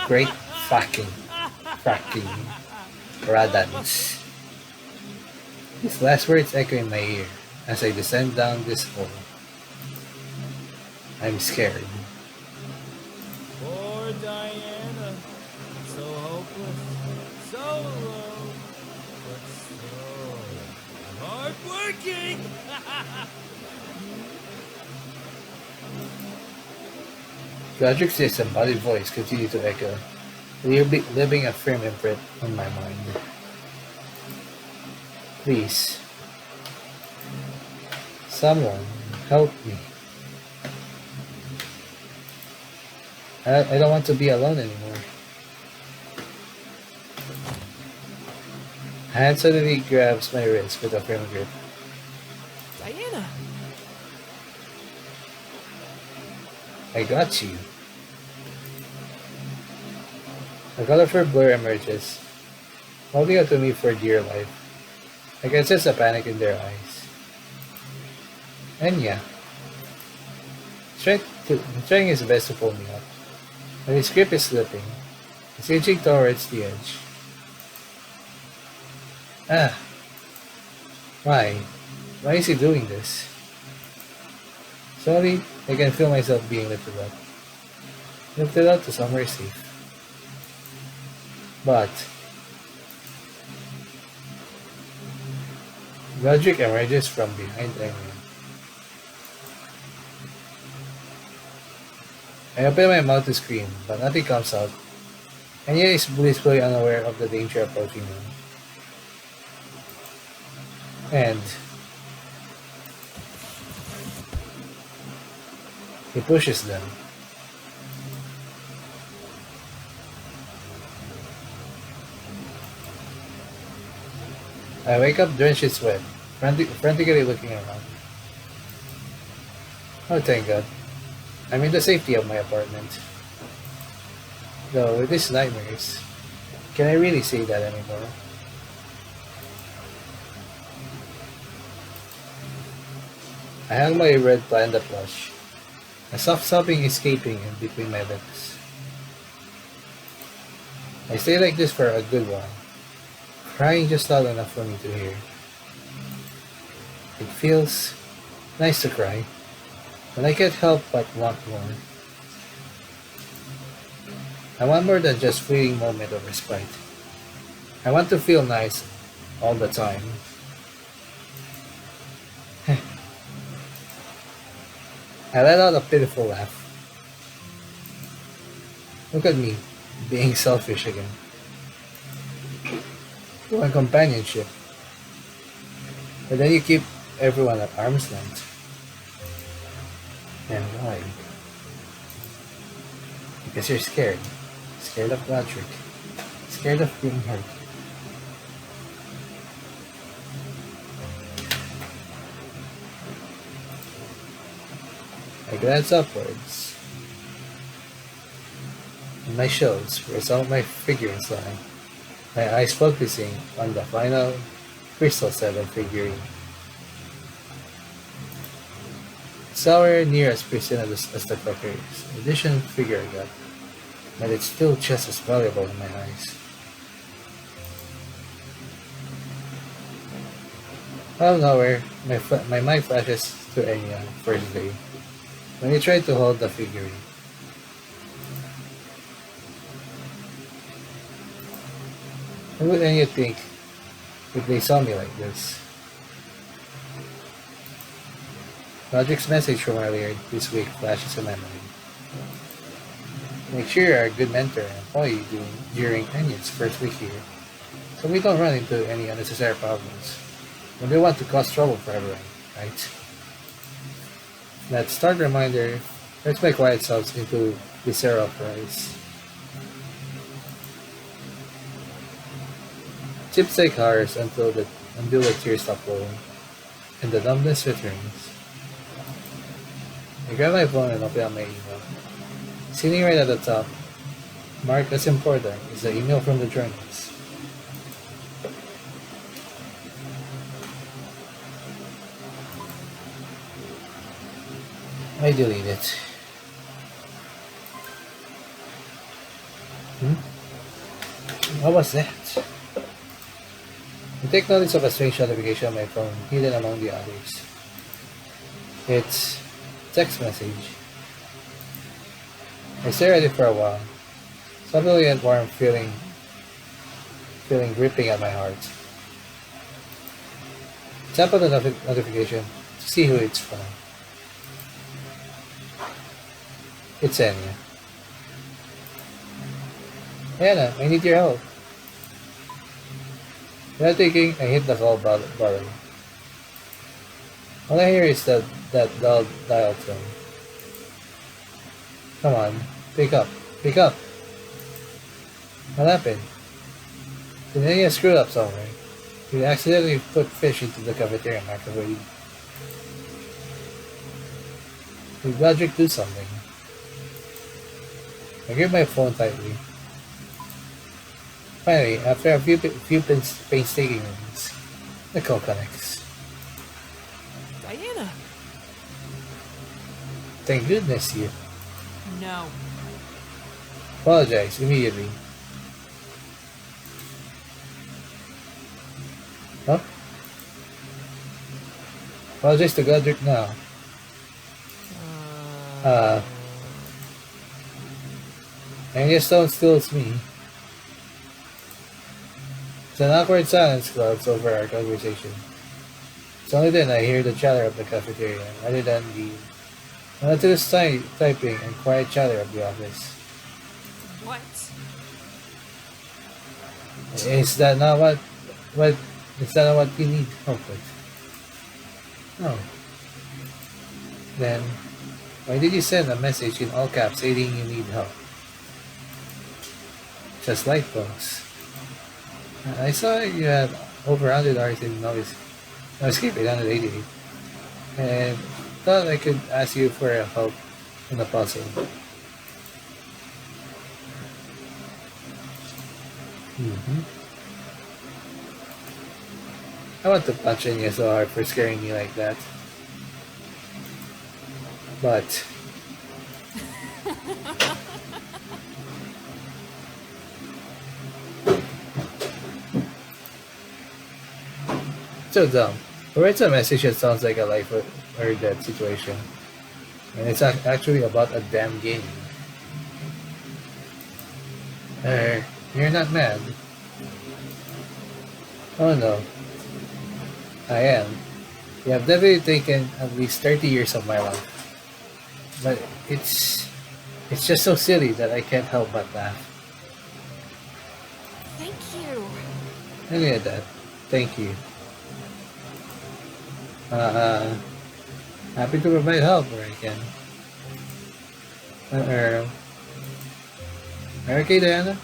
Great fucking radans. His last words echo in my ear as I descend down this hole. I'm scared. Poor Diana. So hopeless. So alone. But so hardworking. Godric's disembodied voice continued to echo, leaving a firm imprint on my mind. Please, someone, help me. I don't want to be alone anymore. A hand suddenly grabs my wrist with a firm grip. Diana! I got you. A colorful blur emerges, holding out to me for dear life. I can sense the panic in their eyes. Enya, trying his best to pull me up, but his grip is slipping. He's inching towards the edge. Ah, why? Why is he doing this? Slowly, I can feel myself being lifted up to somewhere safe. But Godric emerges from behind Enya. I open my mouth to scream, but nothing comes out. Enya is blissfully unaware of the danger approaching me. And he pushes them. I wake up drenched in sweat, frantically looking around. Oh, thank God. I'm in the safety of my apartment. Though, with these nightmares, can I really say that anymore? I hang my red panda plush, a soft sobbing escaping in between my lips. I stay like this for a good while, crying just loud enough for me to hear. It feels nice to cry, but I can't help but want more. I want more than just fleeting moment of respite. I want to feel nice all the time. I let out a pitiful laugh. Look at me, being selfish again. You want companionship, but then you keep everyone at arm's length. And why? Because you're scared. Scared of Godric. Scared of being hurt. I glance upwards. In my shelves, where some of my figurines lie, my eyes focusing on the final No.7 figurine. It's nowhere near as pristine as the Crocker's edition figure I got, but it's still just as valuable in my eyes. Out of nowhere, my mind flashes to Enya first day, when he tried to hold the figurine. What would Enya think if they saw me like this? Godric's message from earlier this week flashes in my mind. Make sure you're a good mentor and employee during Enya's first week here, so we don't run into any unnecessary problems. We don't want to cause trouble for everyone, right? That start reminder hurts my quiet selves into visceral cries. Chips take hours until the tears stop flowing, and the numbness returns. I grab my phone and open up my email. Sitting right at the top, marked as important, is the email from the journalist. I delete it. What was that? I take notice of a strange notification on my phone, hidden among the others. It's a text message. I stare at it for a while. Suddenly a warm feeling gripping at my heart. Tap on the notification to see who it's from. It's Enya. Anna, I need your help. Without thinking, I hit the call button. All I hear is that dull dial tone. Come on, pick up, pick up. What happened? Did Enya screw up somewhere? Did he accidentally put fish into the cafeteria microwave? Did Godric do something? I grip my phone tightly. Finally, after a few painstaking rings, the call connects. Diana! Thank goodness you. No. Apologize immediately. Huh? Apologize to Godric now. And your stone stills me. It's an awkward silence clouds over our conversation. It's only then I hear the chatter of the cafeteria, rather than the monotonous typing and quiet chatter of the office. What? Is that not what is that not what you need help with? No. Then why did you send a message in all caps stating you need help? Just like folks. I saw you had over 100 hours in Escape 888 and thought I could ask you for help in the puzzle. I want to punch Enya so hard for scaring me like that. But so dumb. Who writes a message that sounds like a life or death situation? And it's actually about a damn game. You're not mad. Oh no. I am. You have definitely taken at least 30 years of my life. But it's just so silly that I can't help but laugh. Thank you. Look at that. Thank you. Happy to provide help where I can. Are you okay, Diana?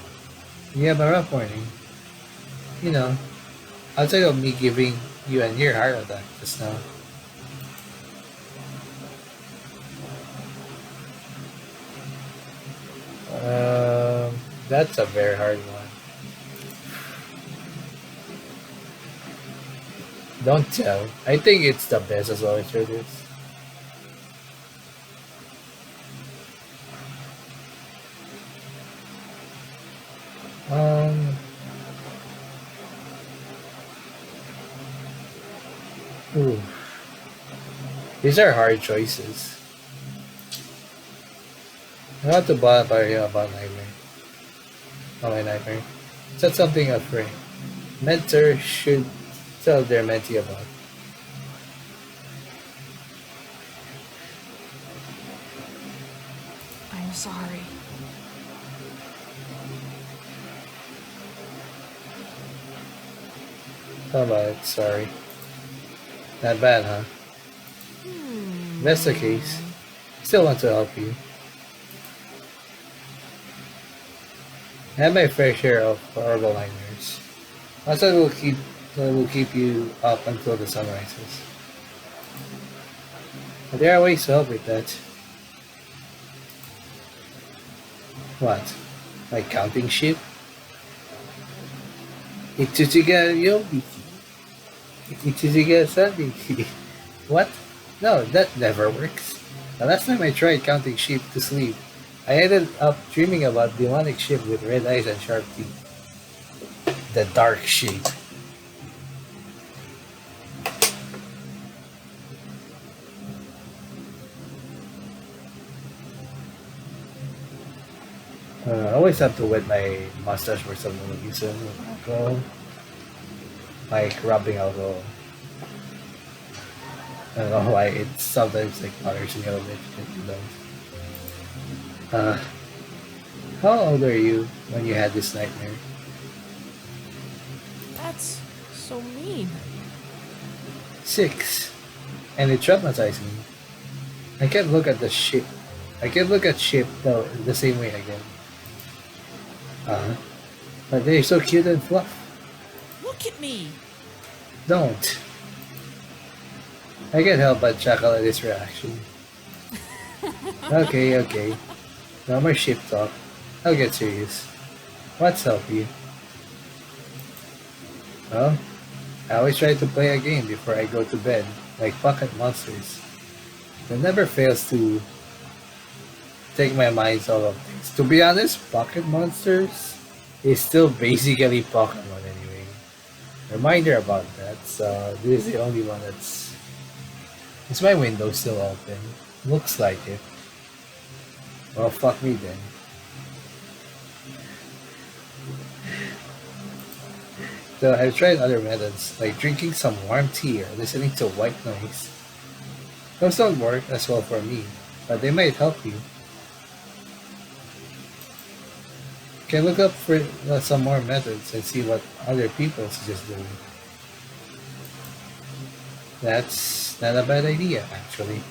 You have a rough morning. You know, outside of me giving you a near heart attack just now. That's a very hard one. Don't tell. I think it's the best as always for this. Ooh. These are hard choices. I want to bother you about nightmare. About my nightmare. That's something a friend. Mentor should tell their mentee about. I'm sorry. How about it? Sorry. Not bad, huh? If that's the case, I still want to help you. I have my fair share of horrible nightmares. Also, will keep you up until the sun rises. But there are ways to help with that. What? Like counting sheep? Ichichiga Yobiki. Ichichiga Sabiki. What? No, that never works. The last time I tried counting sheep to sleep, I ended up dreaming about demonic sheep with red eyes and sharp teeth. The dark sheep. I always have to wet my mustache for some reason with alcohol, like rubbing alcohol. I don't know why it sometimes like bothers me a little bit. It does. How old are you when you had this nightmare? That's so mean. 6, and it traumatized me. I can't look at the ship. I can't look at ship the same way again. Uh, but they're so cute and fluff. Look at me. Don't. I can't help but chuckle at this reaction. Okay, okay. No more ship talk. I'll get serious. What's up, you? Well, I always try to play a game before I go to bed, like Pocket Monsters. It never fails to take my mind off of things. To be honest, Pocket Monsters is still basically Pokemon anyway. Reminder about that. So this is the only one that's. Is my window still open? Looks like it. Well, fuck me then. So I've tried other methods, like drinking some warm tea or listening to white noise. Those don't work as well for me, but they might help you. You can look up for some more methods and see what other people suggest doing. That's not a bad idea, actually.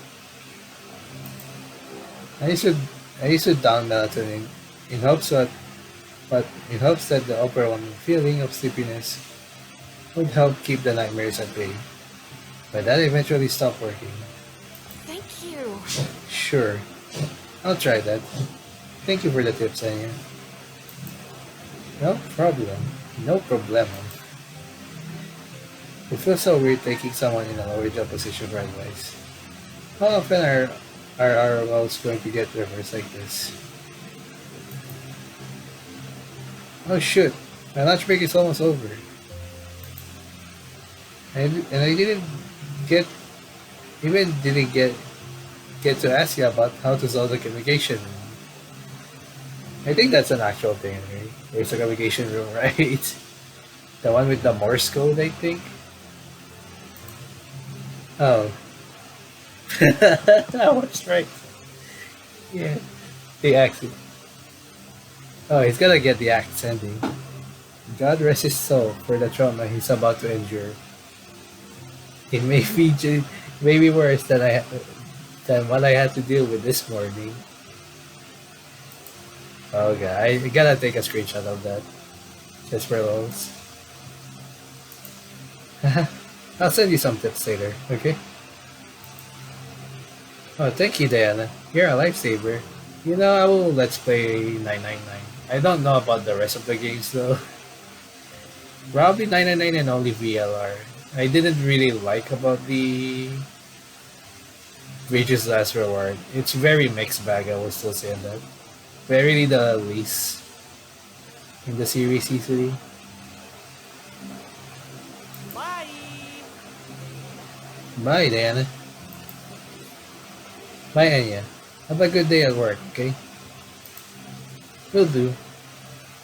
I used to I used to down melatonin in hopes that but in hopes that the overwhelming feeling of sleepiness would help keep the nightmares at bay. But that eventually stopped working. Thank you. Sure, I'll try that. Thank you for the tips, Anya. No problem. No problemo. It feels so weird taking someone in a lower job position for advice. How often are our roles going to get reversed like this? Oh shoot, my lunch break is almost over. And I get didn't get to ask you about how to solve the communication. I think that's an actual thing, right? There's a communication room, right? The one with the Morse code, I think. Oh. I was right. Yeah. The accent. Oh, he's gonna get the axe ending. God rest his soul for the trauma he's about to endure. It may be worse than what I had to deal with this morning. Okay, I gotta take a screenshot of that. Just for those. I'll send you some tips later, okay? Oh, thank you, Diana. You're a lifesaver. You know, I will let's play 999. I don't know about the rest of the games though. Probably 999 and only VLR. I didn't really like about the Wages Last Reward. It's very mixed bag, I will still say that. But really the least in the series easily. Bye. Bye, Diana. Bye, Enya. Have a good day at work, okay? Will do.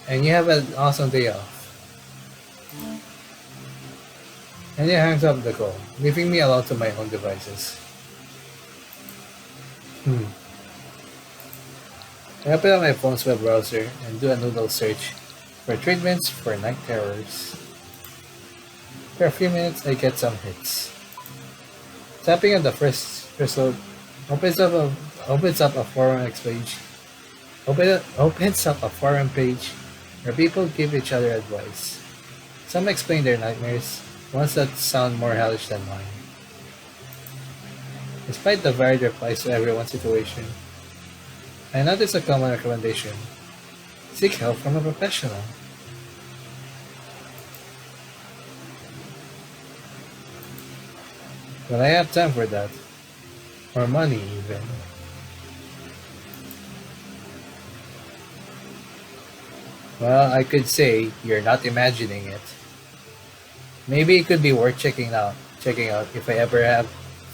And you have an awesome day off. Enya hangs up the call, leaving me alone to my own devices. I open up my phone's web browser and do a noodle search for treatments for night terrors. For a few minutes, I get some hits. Tapping on the first result opens up a forum page. Opens up a forum page where people give each other advice. Some explain their nightmares, ones that sound more hellish than mine. Despite the varied replies to everyone's situation, I notice a common recommendation: seek help from a professional. Will I have time for that? Or money, even? Well, I could say you're not imagining it. Maybe it could be worth checking out if I ever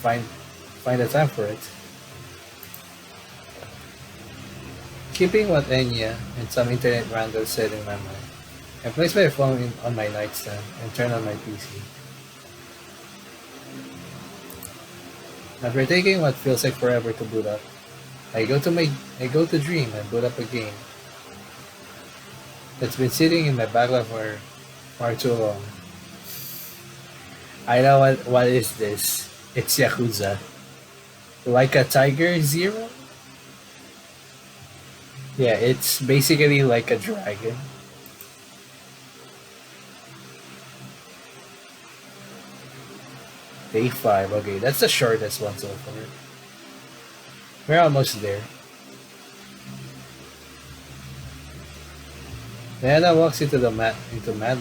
find the time for it. Keeping what Enya and some internet random said in my mind, I place my phone on my nightstand and turn on my PC. After taking what feels like forever to boot up, I go to Dream and boot up a game that's been sitting in my backlog for far too long. I know what is this. It's Yakuza. Like a Tiger Zero? Yeah, it's basically like a dragon. Day 5, okay, that's the shortest one so far. We're almost there. Diana walks into Mad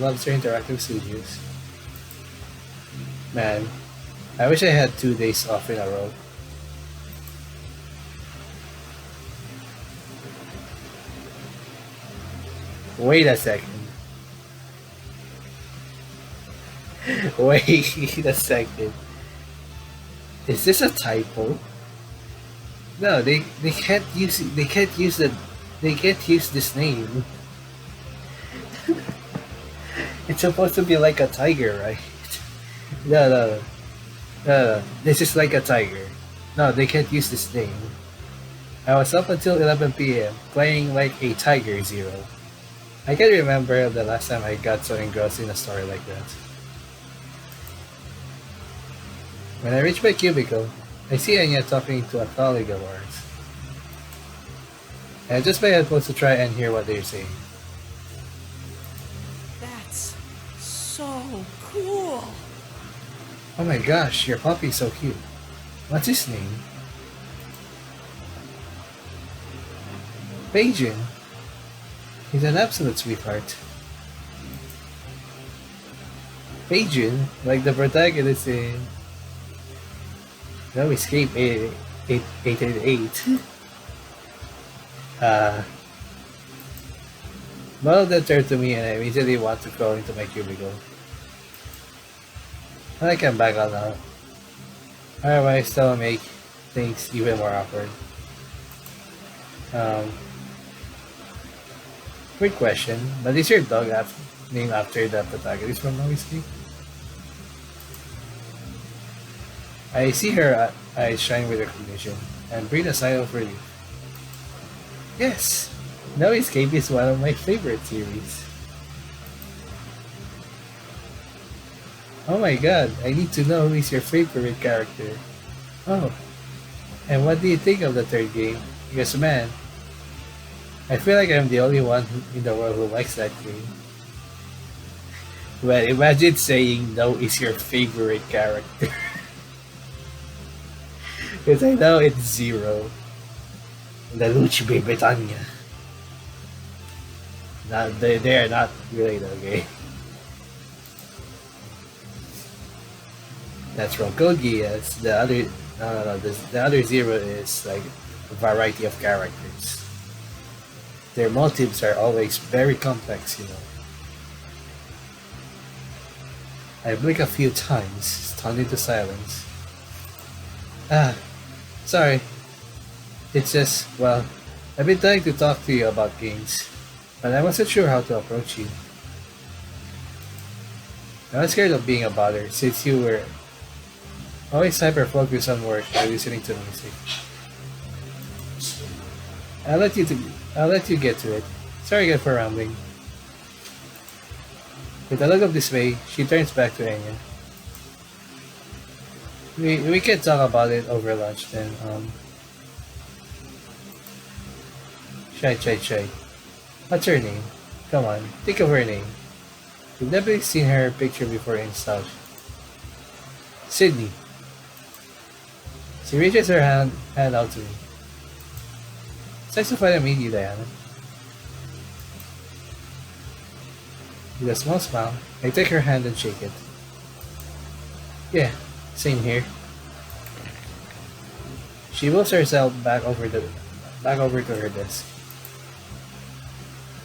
Lobster Interactive Studios. Man, I wish I had 2 days off in a row. Wait a second. Wait a second. Is this a typo? No, they can't use this name. It's supposed to be like a tiger, right? No. This is like a tiger. No, they can't use this name. I was up until 11 p.m. playing like a Tiger Zero. I can't remember the last time I got so engrossed in a story like that. When I reach my cubicle, I see Enya talking to a colleague of ours. I adjust my headphones to try and hear what they're saying. That's so cool. Oh my gosh, your puppy's so cute. What's his name? Beijing. He's an absolute sweetheart. Beijing, like the protagonist in No Escape 888. None of them turned to me and I immediately want to go into my cubicle. I can back out now. Otherwise, that will make things even more awkward. Quick question, but is your dog named after the protagonist from No Escape? I see her eyes shine with recognition and breathe a sigh of relief. Yes, No Escape is one of my favorite series. Oh my god, I need to know who is your favorite character. Oh, and what do you think of the third game? Because man, I feel like I'm the only one in the world who likes that game. Well, imagine saying no is your favorite character. Because I know it's Zero. The Luchi Baby Tanya. They are not related, okay? That's from Code Geass. The other no. The other Zero is like a variety of characters. Their motives are always very complex, you know. I blink a few times, stunned into silence. Sorry. It's just, well, I've been trying to talk to you about games, but I wasn't sure how to approach you. I was scared of being a bother since you were always hyper-focused on work or listening to music. I'll let you get to it. Sorry again for rambling. With a look of dismay, she turns back to Enya. We can talk about it over lunch then. Shy. What's her name? Come on, think of her name. You've never seen her picture before in South. Sydney. She reaches her hand out to me. It's nice to finally meet you, Diana. With a small smile, I take her hand and shake it. Yeah, same here. She moves herself back over to her desk.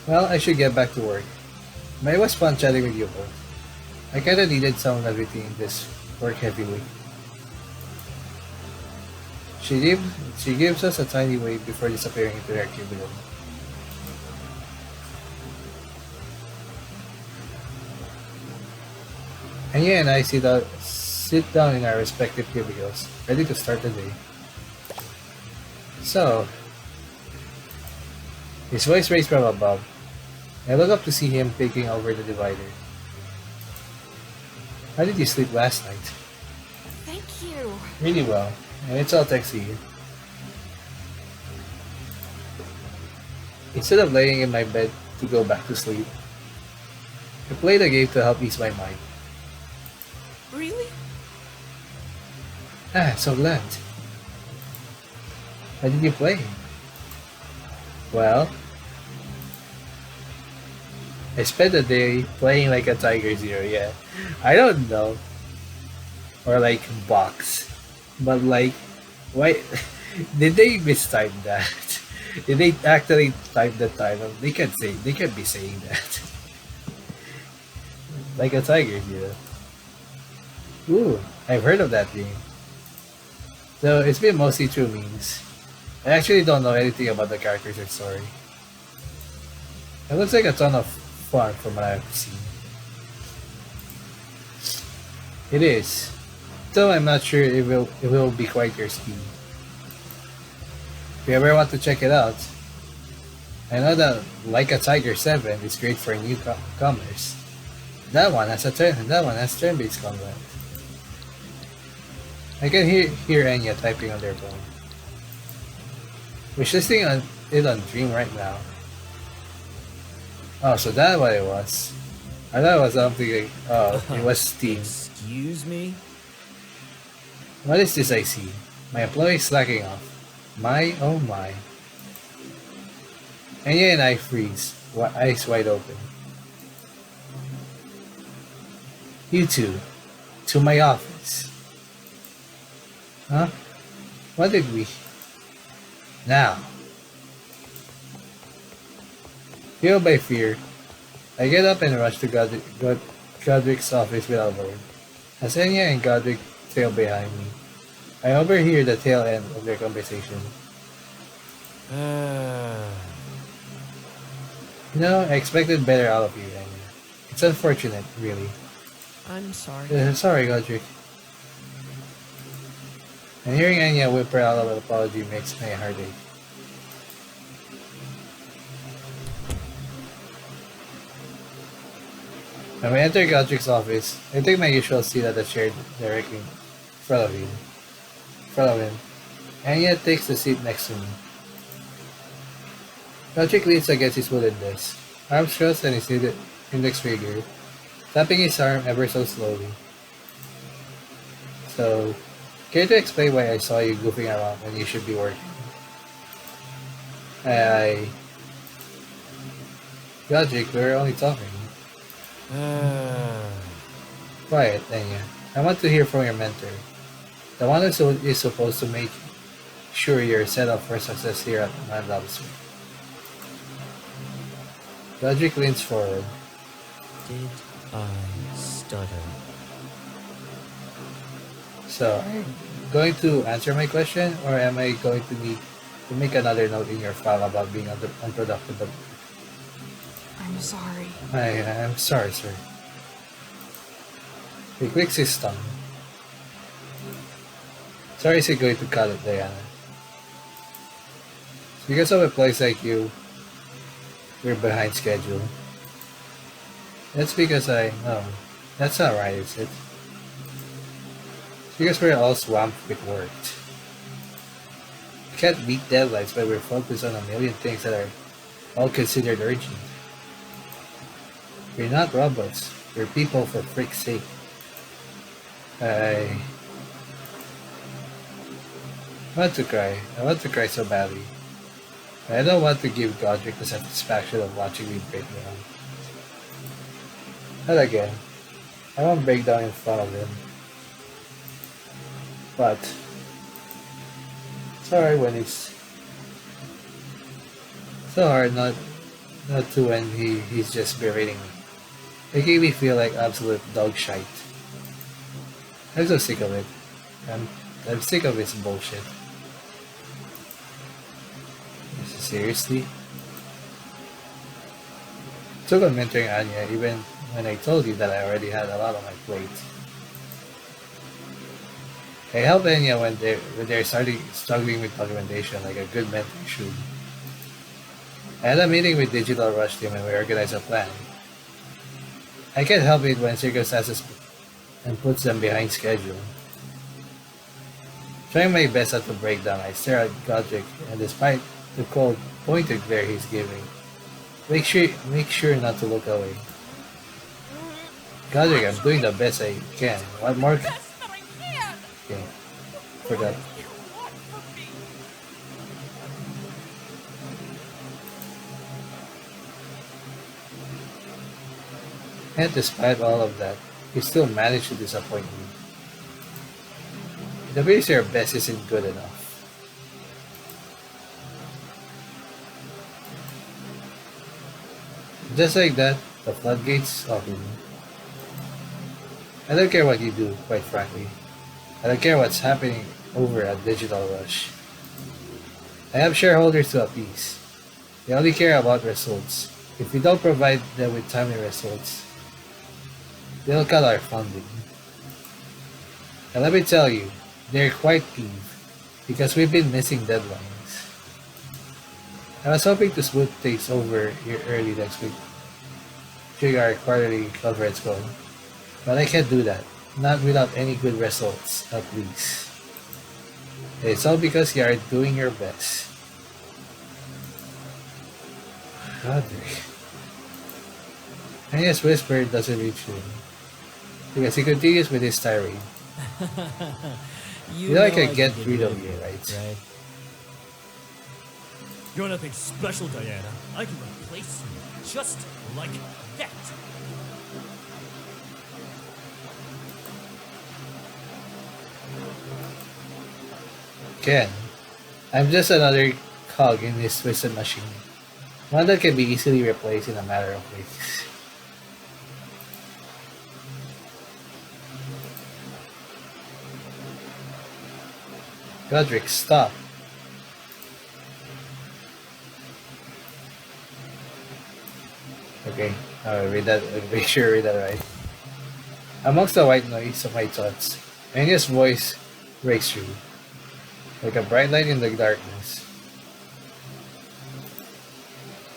Well, I should get back to work. But it was fun chatting with you both. I kinda needed some levity in this work-heavy week. She gives us a tiny wave before disappearing into their cubicle. Enya and I sit down in our respective cubicles, ready to start the day. So, his voice raised from above. I look up to see him peeking over the divider. How did you sleep last night? Thank you. Really well, and it's all thanks to you. Instead of laying in my bed to go back to sleep, I played a game to help ease my mind. Really? Ah, so glad. How did you play? Well, I spent the day playing like a Tiger Zero, yeah. I don't know. Or like box. But like, why did they mistime that? Did they actually type the title? They can't be saying that. Like a Tiger Zero. Ooh, I've heard of that game. So it's been mostly through memes. I actually don't know anything about the characters or story. It looks like a ton of fun from what I've seen. It is. Though I'm not sure it will be quite your speed. If you ever want to check it out, I know that Like a Tiger 7 is great for newcomers. That one has turn-based combat. I can hear Enya typing on their phone. We're listening on it on Dream right now. Oh, so that's what it was. I thought it was something like, oh, it was Steam. Excuse me? What is this I see? My employee slacking off. My, oh my. Enya and I freeze, eyes wide open. You two, to my office. Huh? What did we? Now. Fueled by fear, I get up and rush to Godric's office without word. As Enya and Godric trail behind me, I overhear the tail end of their conversation. You know, I expected better out of you, Enya. It's unfortunate, really. I'm sorry. Sorry, Godric. And hearing Enya whimper out of an apology makes my heart ache. When we enter Godric's office, I take my usual seat at the chair directly in front of him. Enya takes the seat next to me. Godric leans against his wooden desk, arms crossed and his index finger, tapping his arm ever so slowly. So, care to explain why I saw you goofing around when you should be working? Godric, we were only talking. Quiet, Enya. I want to hear from your mentor. The one who is supposed to make sure you're set up for success here at NaNoRenO. Godric leans forward. Did I stutter? So, are you going to answer my question, or am I going to need to make another note in your file about being unproductive? I'm sorry. I'm sorry, sir. He clicks his tongue. Sorry is he going to cut it, Diana? It's because of a place like you, we're behind schedule. That's because no, that's not right, is it? It's because we're all swamped with work. We can't meet deadlines, but we're focused on a million things that are all considered urgent. We're not robots. We're people, for frick's sake. I want to cry. I want to cry so badly. I don't want to give Godric the satisfaction of watching me break down. Not again. I won't break down in front of him. But it's hard when it's so hard not to when he's just berating me. Making me feel like absolute dog shite. I'm so sick of it. I'm sick of his bullshit. Seriously? Took on mentoring Anya, even when I told you that I already had a lot on my plate. I help Enya when they're struggling with documentation like a good mentor should. I had a meeting with Digital Rush team and we organized a plan. I can't help it when circumstances and puts them behind schedule. Trying my best not to break down, I stare at Godric and despite the cold, pointed glare he's giving, make sure not to look away. Godric, I'm doing the best I can. What more? Best that I can! Okay, forgot. What do you want from me? And despite all of that, you still managed to disappoint me. The way your best isn't good enough. Just like that, the floodgates open. I don't care what you do, quite frankly. I don't care what's happening over at Digital Rush. I have shareholders to appease. They only care about results. If we don't provide them with timely results, they'll cut our funding. And let me tell you, they're quite peeved because we've been missing deadlines. I was hoping to smooth things over here early next week during our quarterly conference call, but I can't do that. Not without any good results, at least. It's all because you are doing your best. Godric. Anya's whisper doesn't reach him because he continues with his tirade. You know I can get rid of you, right? You're nothing special, Diana. I can replace you just like that. Ken, I'm just another cog in this twisted machine. One that can be easily replaced in a matter of weeks. Godric, stop. Okay, read that. Make sure I read that right. Amongst the white noise of my thoughts, Enya's voice breaks through, like a bright light in the darkness.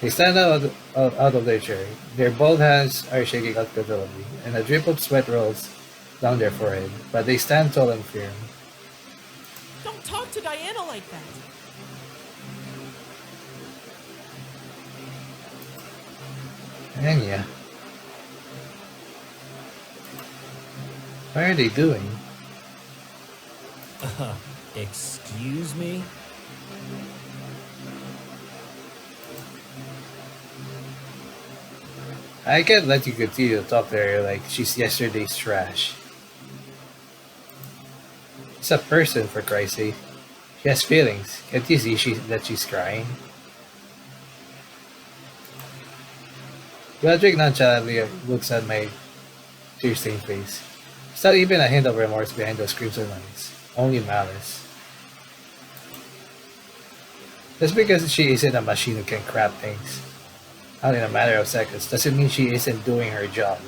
They stand out of their chair. Their bald hands are shaking uncontrollably, and a drip of sweat rolls down their forehead, but they stand tall and firm. Don't talk to Diana like that. Enya. What are they doing? Excuse me? I can't let you continue to talk to her like she's yesterday's trash. She's a person, for Christ's sake. She has feelings. Can't you see that she's crying? Godric nonchalantly looks at my tear-stained face. There's not even a hint of remorse behind those crimson lines. Only malice. Just because she isn't a machine who can crap things out in a matter of seconds doesn't mean she isn't doing her job.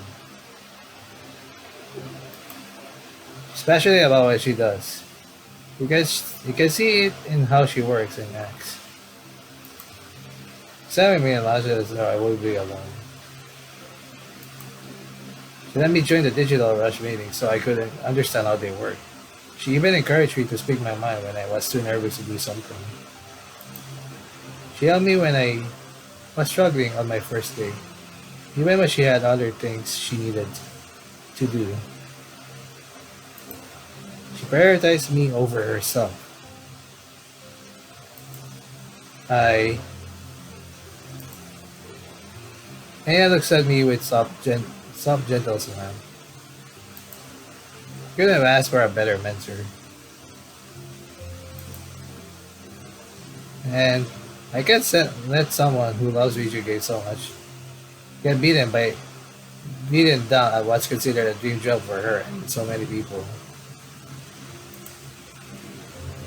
Especially about what she does. Because you can see it in how she works and acts. Saving me and Lasha as though I would be alone. She let me join the Digital Rush meeting so I could understand how they work. She even encouraged me to speak my mind when I was too nervous to do something. She helped me when I was struggling on my first day, even when she had other things she needed to do. She prioritized me over herself. Enya looks at me with soft, gentle smile. Couldn't have asked for a better mentor. And I can't let someone who loves video games so much get beaten down at what's considered a dream job for her and so many people.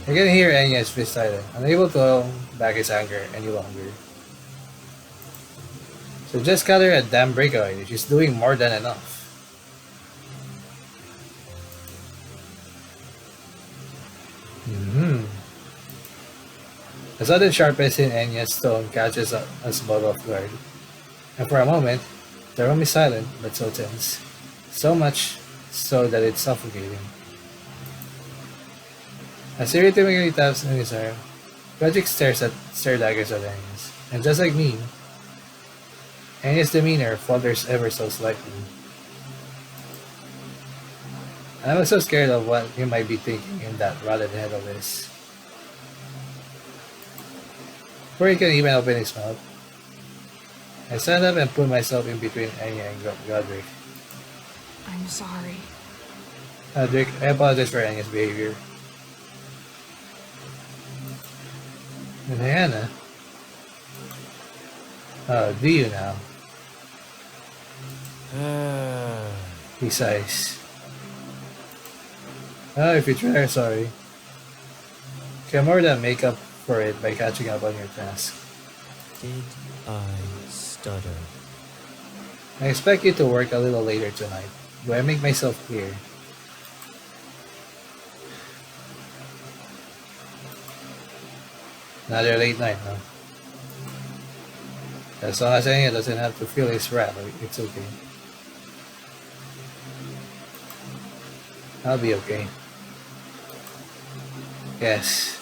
I can hear Enya's fist silent, unable to hold back his anger any longer. So just got her a damn breakaway. She's doing more than enough. Hmm. A sudden sharpness in Enya's tone catches us both off guard. And for a moment, the room is silent but so tense. So much so that it's suffocating. As he rhythmically taps in his arm, Godric stare daggers at Enya's. And just like me, Enya's demeanor falters ever so slightly. And I'm so scared of what he might be thinking in that rotted head of his. Before he can even open his mouth, I stand up and put myself in between Enya and Godric. I'm sorry. Godric, I apologize for Enya's behavior. And Hannah, do you now? He sighs. If you try, sorry. Can more than make up for it by catching up on your task. Did I stutter? I expect you to work a little later tonight. Do I make myself clear? Another late night, huh? As long as Enya doesn't have to feel his wrath, it's okay. I'll be okay. Yes.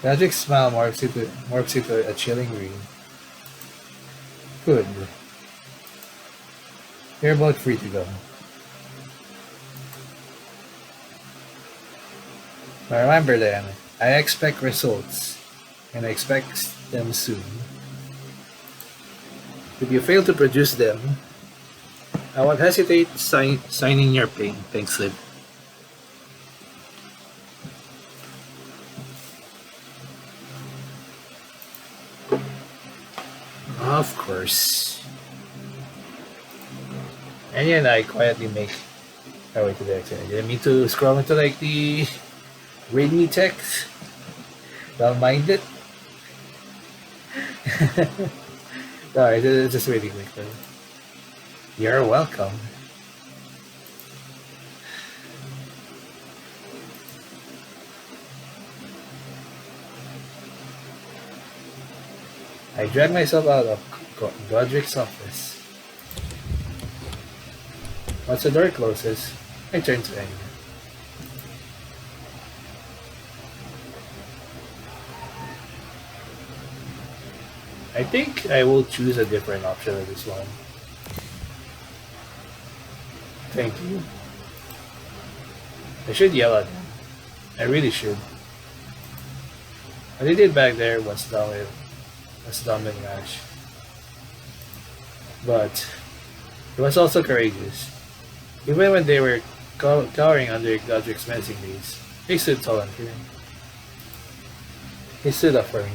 Godric's smile morphs into a chilling green. Good. You're both free to go. But remember then, I expect results, and I expect them soon. If you fail to produce them, I won't hesitate signing your paying slip. Of course. Enya and I quietly make our way to the exit. I didn't mean to scroll into like the read me text. Don't mind it. Sorry, this is really quick though. You're welcome. I drag myself out of Godric's office. Once the door closes, I turn to Enya. I think I will choose a different option of this one. Thank you. I should yell at him. I really should. What he did back there was dumb and rash. But he was also courageous. Even when they were cowering under Godric's menacing gaze, he stood tall and firm. He stood up for me.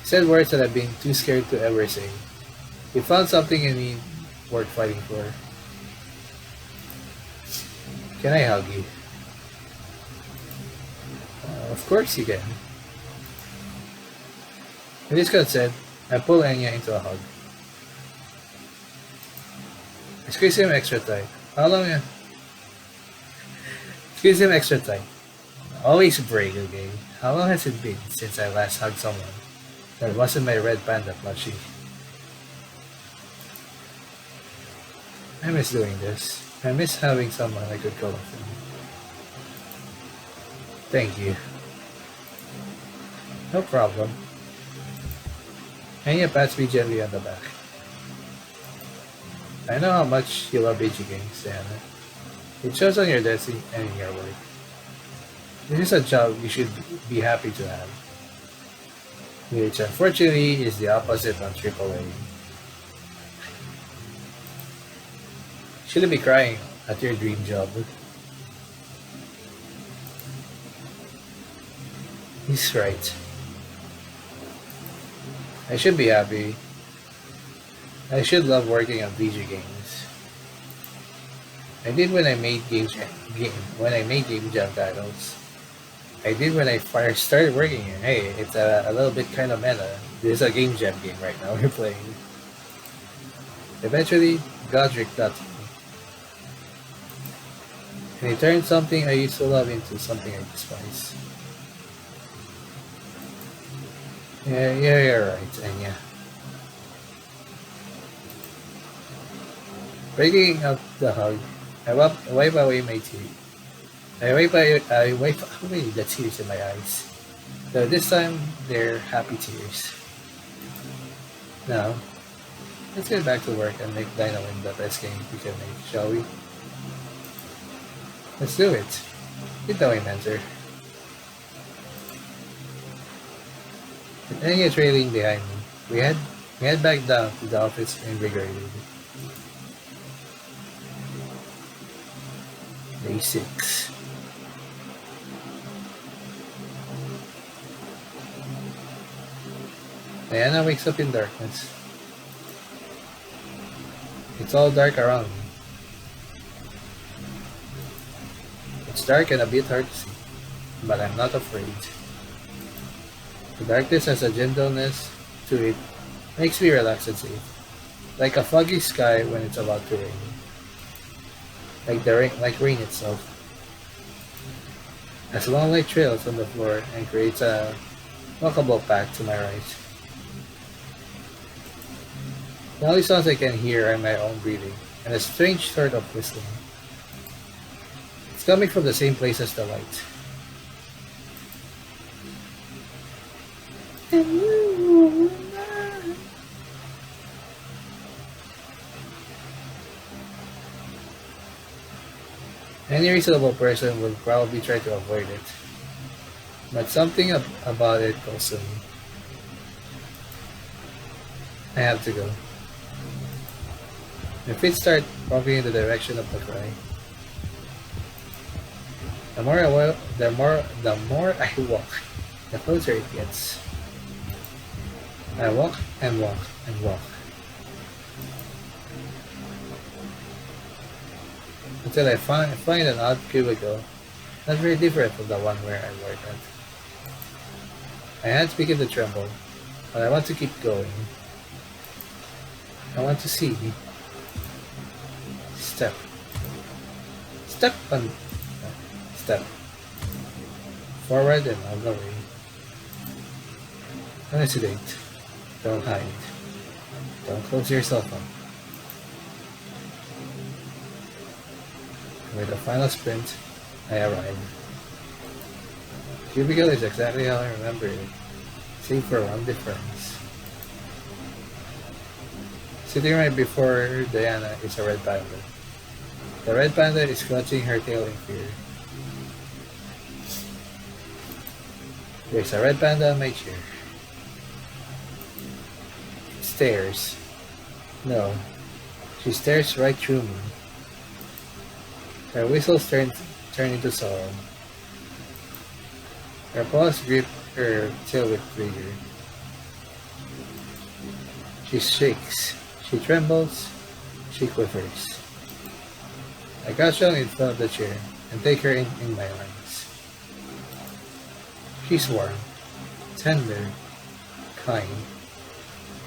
He said words that I've been too scared to ever say. He found something in me worth fighting for. Can I hug you? Of course you can. With his consent, I pull Enya into a hug. I squeeze him extra tight. How long? Squeeze him extra tight. Always brave, okay? How long has it been since I last hugged someone that wasn't my red panda plushie? I miss doing this. I miss having someone I could call friend. Thank you. No problem. Enya pats me gently on the back. I know how much you love video games, Diana. It shows on your desk and in your work. This is a job you should be happy to have. Which unfortunately is the opposite on AAA. Shouldn't be crying at your dream job. He's right. I should be happy. I should love working on video games. I did when I made game jam titles. I did when I first started working here. Hey, it's a little bit kind of meta. This is a game jam game right now we're playing. Eventually, Godric got to me. And he turned something I used to love into something I despise. Yeah, you're right, Enya. Breaking up the hug, wipe away my tears. I wipe away the tears in my eyes. Though this time, they're happy tears. Now, let's get back to work and make NaNoRenO the best game we can make, shall we? Let's do it. Hit the way, mentor. With Enya trailing behind me, we head back down to the office invigorated. Day 6. Diana wakes up in darkness. It's all dark around me. It's dark and a bit hard to see, but I'm not afraid. The darkness has a gentleness to it, makes me relax and safe, like a foggy sky when it's about to rain, like rain itself. As long light trails on the floor and creates a walkable path to my right. The only sounds I can hear are my own breathing and a strange sort of whistling. It's coming from the same place as the light. Any reasonable person would probably try to avoid it, but something about it calls to me. I have to go. My feet start walking in the direction of the cry. The more I walk, the closer it gets. I walk and walk and walk. Until I find an odd cubicle, not very different from the one where I work at. My hands begin to tremble, but I want to keep going. I want to see. Step. Step and step. Forward and on the way. Don't hesitate. Don't hide. Don't close yourself up. With a final sprint, I arrive. Cubicle is exactly how I remember it, save for one difference. Sitting right before Diana is a red panda. The red panda is clutching her tail in fear. There's a red panda on my chair. Stares. No, she stares right through me. Her whistles turn into sorrow. Her paws grip her tail with vigor. She shakes. She trembles. She quivers. I crouch down in front of the chair and take her in my arms. She's warm, tender, kind.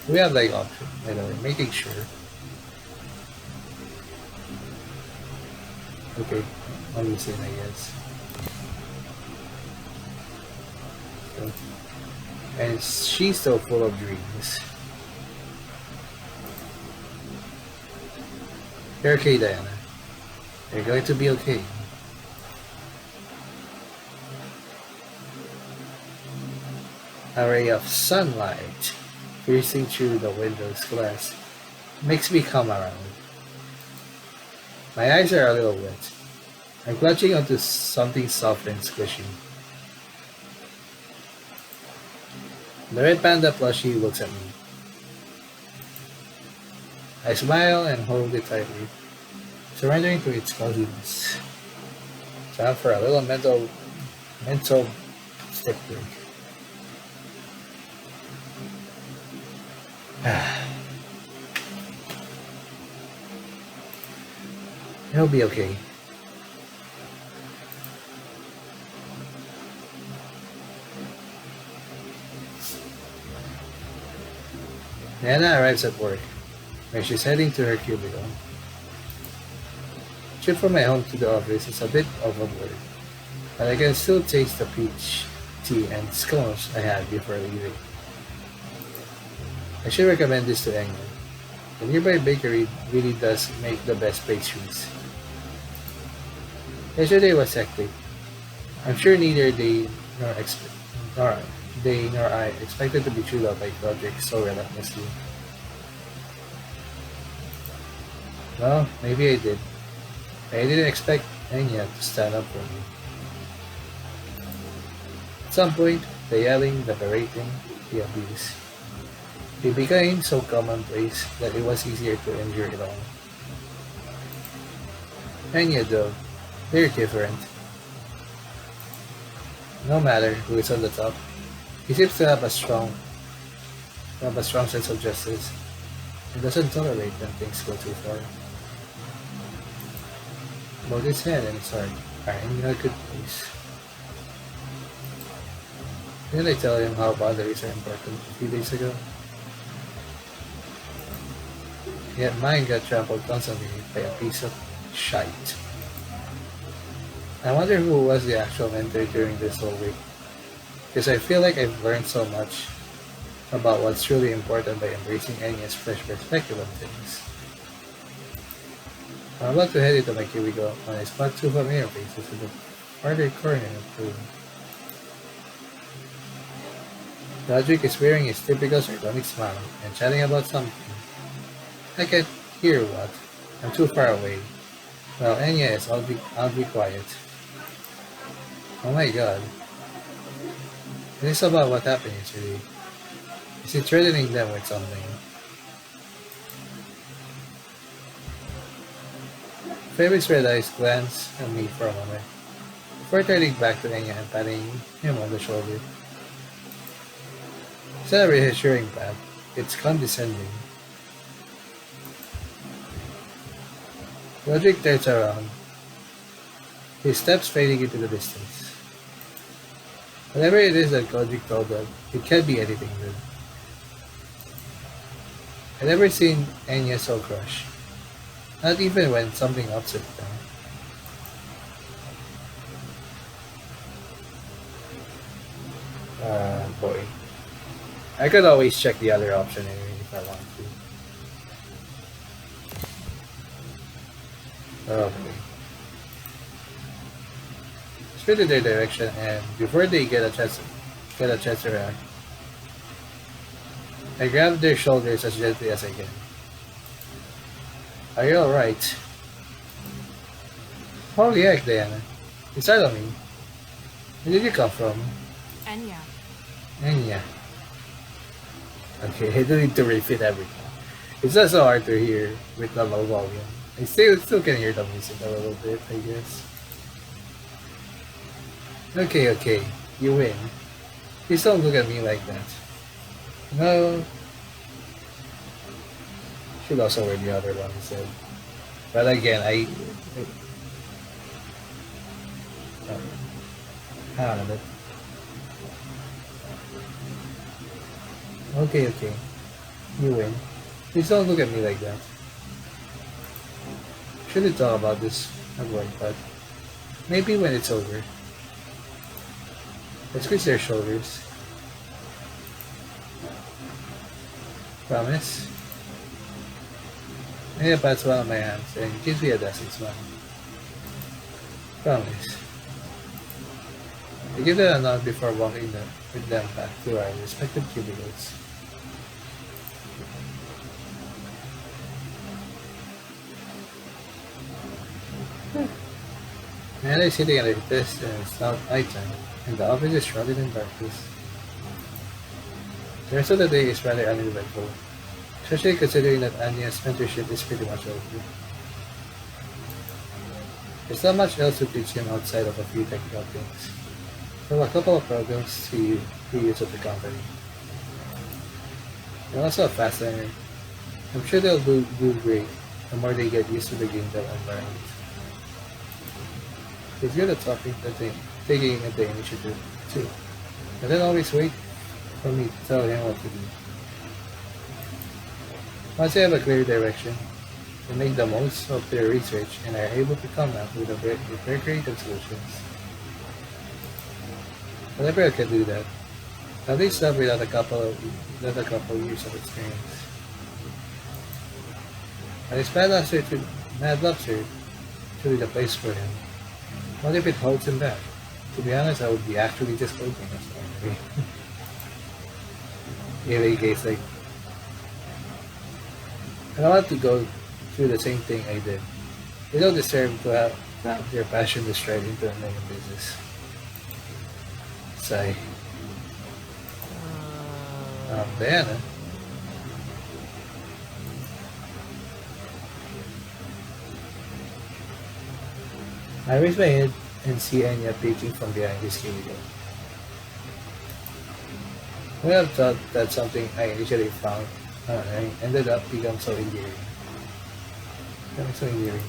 We have like option, by the way, making sure. Okay, I'm listening, I guess. So, and she's so full of dreams. You're okay, Diana. You're going to be okay. A ray of sunlight piercing through the window's glass makes me come around. My eyes are a little wet. I'm clutching onto something soft and squishy. The red panda plushie looks at me. I smile and hold it tightly, surrendering to its coziness. Time for a little mental step break. It'll be okay. Nana arrives at work, where she's heading to her cubicle. The trip from my home to the office is a bit overboard, but I can still taste the peach tea and scones I had before leaving. I should recommend this to Enya. The nearby bakery really does make the best pastries. Yesterday was hectic. I'm sure neither nor they nor I expected to be chewed out by Godric so relentlessly. Well, maybe I did. I didn't expect Enya to stand up for me. At some point, the yelling, the berating, the abuse. It became so commonplace that it was easier to endure it all. Enya though, they're different. No matter who is on the top, he seems to have a strong sense of justice and doesn't tolerate when things go too far. Both his head and his heart are in a good place. Didn't I tell him how boundaries are important a few days ago? Yet mine got trampled constantly by a piece of shite. I wonder who was the actual mentor during this whole week, because I feel like I've learned so much about what's truly important by embracing Enya's fresh perspective on things. I'm about to head into my cubicle when I spot two familiar faces in the farther corner of the room. Godric is wearing his typical sardonic smile and chatting about something. I can't hear what. I'm too far away. While Enya is oddly quiet. Oh my god. It is about what happened yesterday. Is he threatening them with something? Favorite's red eyes glance at me for a moment, before turning back to Enya and patting him on the shoulder. It's not a reassuring pat, it's condescending. Godric turns around, his steps fading into the distance. Whatever it is that Godric told them, it can't be anything good. I've never seen Enya so crushed. Not even when something upset them. Boy. I could always check the other option anyway if I want to. Oh boy. Straight in their direction, and before they get a chance to react, I grab their shoulders as gently as I can. Are you alright? Holy heck, Diana. You startled me. Where did you come from? Enya. Enya. Okay, I don't need to repeat everything. It's not so hard to hear with the low volume. I still can hear the music a little bit, I guess. Okay, you win. Please don't look at me like that. No. Should also wear the other one instead. But again, hang on a bit. Okay. You win. Please don't look at me like that. Shouldn't talk about this at work, but maybe when it's over. Let's squeeze their shoulders. Promise? Enya pats one of my hands and gives me a dancing smile. Promise. I give them a nod before walking with them back to our respective cubicles. Nana is sitting at her desk and it's now nighttime, and the office is shrouded in darkness. The rest of the day is rather uneventful, especially considering that Anya's mentorship is pretty much over. There's not much else to teach him outside of a few technical things, from a couple of programs he uses at the company. They're also a fast learner. I'm sure they'll do great the more they get used to the game dev environment. He's good at taking the initiative, too, and then always wait for me to tell him what to do. Once you have a clear direction, you make the most of their research and are able to come up with very creative solutions. But everyone can do that. At least not without a couple years of experience. And his Mad Lobster truly the place for him. What if it holds him back? To be honest, I would be actually just hoping that's all. Really, guys, like, I don't want to go through the same thing I did. They don't deserve to have their passion destroyed into a million pieces. Sigh. Diana. I raise my head and see Enya peeking from behind his cubicle. I would have thought that something I initially found ended up becoming so endearing. Becoming so endearing.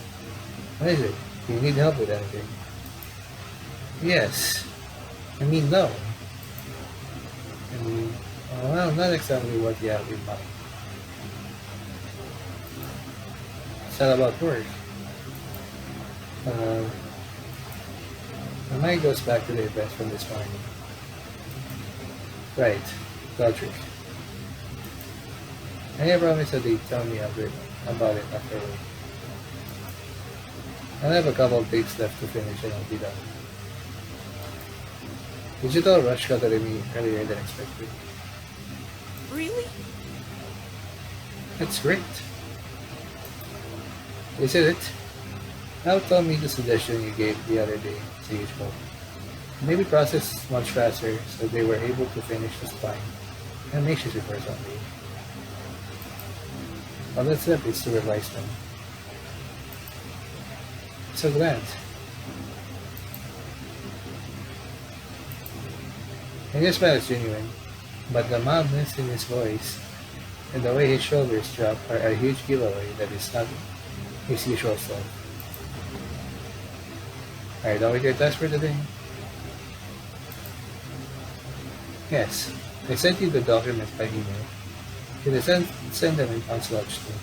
What is it? Do you need help with anything? Yes. I mean, no. I mean, well, not exactly what you have in mind. It's all about work. Uh, my mind goes back to the events from this morning. Right, Godric. And I promised that they'd tell me about it afterward. I have a couple of days left to finish and I'll be done. Digital rush got at me earlier than expected. Really? That's great. Is it? Now tell me the suggestion you gave the other day, CH4. Maybe process much faster so they were able to finish the spine and make sure before Sunday. All that's left is to revise them. So glad. And his smile is genuine, but the mildness in his voice and the way his shoulders drop are a huge giveaway that is not his usual self. Are you done with your task for today? Yes, I sent you the documents by email. You can send them in Onslaught too.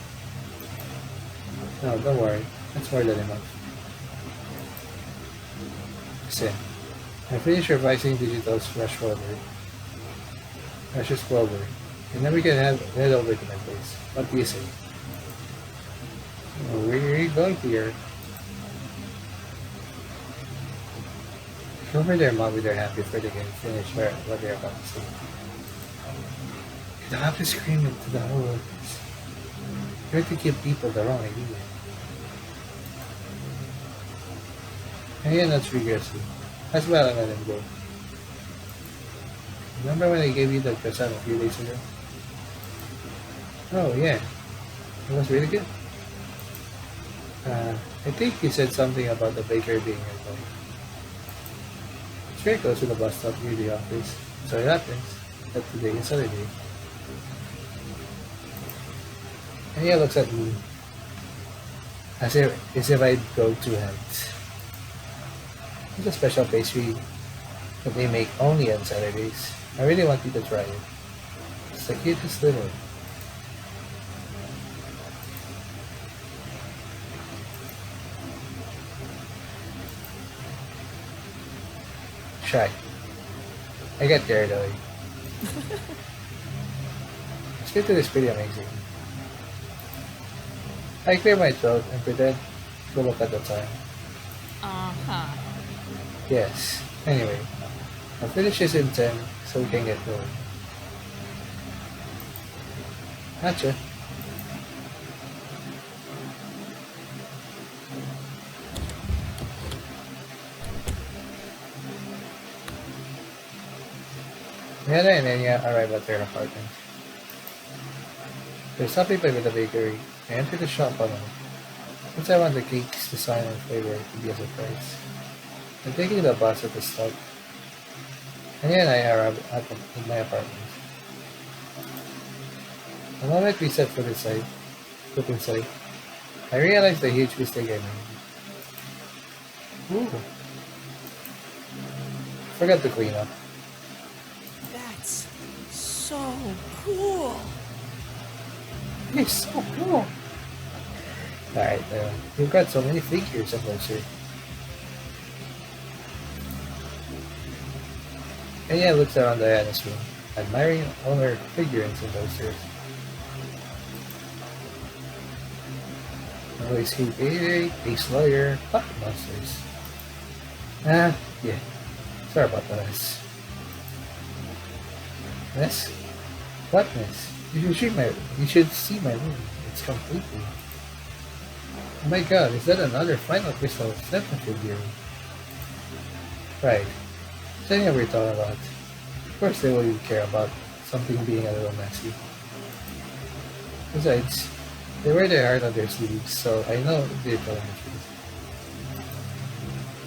No, don't worry. That's more than enough. Listen, I finished revising Digital's rush forward. Rushes forward. And then we can head over to my place. What do you say? Oh, where are you going to your... Over there, Mom, with their hand before they can finish what they're about to say. You don't have to scream it to the whole audience. You have to give people the wrong idea. And yeah, that's regressive. That's why I let him go. Remember when I gave you that present a few days ago? Oh, yeah. It was really good. I think you said something about the baker being your boy. It's very close to the bus stop near the office. So it happens that today is holiday. And he looks at me as if I'd go to hands. It's a special pastry that they make only on Saturdays. I really want you to try it. It's the cutest little. Shy. I get carried away. This picture is pretty amazing. I clear my throat and pretend to look at the time. Uh-huh. Yes. Anyway, I'll finish this in 10 so we can get going. Gotcha. Rihanna and Enya arrive at their apartment. They're stopping by the bakery. I enter the shop alone, since I want the cake's design and flavor to be a surprise. I'm taking the bus at the stop. Enya and I arrive at my apartment. The moment we set foot inside, I realize the huge mistake I made. Ooh. Forgot to clean up. That's so cool. Yes, oh, cool. Alright, you've got so many figures of those here. Enya looks around Diana's room, admiring all her figurines and posters. Always hate Godric, ace lawyer, pocket monsters. Ah, yeah. Sorry about the mess. Mess? What mess? You should see my room. It's completely. Oh my god, is that another final crystal Stefan figure? Right. So yeah, we're talking about. Of course they wouldn't care about something being a little messy. Besides, they wear their heart on their sleeves, so I know they're telling the truth.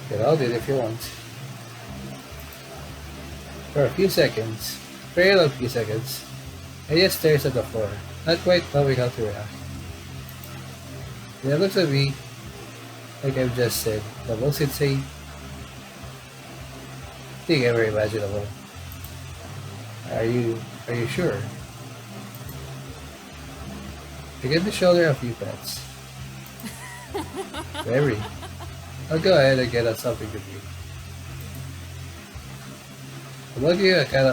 Get out it if you want. For a few seconds, very long few seconds, I just stares at the floor, not quite knowing how to react. Then looks at me, like I've just said, the most insane thing ever imaginable. Are you sure? I give the shoulder a few pats. Very. I'll go ahead and get us something to drink. I'll log you a can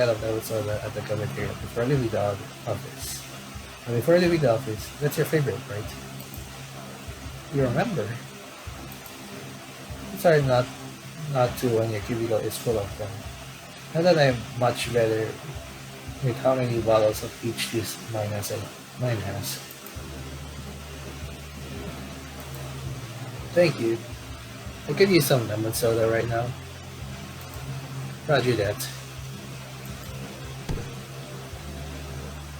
of melon soda at the cafeteria before leaving the office. And before leaving the office, that's your favorite, right? You remember? I'm sorry not to when your cubicle is full of them. Now that I'm much better with how many bottles of peach juice mine has. Thank you. I could use some lemon soda right now. Roger that.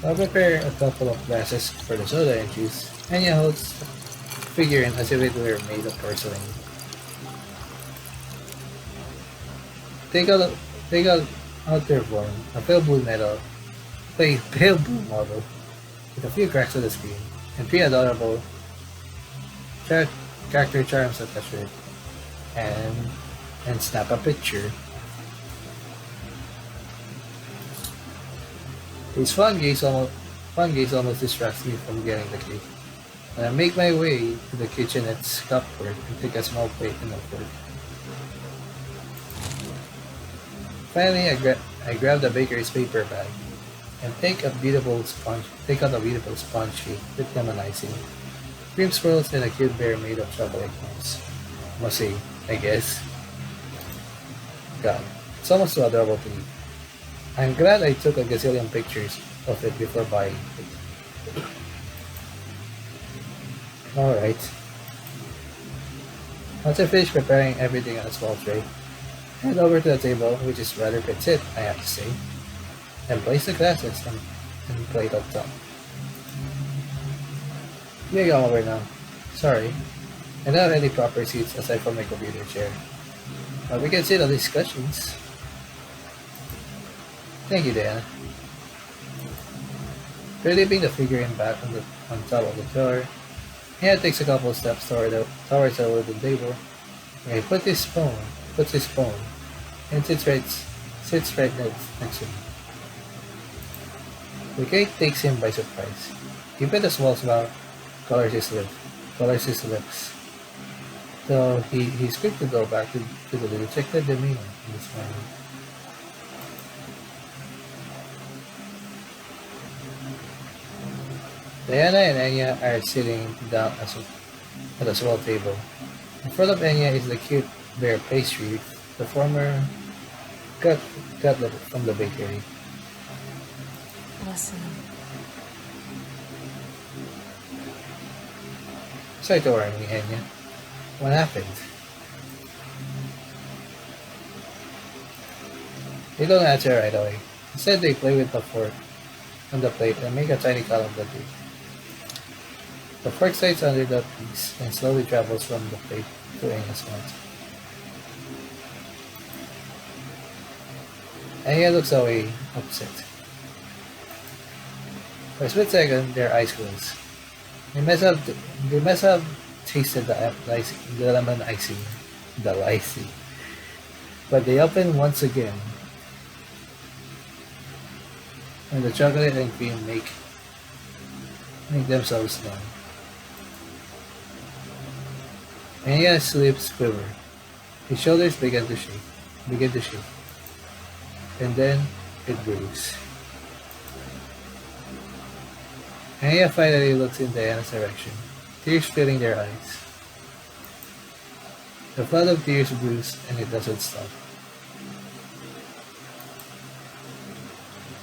I'll prepare a couple of glasses for the soda and juice. Enya holds figurine as if it were made of porcelain. Take out their form, a pale blue model with a few cracks on the screen, and 3 adorable character charms attached to it, and snap a picture. His fun gaze almost distracts me from getting the cake. And I make my way to the kitchenette's cupboard and take a small plate and a fork. Finally, I grab the baker's paper bag and take out a beautiful sponge cake with lemon icing, cream swirls, and a cute bear made of chocolate mouse. Must say, I guess. God, it's almost too adorable to eat. I'm glad I took a gazillion pictures of it before buying it. Alright. Once I finish preparing everything on a small tray, head over to the table, which is rather petite, I have to say, and place the glasses and plate on top. You go over now. Sorry, I don't have any proper seats aside from my computer chair. But we can sit on these cushions. Thank you, Diana. Relieving the figurine back on top of the drawer, Enya takes a couple of steps towards the wooden table, where he puts his phone, and sits right next to me. The cake takes him by surprise. He with a small smile colors his lips. So he's quick to go back to the dejected demeanor in his mind. Diana and Enya are sitting down at a small table. In front of Enya is the cute bear pastry, the former cut from the bakery. Listen, Sorry to worry me, Enya. What happened? They don't answer right away. Instead, they play with the fork on the plate and make a tiny column of the cake. The fork slides under the piece and slowly travels from the plate to Enya's mouth. Enya looks away, upset. For a split second, their eyes close. They must have tasted the lemon icing, but they open once again, and the chocolate and cream make make themselves known. Enya's lips quiver. His shoulders begin to shake, and then it brews. Enya finally looks in Diana's direction, tears filling their eyes. The flood of tears brews, and it doesn't stop.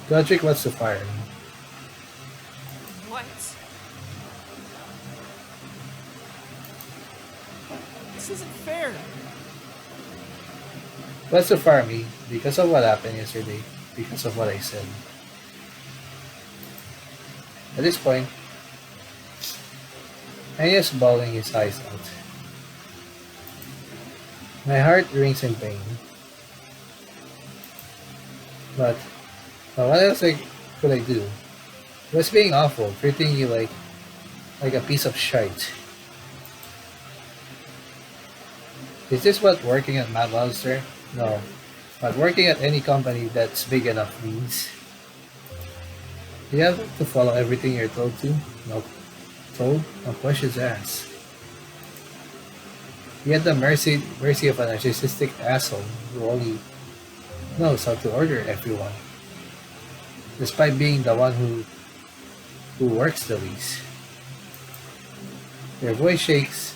Godric wants to fire me. What? This isn't fair. Wants to fire me because of what happened yesterday, because of what I said. At this point, Enya's bawling his eyes out. My heart rings in pain. But what else could I do? It was being awful, treating you like a piece of shite. Is this what working at Mad Monster? No. But working at any company that's big enough means. Do you have to follow everything you're told to? No. Told? No questions asked. You had the mercy of a narcissistic asshole who only knows how to order everyone, despite being the one who works the least. Their voice shakes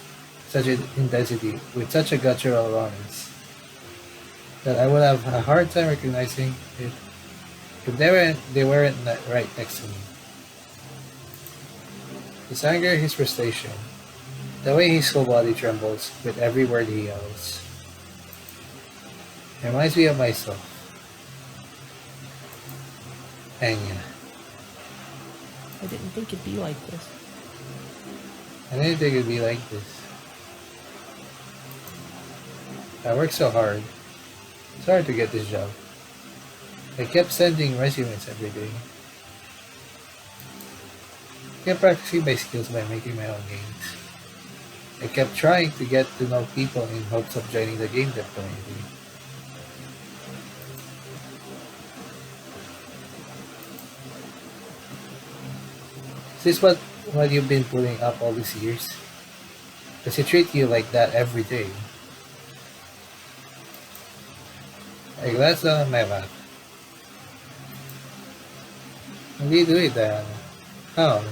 such an intensity with such a guttural rawness that I would have a hard time recognizing it if they weren't right next to me. His anger, his frustration, the way his whole body trembles with every word he yells, reminds me of myself. Enya. I didn't think it'd be like this. I didn't think it'd be like this. I worked so hard. It's hard to get this job. I kept sending resumes every day. I kept practicing my skills by making my own games. I kept trying to get to know people in hopes of joining the game dev community. Is this what you've been putting up all these years? Does he treat you like that every day? I glanced down at my lap. How do you do it, Diana? How?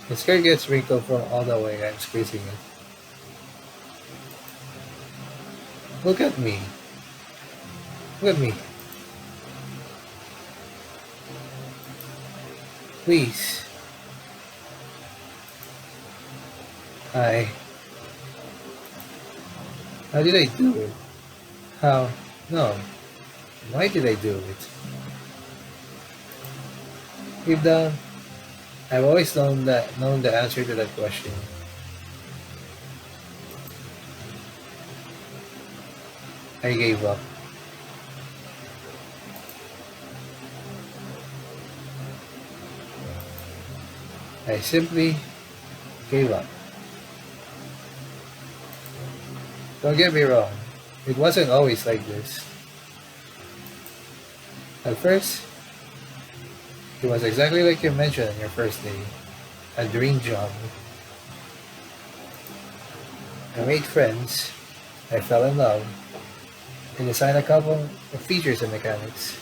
The skirt gets wrinkled from all the way I'm squeezing it. Look at me. Look at me. Please. How did I do it? How? No. Why did I do it? Deep down, I've always known the answer to that question. I gave up. I simply gave up. Don't get me wrong, it wasn't always like this. At first, it was exactly like you mentioned on your first day, a dream job. I made friends, I fell in love, and designed a couple of features and mechanics.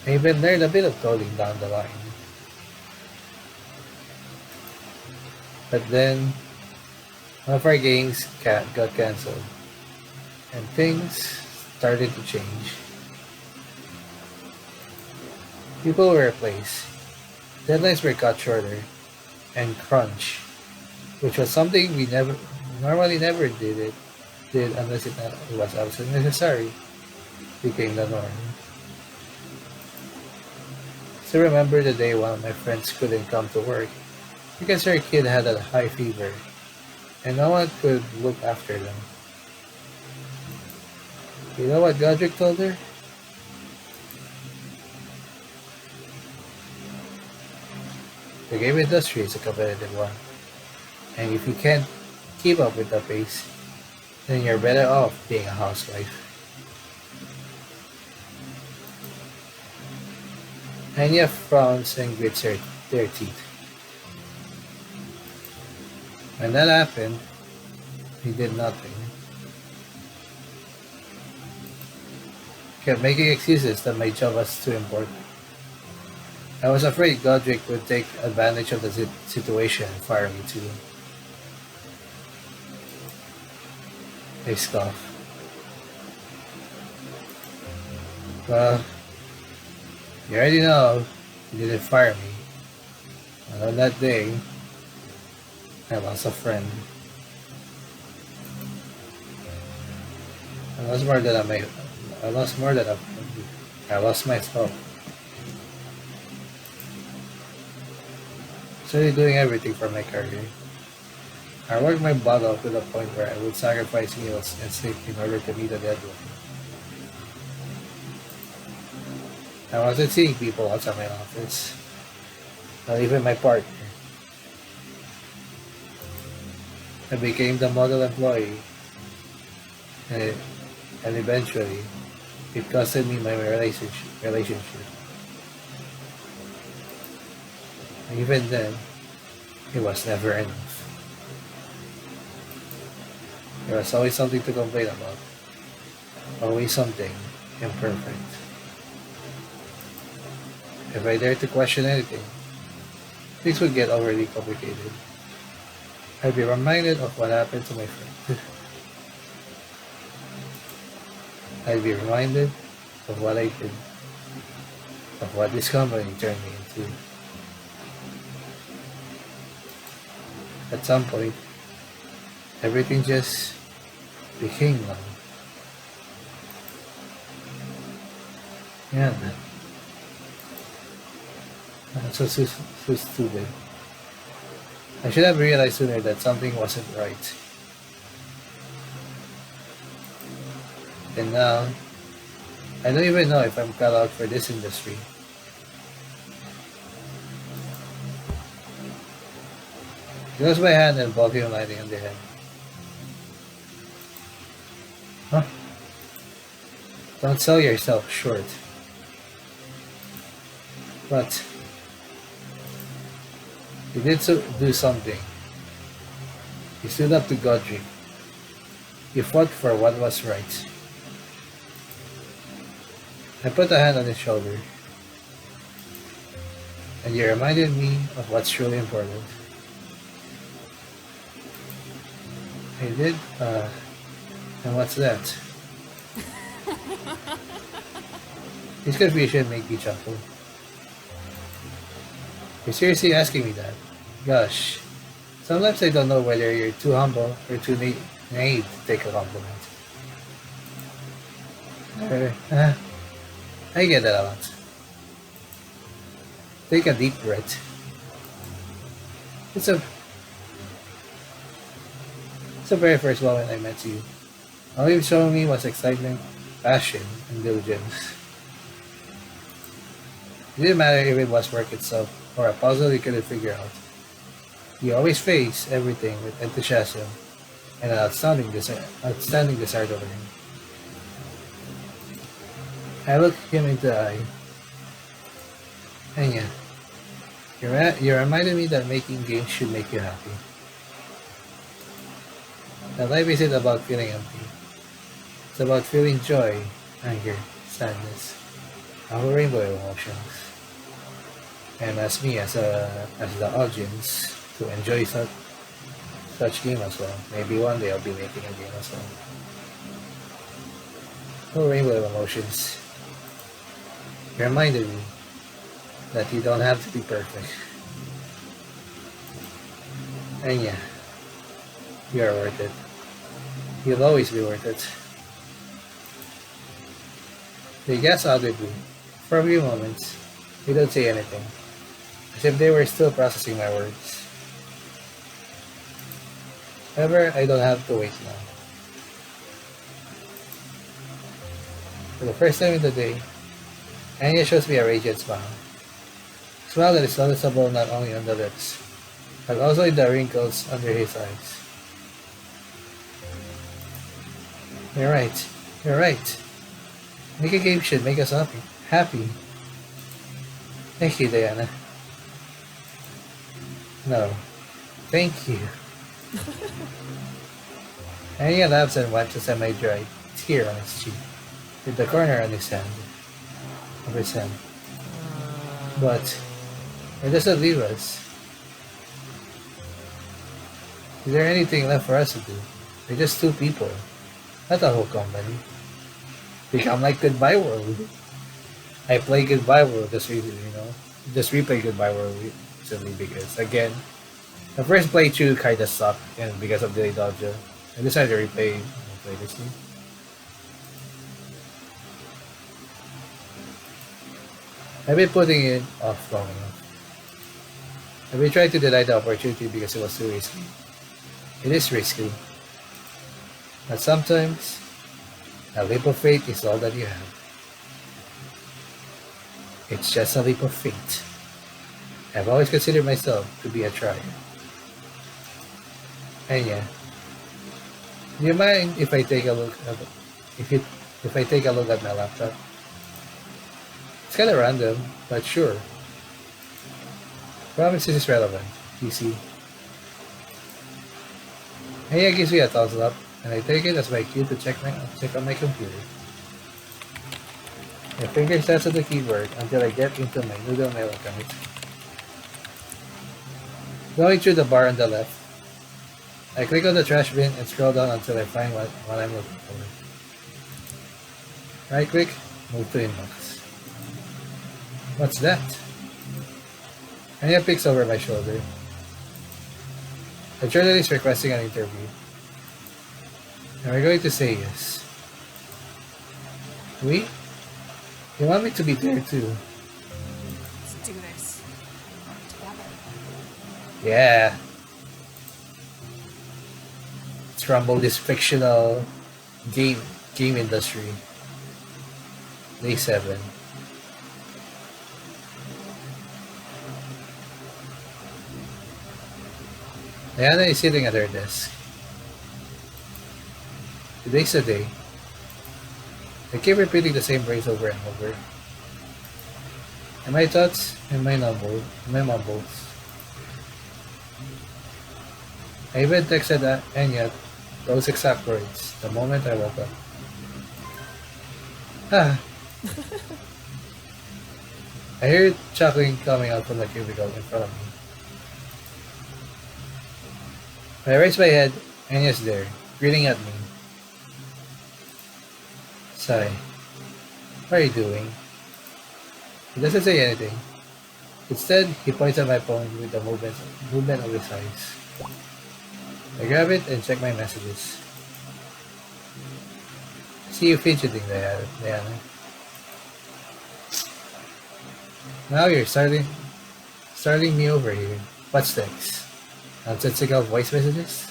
I even learned a bit of coding down the line. But then, one of our games got cancelled, and things started to change. People were replaced, deadlines were cut shorter, and crunch, which was something we never did unless it was absolutely necessary, became the norm. Still remember the day one of my friends couldn't come to work because her kid had a high fever, and no one could look after them. You know what Godric told her? The game industry is a competitive one, and if you can't keep up with the pace, then you're better off being a housewife. Enya frowns and grits their teeth. When that happened, he did nothing. Kept making excuses that my job was too important. I was afraid Godric would take advantage of the situation and fire me too. I scoff. Well, you already know he didn't fire me. And on that day, I lost a friend. I lost more than I lost more than a friend. I lost myself. Started doing everything for my career. I worked my butt off to the point where I would sacrifice meals and sleep in order to meet a deadline. I wasn't seeing people outside my office, not even my partner. I became the model employee, and, and eventually, it costed me my relationship. And even then, it was never enough. There was always something to complain about, always something imperfect. If I dared to question anything, things would get overly complicated. I'd be reminded of what happened to my friend. I'd be reminded of what I did, of what this company turned me into. At some point, everything just became one. Yeah, man. So stupid. I should have realized sooner that something wasn't right. And now, I don't even know if I'm cut out for this industry. Close my hand and ball him lightning on the head. Huh? Don't sell yourself short. But you did do something. You stood up to Godric. You fought for what was right. I put a hand on his shoulder, and you reminded me of what's truly important. I did? And what's that? His confusion made me chuckle. You're seriously asking me that? Gosh, sometimes I don't know whether you're too humble or too naive to take a compliment. I get that a lot. Take a deep breath. It's the very first moment I met you. All you've shown me was excitement, passion, and diligence. It didn't matter if it was work itself or a puzzle you couldn't figure out. You always face everything with enthusiasm and an outstanding desire to learn. I looked him in the eye. Enya, you reminded me that making games should make you happy. That life isn't about feeling empty. It's about feeling joy, anger, sadness, a whole rainbow of emotions. And as me, as the audience, to enjoy such game as well. Maybe one day I'll be making a game as well. Whole rainbow of emotions. You reminded me that you don't have to be perfect. And yeah, you are worth it. You'll always be worth it. They gasped audibly. For a few moments, they don't say anything, as if they were still processing my words. However, I don't have to wait now. For the first time in the day, Enya shows me a radiant smile. A smile that is noticeable not only on the lips, but also in the wrinkles under his eyes. You're right. You're right. Make a game should make us happy. Thank you, Diana. No, thank you. Enya laughs and wipes a semi-dry tear on his cheek, with the corner on his hand, of his hand. But it doesn't leave us. Is there anything left for us to do? We're just two people, not a whole company. Become like Goodbye World. I play Goodbye World just recently, just replay Goodbye World recently because, again, the first playthrough kinda sucked, and because of the dodger, I decided to play this game. I've been putting it off long enough. I've been trying to deny the opportunity because it was too risky. It is risky. But sometimes, a leap of faith is all that you have. It's just a leap of faith. I've always considered myself to be a trier. And yeah, do you mind if I take a look at if I take a look at my laptop? It's kind of random, but sure. Promise this is relevant. PC. Enya gives me a thumbs up, and I take it as my cue to check on my computer. My finger stands on the keyboard until I get into my noodle mail account. Going through the bar on the left, I click on the trash bin and scroll down until I find what I'm looking for. Right click, move to inbox. What's that? Enya peeks over my shoulder. A journalist requesting an interview. And we're going to say yes. We? You want me to be there too? Let's do this. Together. Yeah. Let's rumble this fictional game industry. Day 7. Diana is sitting at her desk. Today's the day. I keep repeating the same phrase over and over. And my thoughts and my mumbles. I even texted Enya those exact words the moment I woke up. Ah. I hear chuckling coming out from the cubicle in front of me. When I raise my head, Enya's there, grinning at me. Sigh. What are you doing? He doesn't say anything. Instead, he points at my phone with the movement of his eyes. I grab it and check my messages. See you fidgeting, Diana. Now you're starting me over here. What's next? Nonsensical voice messages?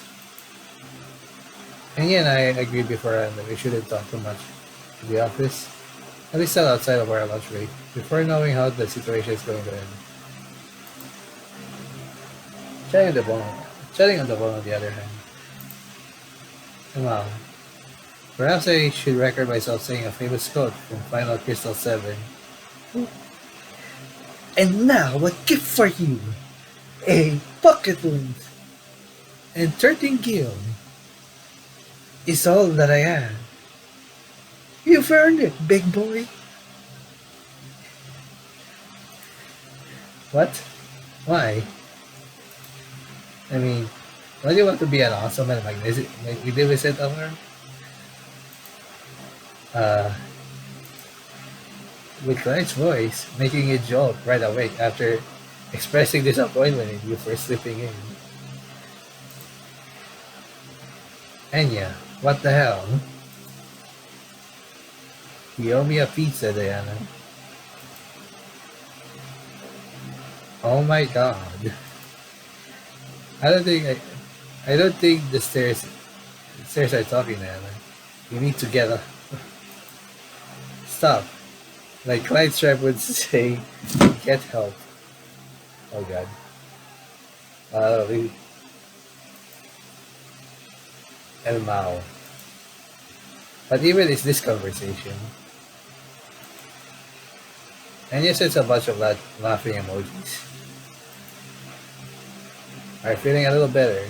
Enya and I agreed beforehand that we shouldn't talk too much in the office, at least not outside of our lunch break, before knowing how the situation is going to end. Chatting on the phone on the other hand. Wow. Perhaps I should record myself saying a famous quote from Final Crystal 7. And now a gift for you! A pocket length and 13 gil is all that I have. You've earned it, big boy. What? Why? I mean, don't you want to be an awesome and magnificent owner? With Clyde's voice, making a joke right away after expressing disappointment in you for slipping in. Enya, what the hell? You owe me a pizza, Diana. Oh my god. I don't think the stairs are talking, Diana. You need to get up. Stop. Like Clyde Stripe would say, get help. Oh god. Really. El Mao. But even is this conversation. And you sends a bunch of laughing emojis. Are you feeling a little better?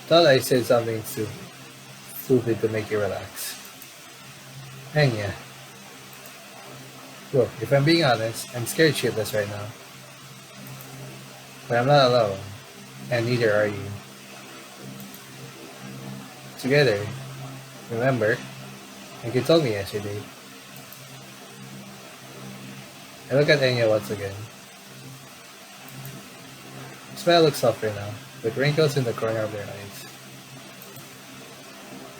Thought I said something stupid to make you relax. Enya. Look, if I'm being honest, I'm scared shitless right now. But I'm not alone. And neither are you. Together. Remember? Like you told me yesterday. I look at Enya once again. The smile looks softer now, with wrinkles in the corner of their eyes.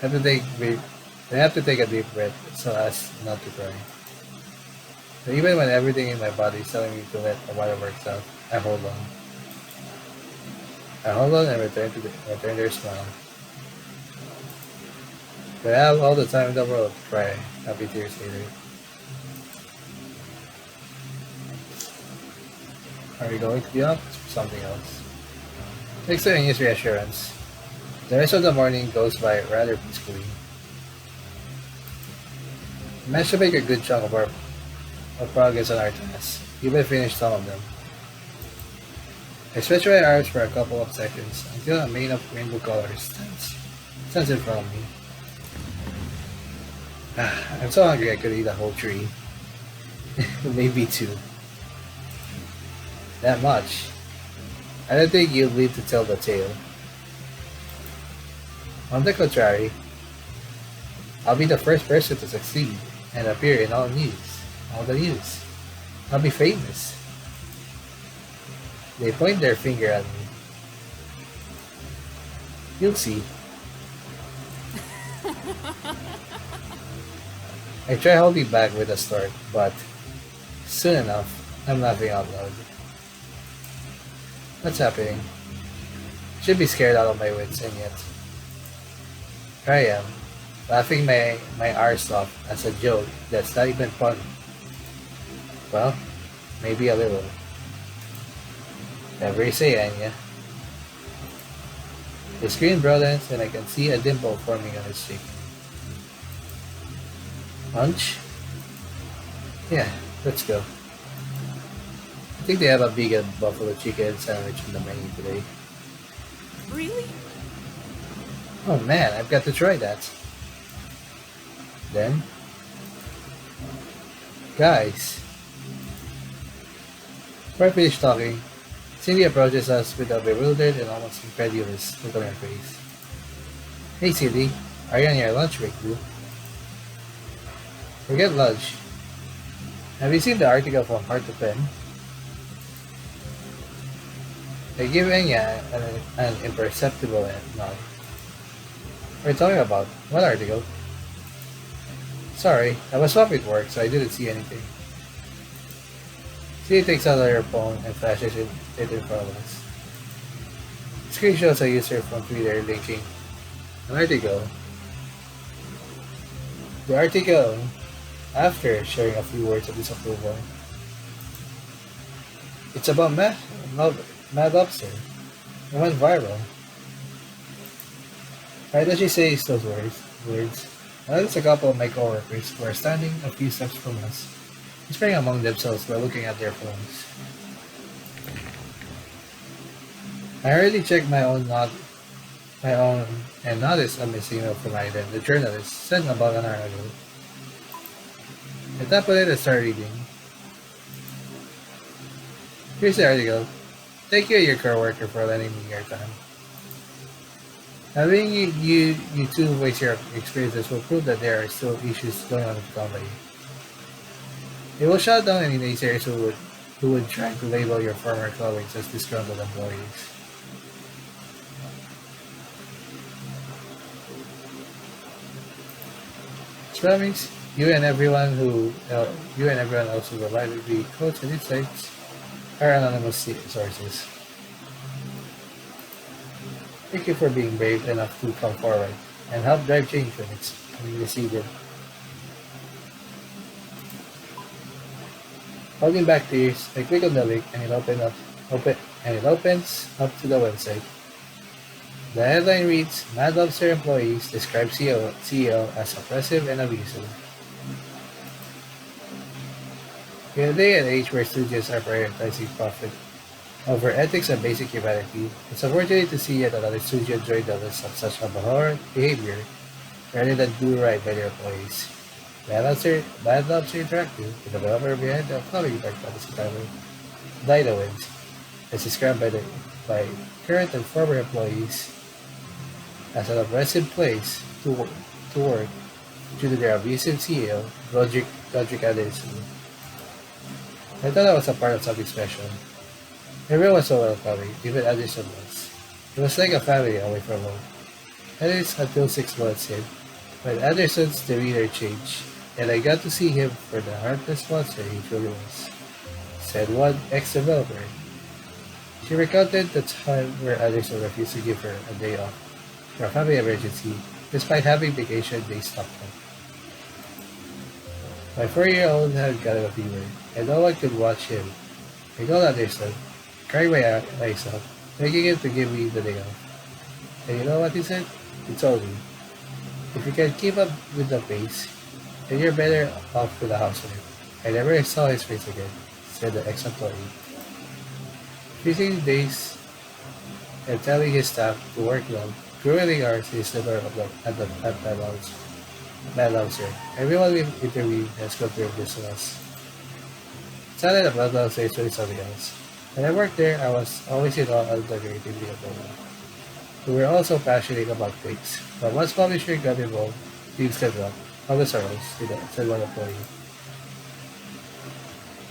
I have to take a deep breath so as not to cry. So even when everything in my body is telling me to let the water works out, I hold on. I hold on and return their smile. But I have all the time in the world to cry happy tears later. Are we going to be up for something else? Thanks to Enya's reassurance, the rest of the morning goes by rather peacefully. We managed to make a good chunk of progress on our tasks. Even finished some of them. I stretched my arms for a couple of seconds until a mane of rainbow colors stands in front of me. I'm so hungry I could eat a whole tree. Maybe two. That much. I don't think you'd live to tell the tale. On the contrary, I'll be the first person to succeed and appear in all the news. I'll be famous. They point their finger at me. You'll see. I try holding back with a start, but soon enough, I'm laughing out loud. What's happening? Should be scared out of my wits, and yet here I am, laughing my arse off as a joke that's not even fun. Well, maybe a little. Never say, Enya. The screen broadens and I can see a dimple forming on his cheek. Lunch? Yeah, let's go. I think they have a vegan buffalo chicken sandwich in the menu today. Really? Oh man, I've got to try that. Then, guys, before I finish talking, Cindy approaches us with a bewildered and almost incredulous look on her face. Hey Cindy, are you on your lunch break, boo? Forget lunch. Have you seen the article from Heart to Pen? They give Enya an imperceptible nod. What are you talking about? What article? Sorry, I was swamped with work, so I didn't see anything. She takes out her phone and flashes it in front of us. The screen shows a user from Twitter linking an article. The article, after sharing a few words of disapproval, it's about Mad Lobster. It went viral. Right as she says those words, I noticed a couple of my coworkers who are standing a few steps from us, whispering among themselves while looking at their phones. I hurriedly checked my own and noticed a missing email from Aiden, the journalist, sent about an hour ago. I tapped on it and started reading. Here's the article. Thank you, your coworker, for lending me your time. Having you two voice your experiences will prove that there are still issues going on with the company. It will shut down any naysayers who would try to label your former colleagues as disgruntled employees. Promise, you and everyone else who provided the codes and insights are anonymous sources. Thank you for being brave enough to come forward and help drive change when it's needed. Holding back tears, I click on the link and it opens up to the website. The headline reads, Mad Lobster employees describe CEO as oppressive and abusive. In a day and age where studios are prioritizing profit over ethics and basic humanity, it's unfortunate to see yet another studio join the list of such abhorrent behavior rather than do right by their employees. Mad Lobster Interactive, the developer behind the upcoming Dark Fantasy title, Dynawins, is described by current and former employees as an oppressive place to work due to their abusive CEO, Godric Anderson. I thought I was a part of something special. Everyone was so welcoming, even Anderson was. It was like a family away from home. And it's until 6 months in, when Anderson's demeanor changed, and I got to see him for the heartless monster he truly was, said one ex-developer. She recounted the time where Anderson refused to give her a day off for a family emergency, despite having vacation days stocked up. My 4-year-old had gotten a fever, and no one could watch him. I called Anderson, crying my eyes out, begging him to give me the day off. And you know what he said? He told me, if you can keep up with the pace, then you're better off with a housewife. I never saw his face again, said the ex-employee. Freezing days and telling his staff to work long, grueling hours is the norm at my Bouncer. Everyone we interviewed has confirmed this to us. It sounded like Bouncer is really something else. When I worked there, I was always in awe of the creativity of them. We were also passionate about things, but once publisher got involved, things got wrong. Always arose, said one employee.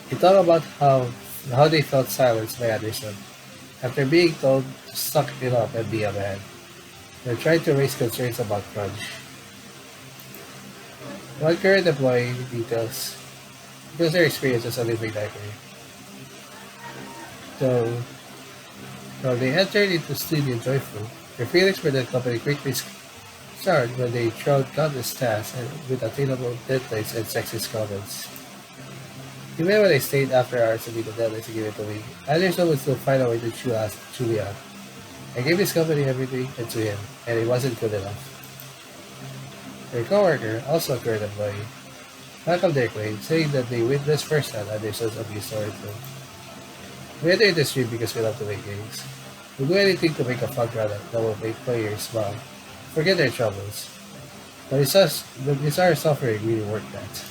He talked about how they felt silenced by Anderson after being told to suck it up and be a man. They tried to raise concerns about crunch. One current employee details because their experience as a living nightmare. Though they entered into studio joyful, their feelings for the company quickly started when they throwed countless tasks and with attainable deadlines and sexist comments. Even when I stayed after hours to meet the deadlines to give it to me, Anderson would still find a way to chew me out. I gave his company everything and to him, and it wasn't good enough. Their coworker, also a current employee, backed up their claim, saying that they witnessed firsthand Anderson's abuse toward them. We enter the industry because we love to make games. We'll do anything to make a fun product that will make players smile, forget their troubles. But is our suffering really worth that?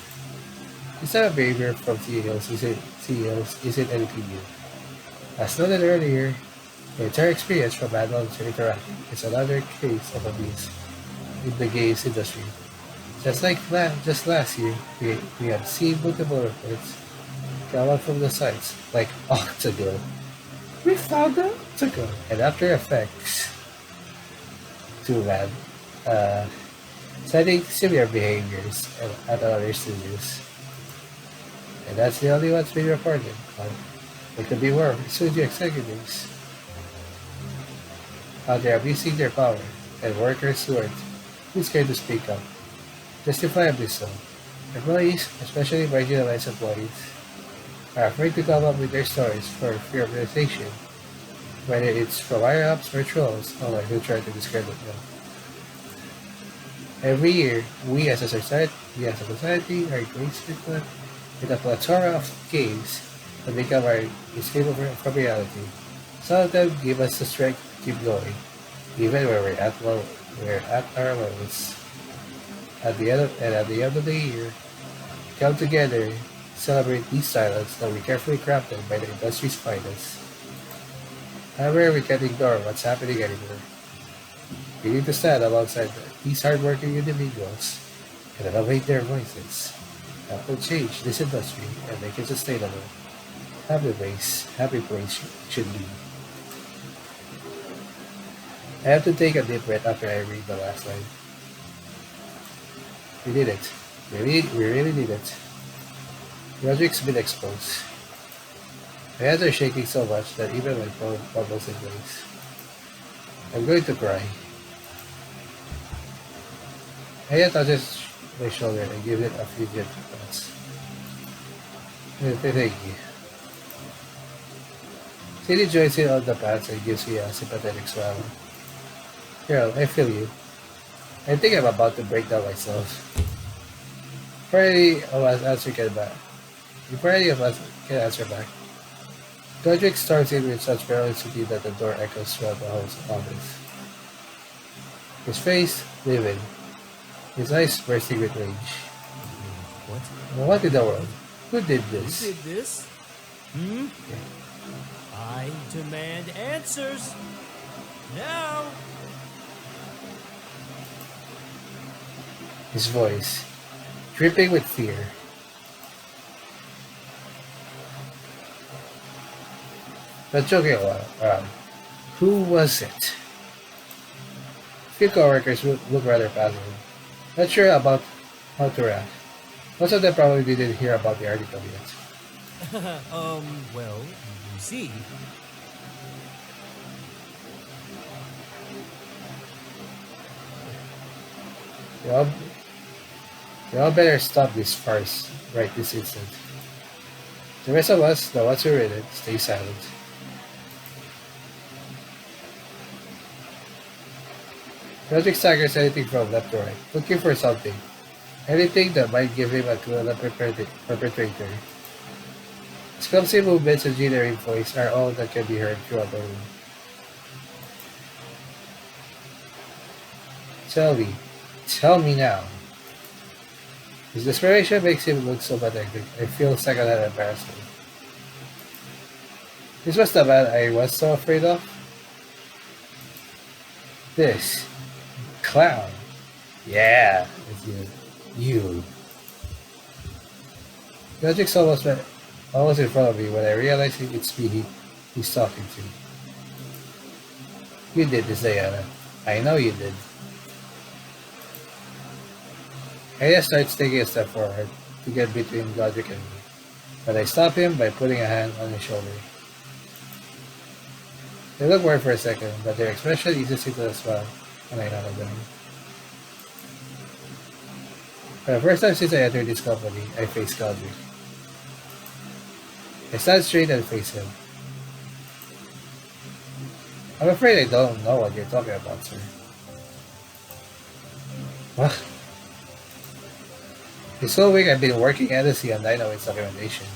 This type of behavior from CEOs isn't anything new. As noted earlier, the entire experience from Adults Interactive is another case of abuse in the games industry. Just last year, we have seen multiple reports come out from the sites like Octagon. We found Octagon and After Effects. Too bad. Citing similar behaviors at other studios. And that's the only one's been reported. There could be more studio executives out there abusing their power, and workers who aren't too scared to speak up. Justifiably so. Employees, especially marginalized employees, are afraid to come up with their stories for fear of realization, whether it's from higher-ups or trolls online who try to discredit them. Every year, we as a society are graced with a plethora of games that become our escape from reality. Some of them give us the strength to keep going, even when we're at our lowest. At the end of the year, we come together, celebrate these titles that we carefully crafted by the industry's finest. However, we can't ignore what's happening anymore. We need to stand alongside these hardworking individuals and elevate their voices. Help them change this industry and make it sustainable. Happy place should be. I have to take a deep breath after I read the last line. We did it. We really did it. Godric's been exposed. My hands are shaking so much that even my phone bubbles in place. I'm going to cry. Enya touches my shoulder and gives it a few gentle pats. Thank you. Cindy joins in on the pats and gives me a sympathetic smile. Girl, I feel you. I think I'm about to break down myself. Before any of us answer get back. Before any of us can answer back. Godric storms in with such ferocity that the door echoes throughout the whole office. His face livid, his eyes bursting with rage. What? What in the world? Who did Who this? did this? Hmm? I demand answers. Now. His voice, dripping with fear. But joking around, who was it? Few coworkers look rather passive, not sure about how to react. Most of them probably didn't hear about the article yet. Well, you see. Y'all, y'all better stop this farce right this instant. The rest of us, the ones who read it, stay silent. Godric staggers anything from left to right, looking for something. Anything that might give him a clue on the perpetrator. His clumsy movements and jittering voice are all that can be heard throughout the room. Tell me now. His desperation makes him look so pathetic. I feel secondhand embarrassment. This was the man I was so afraid of. This clown. Yeah, it's you. You. Godric's almost in front of me when I realize it's me he's talking to. You did this, Diana. I know you did. Enya starts taking a step forward to get between Godric and me, but I stop him by putting a hand on his shoulder. They look worried for a second, but their expression eases into a smile when I nod at them. For the first time since I entered this company, I face Godric. I stand straight and face him. I'm afraid I don't know what you're talking about, sir. What? This whole week I've been working endlessly on Dynamite's documentation.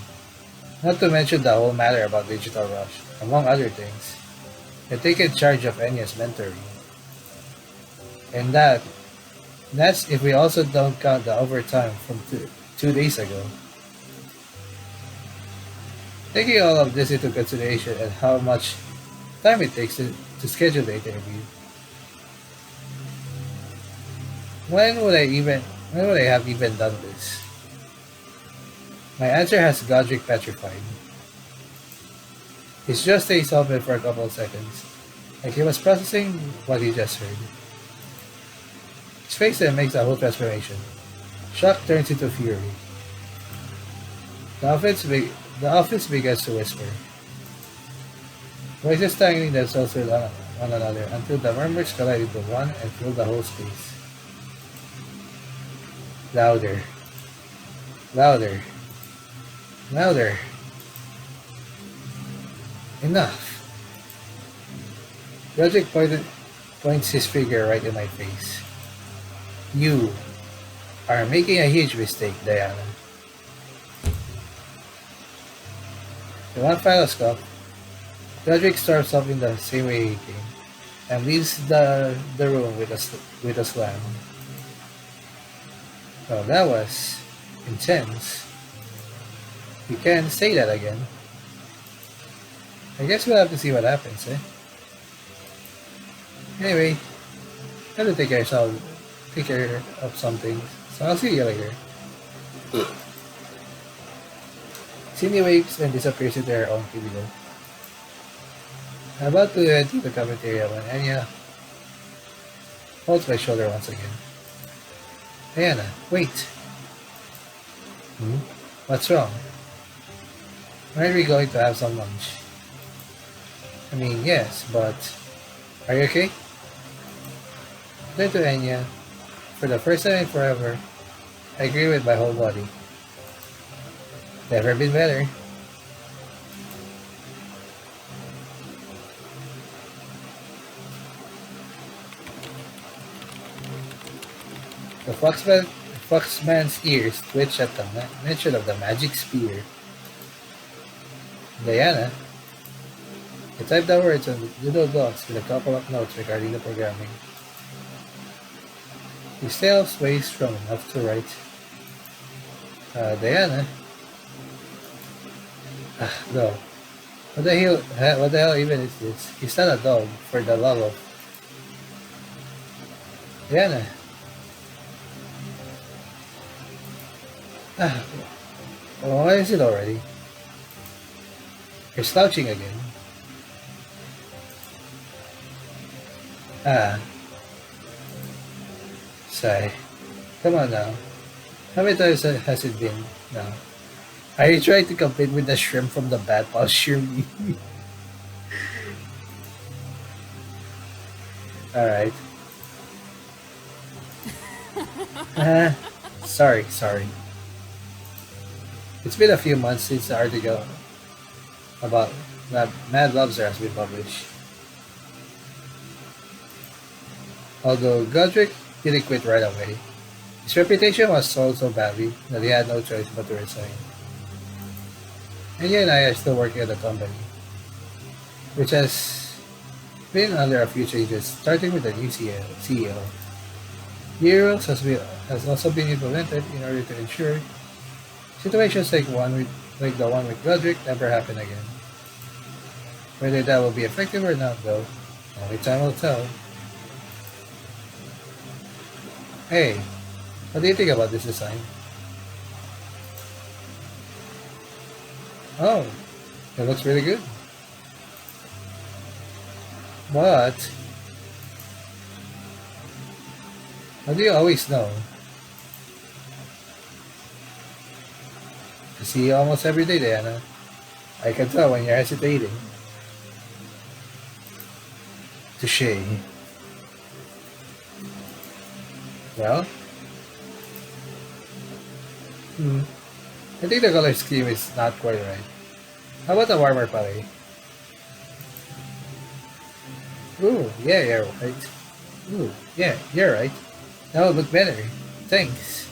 Not to mention the whole matter about Digital Rush, among other things. I've taken charge of Enya's mentoring. And that's if we also don't count the overtime from 2 days ago. Taking all of this into consideration and how much time it takes to schedule the interview. When would I have even done this? My answer has Godric petrified. His jaw stays open for a couple of seconds, like he was processing what he just heard. His face then makes a whole transformation. Shock turns into fury. The office begins to whisper. Voices tangling themselves with one another until the murmurs collide into one and fill the whole space. Louder. Louder. Louder. Enough. Godric points his finger right in my face. You are making a huge mistake, Diana. In one final scuff, Godric storms up in the same way he came and leaves the room with a slam. Well, that was intense. You can say that again. I guess we'll have to see what happens, eh? Anyway, gotta take care of something. So I'll see you later. Cindy waves and disappears into her own cubicle. I'm about to head to the cafeteria when Enya holds my shoulder once again. Diana, wait. What's wrong? Aren't we going to have some lunch? I mean, yes, but are you okay? Then to Enya, for the first time in forever, I agree with my whole body. Never been better. The foxman's ears twitch at the mention of the magic spear. Diana, you type the words on the doodle blocks with a couple of notes regarding the programming. He still sways from left to right. Diana? No. What the hell even is this? He's not a dog, for the love of... Diana? Why is it already? You're slouching again. Sigh. Come on now. How many times has it been now? Are you trying to compete with the shrimp from the bat posture? Alright. Sorry. It's been a few months since the article about Mad Lobster has been published. Although Godric didn't quit right away, his reputation was sold so badly that he had no choice but to resign. Enya and I are still working at the company, which has been under a few changes, starting with the new CEO. New rules has also been implemented in order to ensure situations like the one with Godric never happen again. Whether that will be effective or not, though, only time will tell. Hey, what do you think about this design? Oh, it looks really good. But, how do you always know? I see you almost every day, Diana. I can tell when you're hesitating. Touché. Well, I think the color scheme is not quite right. How about a warmer palette? Ooh, yeah, you're right. Ooh, yeah, you're right. That would look better. Thanks.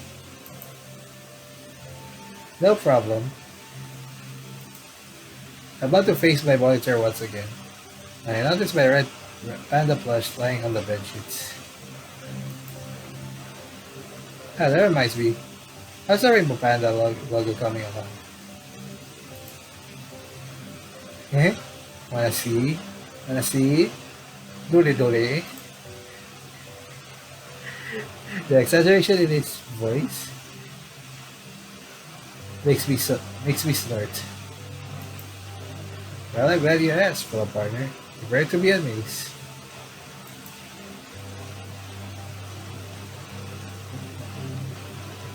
No problem. I'm about to face my monitor once again. I noticed my red panda plush lying on the bedsheets. That reminds me. How's the Rainbow Panda logo coming along? Eh? Wanna see? Wanna see? Dole. The exaggeration in his voice makes me snort. Well, I'm glad you asked, fellow partner. Prepare to be amazed.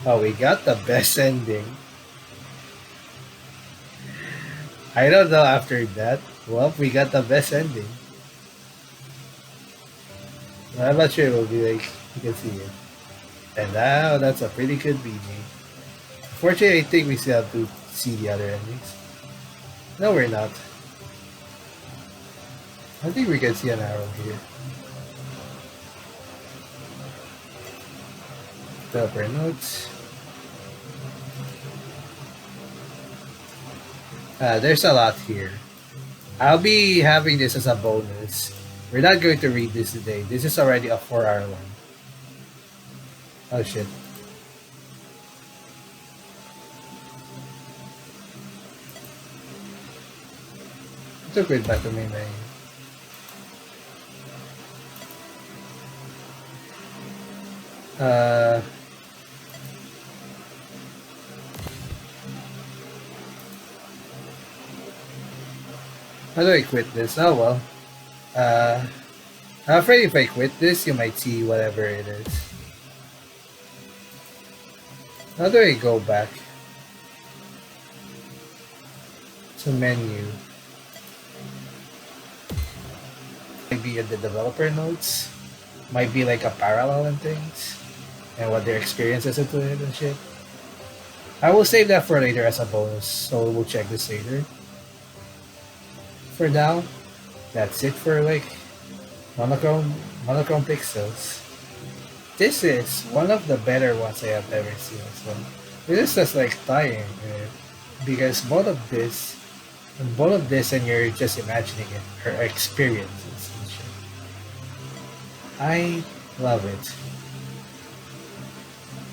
Oh, we got the best ending. I don't know after that. Well, we got the best ending. I'm not sure it will be like, you can see it. And now that's a pretty good BG. Unfortunately, I think we still have to see the other endings. No, we're not. I think we can see an arrow here. Developer notes. There's a lot here. I'll be having this as a bonus. We're not going to read this today. This is already a 4-hour one. Oh shit. It took it back to me, man. How do I quit this? Oh well. I'm afraid if I quit this, you might see whatever it is. How do I go back to menu? Might be at the developer notes. Might be like a parallel and things. And what their experiences into it and shit. I will save that for later as a bonus, so we'll check this later. For now, that's it for like Monochrome Pixels. this is one of the better ones I have ever seen as well. This is just like tying because both of this, and you're just imagining it, her experiences and shit. I love it.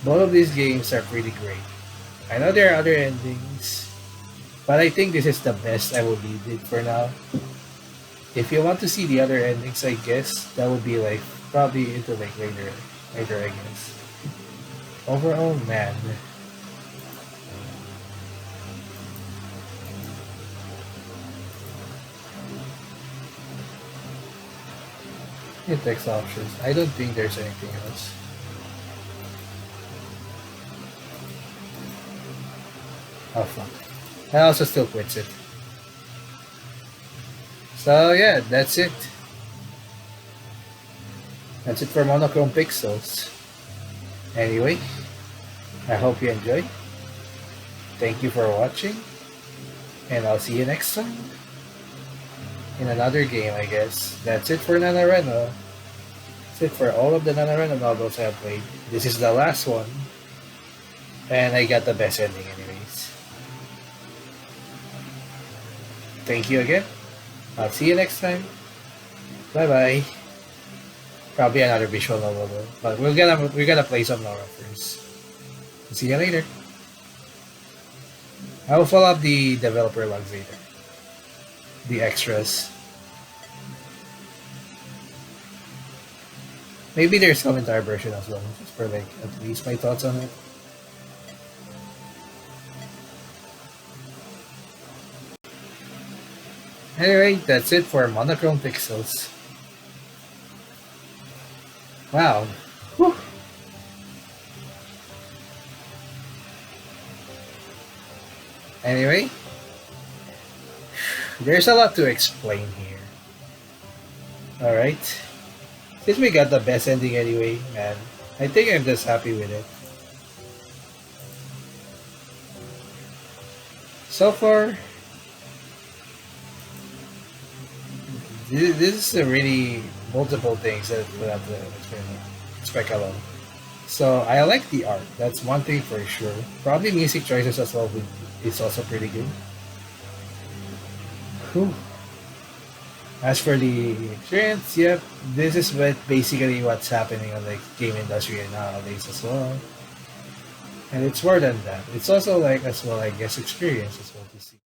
Both of these games are pretty great. I know there are other endings, but I think this is the best I will leave it for now. If you want to see the other endings, I guess that would be like probably into like later, I guess. Overall, man. Yeah, text options. I don't think there's anything else. Oh fuck. I also still quits it. So yeah, that's it. That's it for Monochrome Pixels. Anyway, I hope you enjoyed. Thank you for watching. And I'll see you next time. In another game, I guess. That's it for NaNoRenO. That's it for all of the NaNoRenO novels I have played. This is the last one. And I got the best ending anyways. Thank you again. I'll see you next time. Bye bye. Probably another visual novel though. But we're gonna play some Nora first. See you later. I will follow up the developer logs later. The extras. Maybe there's some entire version as well, just for like at least my thoughts on it. Anyway, that's it for Monochrome Pixels. Wow. Whew. Anyway, there's a lot to explain here. Alright. Since we got the best ending anyway, man, I think I'm just happy with it. So far, this is a really multiple things that we'll have to expect alone. So I like the art, that's one thing for sure. Probably music choices as well is also pretty good. Whew. As for the experience, yep, this is basically what's happening on the game industry nowadays as well. And it's more than that. It's also like as well, I guess, experience as well to see.